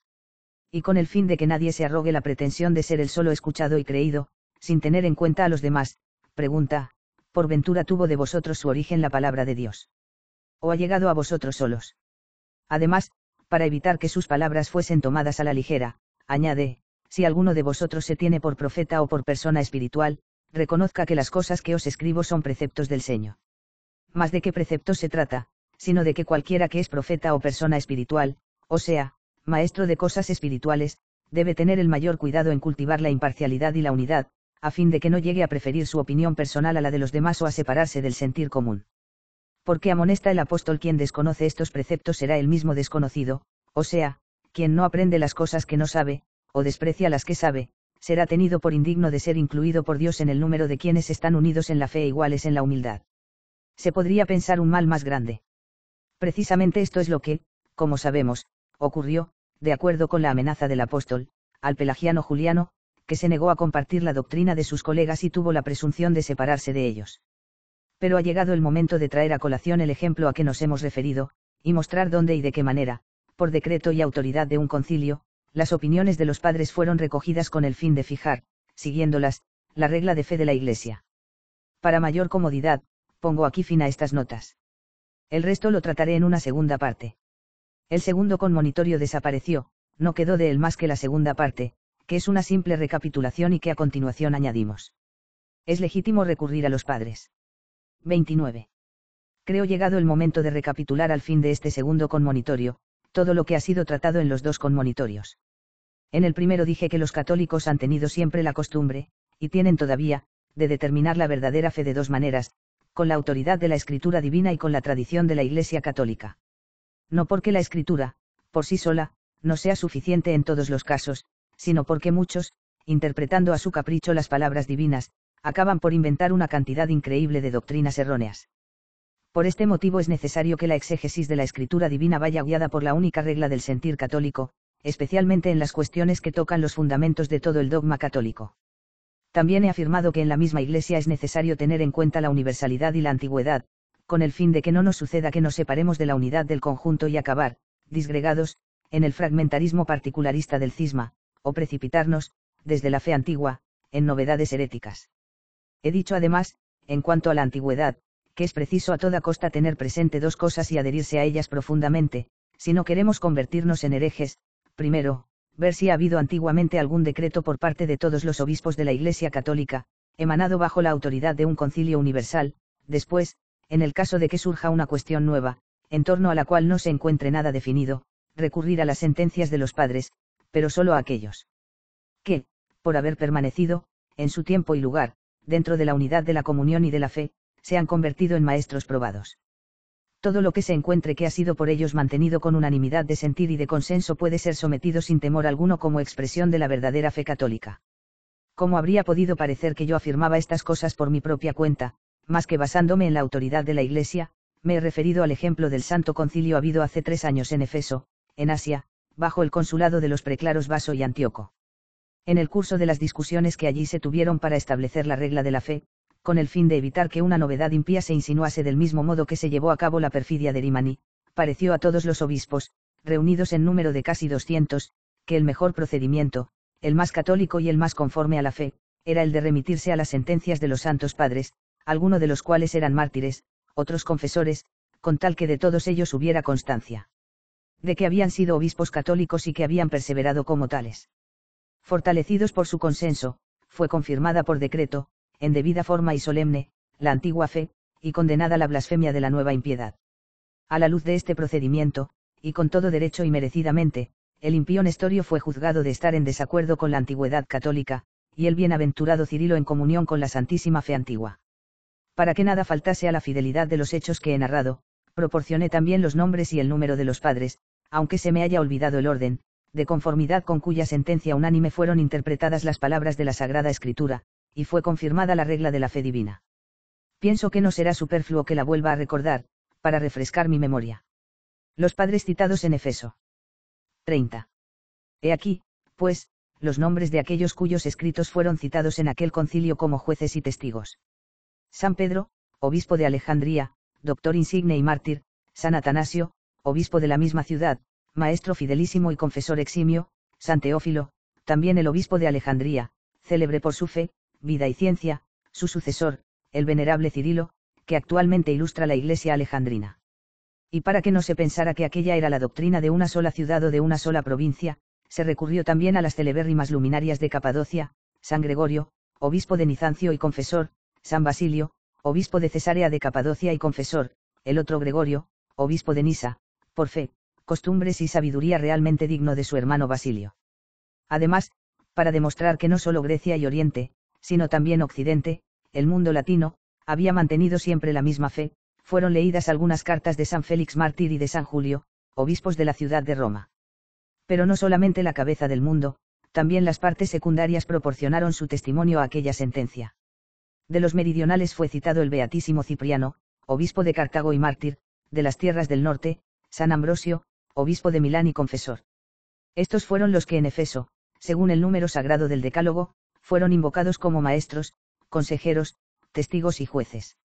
Y con el fin de que nadie se arrogue la pretensión de ser el solo escuchado y creído, sin tener en cuenta a los demás, pregunta, ¿por ventura tuvo de vosotros su origen la palabra de Dios? ¿O ha llegado a vosotros solos? Además, para evitar que sus palabras fuesen tomadas a la ligera, añade, si alguno de vosotros se tiene por profeta o por persona espiritual, reconozca que las cosas que os escribo son preceptos del Señor. Más de qué preceptos se trata, sino de que cualquiera que es profeta o persona espiritual, o sea, maestro de cosas espirituales, debe tener el mayor cuidado en cultivar la imparcialidad y la unidad, a fin de que no llegue a preferir su opinión personal a la de los demás o a separarse del sentir común. Porque amonesta el apóstol: quien desconoce estos preceptos será el mismo desconocido, o sea, quien no aprende las cosas que no sabe, o desprecia las que sabe, será tenido por indigno de ser incluido por Dios en el número de quienes están unidos en la fe e iguales en la humildad. Se podría pensar un mal más grande. Precisamente esto es lo que, como sabemos, ocurrió, de acuerdo con la amenaza del apóstol, al pelagiano Juliano, que se negó a compartir la doctrina de sus colegas y tuvo la presunción de separarse de ellos. Pero ha llegado el momento de traer a colación el ejemplo a que nos hemos referido, y mostrar dónde y de qué manera, por decreto y autoridad de un concilio, las opiniones de los padres fueron recogidas con el fin de fijar, siguiéndolas, la regla de fe de la Iglesia. Para mayor comodidad, pongo aquí fin a estas notas. El resto lo trataré en una segunda parte. El segundo conmonitorio desapareció, no quedó de él más que la segunda parte, que es una simple recapitulación y que a continuación añadimos. Es legítimo recurrir a los padres. 29. Creo llegado el momento de recapitular al fin de este segundo conmonitorio, todo lo que ha sido tratado en los dos conmonitorios. En el primero dije que los católicos han tenido siempre la costumbre, y tienen todavía, de determinar la verdadera fe de dos maneras, con la autoridad de la Escritura divina y con la tradición de la Iglesia católica. No porque la Escritura, por sí sola, no sea suficiente en todos los casos, sino porque muchos, interpretando a su capricho las palabras divinas, acaban por inventar una cantidad increíble de doctrinas erróneas. Por este motivo es necesario que la exégesis de la Escritura divina vaya guiada por la única regla del sentir católico, especialmente en las cuestiones que tocan los fundamentos de todo el dogma católico. También he afirmado que en la misma Iglesia es necesario tener en cuenta la universalidad y la antigüedad, con el fin de que no nos suceda que nos separemos de la unidad del conjunto y acabar, disgregados, en el fragmentarismo particularista del cisma, o precipitarnos, desde la fe antigua, en novedades heréticas. He dicho además, en cuanto a la antigüedad, que es preciso a toda costa tener presente dos cosas y adherirse a ellas profundamente, si no queremos convertirnos en herejes. Primero, ver si ha habido antiguamente algún decreto por parte de todos los obispos de la Iglesia católica, emanado bajo la autoridad de un concilio universal. Después, en el caso de que surja una cuestión nueva, en torno a la cual no se encuentre nada definido, recurrir a las sentencias de los padres, pero solo a aquellos que, por haber permanecido, en su tiempo y lugar, dentro de la unidad de la comunión y de la fe, se han convertido en maestros probados. Todo lo que se encuentre que ha sido por ellos mantenido con unanimidad de sentir y de consenso puede ser sometido sin temor alguno como expresión de la verdadera fe católica. ¿Cómo habría podido parecer que yo afirmaba estas cosas por mi propia cuenta, más que basándome en la autoridad de la Iglesia? Me he referido al ejemplo del Santo Concilio habido hace 3 años en Efeso, en Asia, bajo el consulado de los preclaros Vaso y Antíoco. En el curso de las discusiones que allí se tuvieron para establecer la regla de la fe, con el fin de evitar que una novedad impía se insinuase del mismo modo que se llevó a cabo la perfidia de Rimani, pareció a todos los obispos, reunidos en número de casi 200, que el mejor procedimiento, el más católico y el más conforme a la fe, era el de remitirse a las sentencias de los santos padres, algunos de los cuales eran mártires, otros confesores, con tal que de todos ellos hubiera constancia de que habían sido obispos católicos y que habían perseverado como tales. Fortalecidos por su consenso, fue confirmada por decreto, en debida forma y solemne, la antigua fe, y condenada la blasfemia de la nueva impiedad. A la luz de este procedimiento, y con todo derecho y merecidamente, el impío Nestorio fue juzgado de estar en desacuerdo con la antigüedad católica, y el bienaventurado Cirilo en comunión con la santísima fe antigua. Para que nada faltase a la fidelidad de los hechos que he narrado, proporcioné también los nombres y el número de los padres, aunque se me haya olvidado el orden, de conformidad con cuya sentencia unánime fueron interpretadas las palabras de la Sagrada Escritura, y fue confirmada la regla de la fe divina. Pienso que no será superfluo que la vuelva a recordar, para refrescar mi memoria. Los padres citados en Efeso. 30. He aquí, pues, los nombres de aquellos cuyos escritos fueron citados en aquel concilio como jueces y testigos. San Pedro, obispo de Alejandría, doctor insigne y mártir; San Atanasio, obispo de la misma ciudad, maestro fidelísimo y confesor eximio; San Teófilo, también el obispo de Alejandría, célebre por su fe, vida y ciencia; su sucesor, el venerable Cirilo, que actualmente ilustra la Iglesia alejandrina. Y para que no se pensara que aquella era la doctrina de una sola ciudad o de una sola provincia, se recurrió también a las celebérrimas luminarias de Capadocia: San Gregorio, obispo de Nizancio y confesor; San Basilio, obispo de Cesarea de Capadocia y confesor; el otro Gregorio, obispo de Nisa, por fe, costumbres y sabiduría realmente digno de su hermano Basilio. Además, para demostrar que no solo Grecia y Oriente, sino también Occidente, el mundo latino, había mantenido siempre la misma fe, fueron leídas algunas cartas de San Félix Mártir y de San Julio, obispos de la ciudad de Roma. Pero no solamente la cabeza del mundo, también las partes secundarias proporcionaron su testimonio a aquella sentencia. De los meridionales fue citado el beatísimo Cipriano, obispo de Cartago y mártir; de las tierras del norte, San Ambrosio, obispo de Milán y confesor. Estos fueron los que en Efeso, según el número sagrado del Decálogo, fueron invocados como maestros, consejeros, testigos y jueces.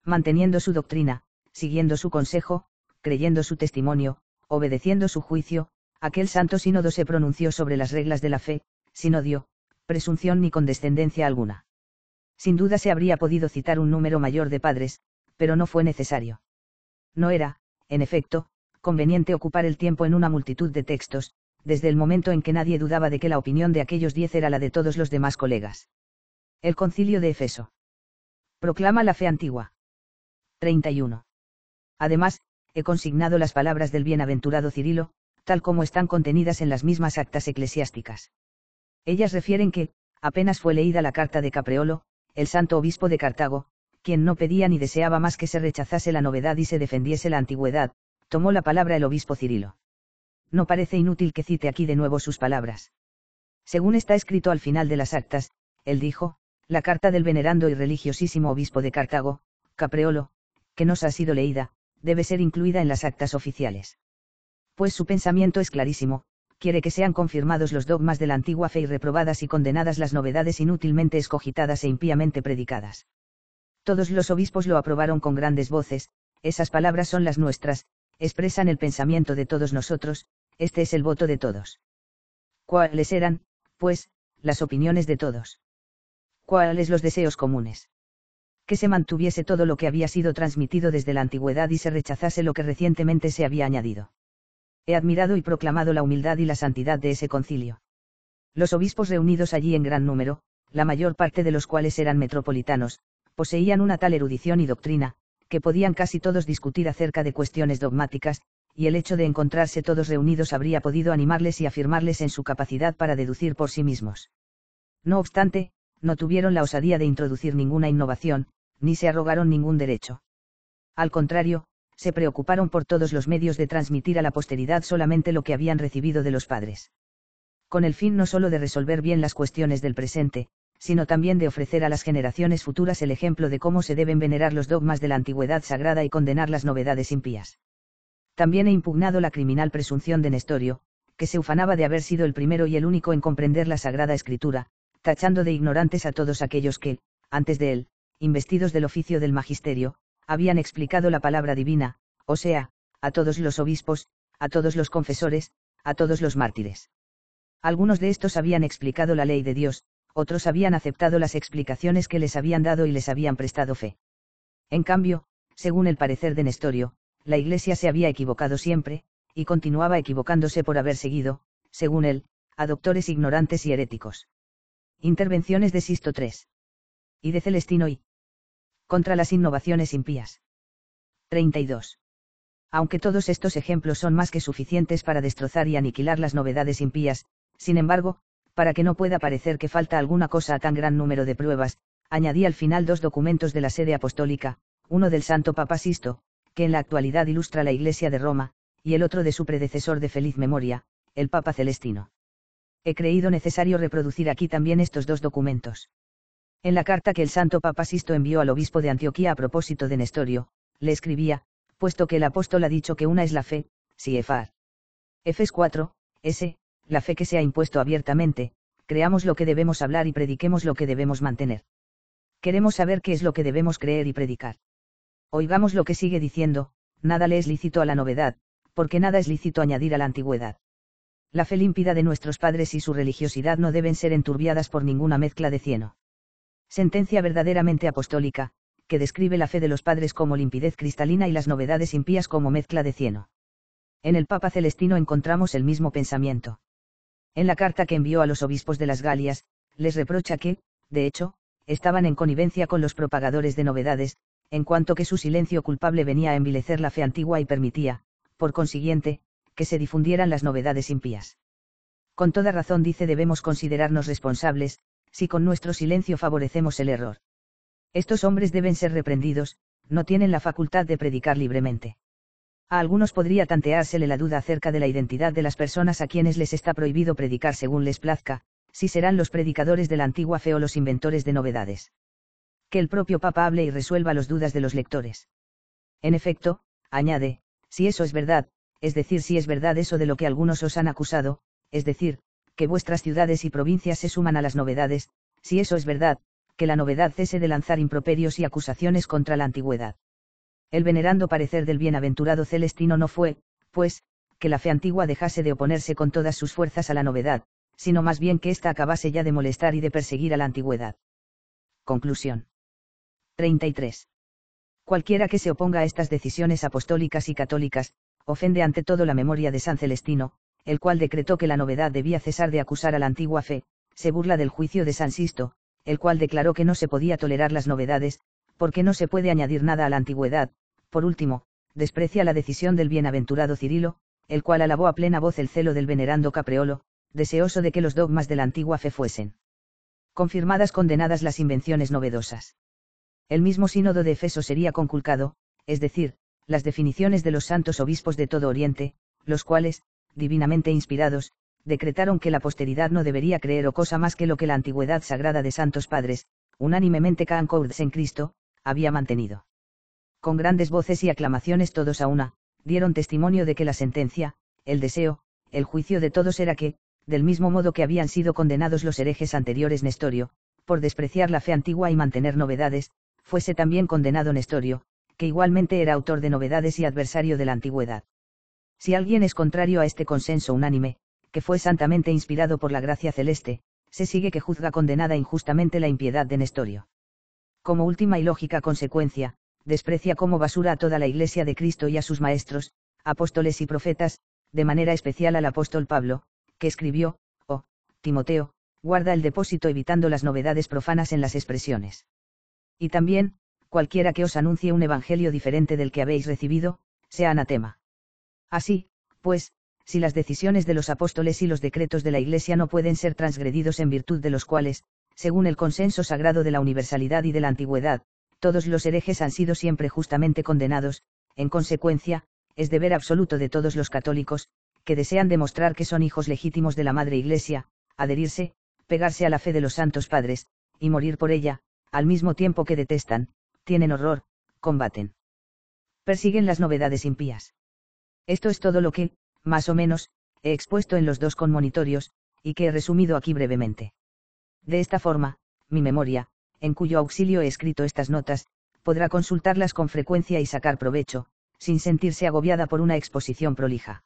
Manteniendo su doctrina, siguiendo su consejo, creyendo su testimonio, obedeciendo su juicio, aquel santo sínodo se pronunció sobre las reglas de la fe, sin odio, presunción ni condescendencia alguna. Sin duda se habría podido citar un número mayor de padres, pero no fue necesario. No era, en efecto, conveniente ocupar el tiempo en una multitud de textos, desde el momento en que nadie dudaba de que la opinión de aquellos 10 era la de todos los demás colegas. El Concilio de Efeso proclama la fe antigua. 31. Además, he consignado las palabras del bienaventurado Cirilo, tal como están contenidas en las mismas actas eclesiásticas. Ellas refieren que, apenas fue leída la carta de Capreolo, el santo obispo de Cartago, quien no pedía ni deseaba más que se rechazase la novedad y se defendiese la antigüedad, tomó la palabra el obispo Cirilo. No parece inútil que cite aquí de nuevo sus palabras. Según está escrito al final de las actas, él dijo: la carta del venerando y religiosísimo obispo de Cartago, Capreolo, que nos ha sido leída, debe ser incluida en las actas oficiales. Pues su pensamiento es clarísimo, quiere que sean confirmados los dogmas de la antigua fe y reprobadas y condenadas las novedades inútilmente escogitadas e impíamente predicadas. Todos los obispos lo aprobaron con grandes voces; esas palabras son las nuestras, expresan el pensamiento de todos nosotros, este es el voto de todos. ¿Cuáles eran, pues, las opiniones de todos? ¿Cuáles los deseos comunes? Que se mantuviese todo lo que había sido transmitido desde la antigüedad y se rechazase lo que recientemente se había añadido. He admirado y proclamado la humildad y la santidad de ese concilio. Los obispos reunidos allí en gran número, la mayor parte de los cuales eran metropolitanos, poseían una tal erudición y doctrina, que podían casi todos discutir acerca de cuestiones dogmáticas, y el hecho de encontrarse todos reunidos habría podido animarles y afirmarles en su capacidad para deducir por sí mismos. No obstante, no tuvieron la osadía de introducir ninguna innovación, ni se arrogaron ningún derecho. Al contrario, se preocuparon por todos los medios de transmitir a la posteridad solamente lo que habían recibido de los padres. Con el fin no solo de resolver bien las cuestiones del presente, sino también de ofrecer a las generaciones futuras el ejemplo de cómo se deben venerar los dogmas de la antigüedad sagrada y condenar las novedades impías. También he impugnado la criminal presunción de Nestorio, que se ufanaba de haber sido el primero y el único en comprender la Sagrada Escritura, tachando de ignorantes a todos aquellos que, antes de él, investidos del oficio del magisterio, habían explicado la palabra divina, o sea, a todos los obispos, a todos los confesores, a todos los mártires. Algunos de estos habían explicado la ley de Dios, otros habían aceptado las explicaciones que les habían dado y les habían prestado fe. En cambio, según el parecer de Nestorio, la Iglesia se había equivocado siempre, y continuaba equivocándose por haber seguido, según él, a doctores ignorantes y heréticos. Intervenciones de Sisto III. Y de Celestino I. Contra las innovaciones impías. 32. Aunque todos estos ejemplos son más que suficientes para destrozar y aniquilar las novedades impías, sin embargo, para que no pueda parecer que falta alguna cosa a tan gran número de pruebas, añadí al final 2 documentos de la sede apostólica, uno del Santo Papa Sisto, que en la actualidad ilustra la Iglesia de Roma, y el otro de su predecesor de feliz memoria, el Papa Celestino. He creído necesario reproducir aquí también estos 2 documentos. En la carta que el Santo Papa Sisto envió al obispo de Antioquía a propósito de Nestorio, le escribía: puesto que el apóstol ha dicho que una es la fe, Siefar. Efes 4, s, la fe que se ha impuesto abiertamente, creamos lo que debemos hablar y prediquemos lo que debemos mantener. Queremos saber qué es lo que debemos creer y predicar. Oigamos lo que sigue diciendo: nada le es lícito a la novedad, porque nada es lícito añadir a la antigüedad. La fe límpida de nuestros padres y su religiosidad no deben ser enturbiadas por ninguna mezcla de cieno. Sentencia verdaderamente apostólica, que describe la fe de los padres como limpidez cristalina y las novedades impías como mezcla de cieno. En el Papa Celestino encontramos el mismo pensamiento. En la carta que envió a los obispos de las Galias, les reprocha que, de hecho, estaban en connivencia con los propagadores de novedades, en cuanto que su silencio culpable venía a envilecer la fe antigua y permitía, por consiguiente, que se difundieran las novedades impías. Con toda razón dice, debemos considerarnos responsables, si con nuestro silencio favorecemos el error. Estos hombres deben ser reprendidos, no tienen la facultad de predicar libremente. A algunos podría tanteársele la duda acerca de la identidad de las personas a quienes les está prohibido predicar según les plazca, si serán los predicadores de la antigua fe o los inventores de novedades. Que el propio Papa hable y resuelva las dudas de los lectores. En efecto, añade, si eso es verdad, es decir, si es verdad eso de lo que algunos os han acusado, es decir, que vuestras ciudades y provincias se suman a las novedades, si eso es verdad, que la novedad cese de lanzar improperios y acusaciones contra la antigüedad. El venerando parecer del bienaventurado Celestino no fue, pues, que la fe antigua dejase de oponerse con todas sus fuerzas a la novedad, sino más bien que ésta acabase ya de molestar y de perseguir a la antigüedad. Conclusión. 33. Cualquiera que se oponga a estas decisiones apostólicas y católicas, ofende ante todo la memoria de San Celestino, el cual decretó que la novedad debía cesar de acusar a la antigua fe, se burla del juicio de San Sisto, el cual declaró que no se podía tolerar las novedades, porque no se puede añadir nada a la antigüedad. Por último, desprecia la decisión del bienaventurado Cirilo, el cual alabó a plena voz el celo del venerando Capreolo, deseoso de que los dogmas de la antigua fe fuesen confirmadas, condenadas las invenciones novedosas. El mismo sínodo de Efeso sería conculcado, es decir, las definiciones de los santos obispos de todo Oriente, los cuales, divinamente inspirados, decretaron que la posteridad no debería creer o cosa más que lo que la antigüedad sagrada de santos padres, unánimemente concords en Cristo, había mantenido. Con grandes voces y aclamaciones todos a una, dieron testimonio de que la sentencia, el deseo, el juicio de todos era que, del mismo modo que habían sido condenados los herejes anteriores Nestorio, por despreciar la fe antigua y mantener novedades, fuese también condenado Nestorio, que igualmente era autor de novedades y adversario de la antigüedad. Si alguien es contrario a este consenso unánime, que fue santamente inspirado por la gracia celeste, se sigue que juzga condenada injustamente la impiedad de Nestorio. Como última y lógica consecuencia, desprecia como basura a toda la Iglesia de Cristo y a sus maestros, apóstoles y profetas, de manera especial al apóstol Pablo, que escribió: oh, Timoteo, guarda el depósito evitando las novedades profanas en las expresiones. Y también, cualquiera que os anuncie un evangelio diferente del que habéis recibido, sea anatema. Así, pues, si las decisiones de los apóstoles y los decretos de la Iglesia no pueden ser transgredidos en virtud de los cuales, según el consenso sagrado de la universalidad y de la antigüedad, todos los herejes han sido siempre justamente condenados, en consecuencia, es deber absoluto de todos los católicos, que desean demostrar que son hijos legítimos de la Madre Iglesia, adherirse, pegarse a la fe de los santos padres, y morir por ella, al mismo tiempo que detestan, tienen horror, combaten, persiguen las novedades impías. Esto es todo lo que, más o menos, he expuesto en los dos conmonitorios, y que he resumido aquí brevemente. De esta forma, mi memoria, en cuyo auxilio he escrito estas notas, podrá consultarlas con frecuencia y sacar provecho, sin sentirse agobiada por una exposición prolija.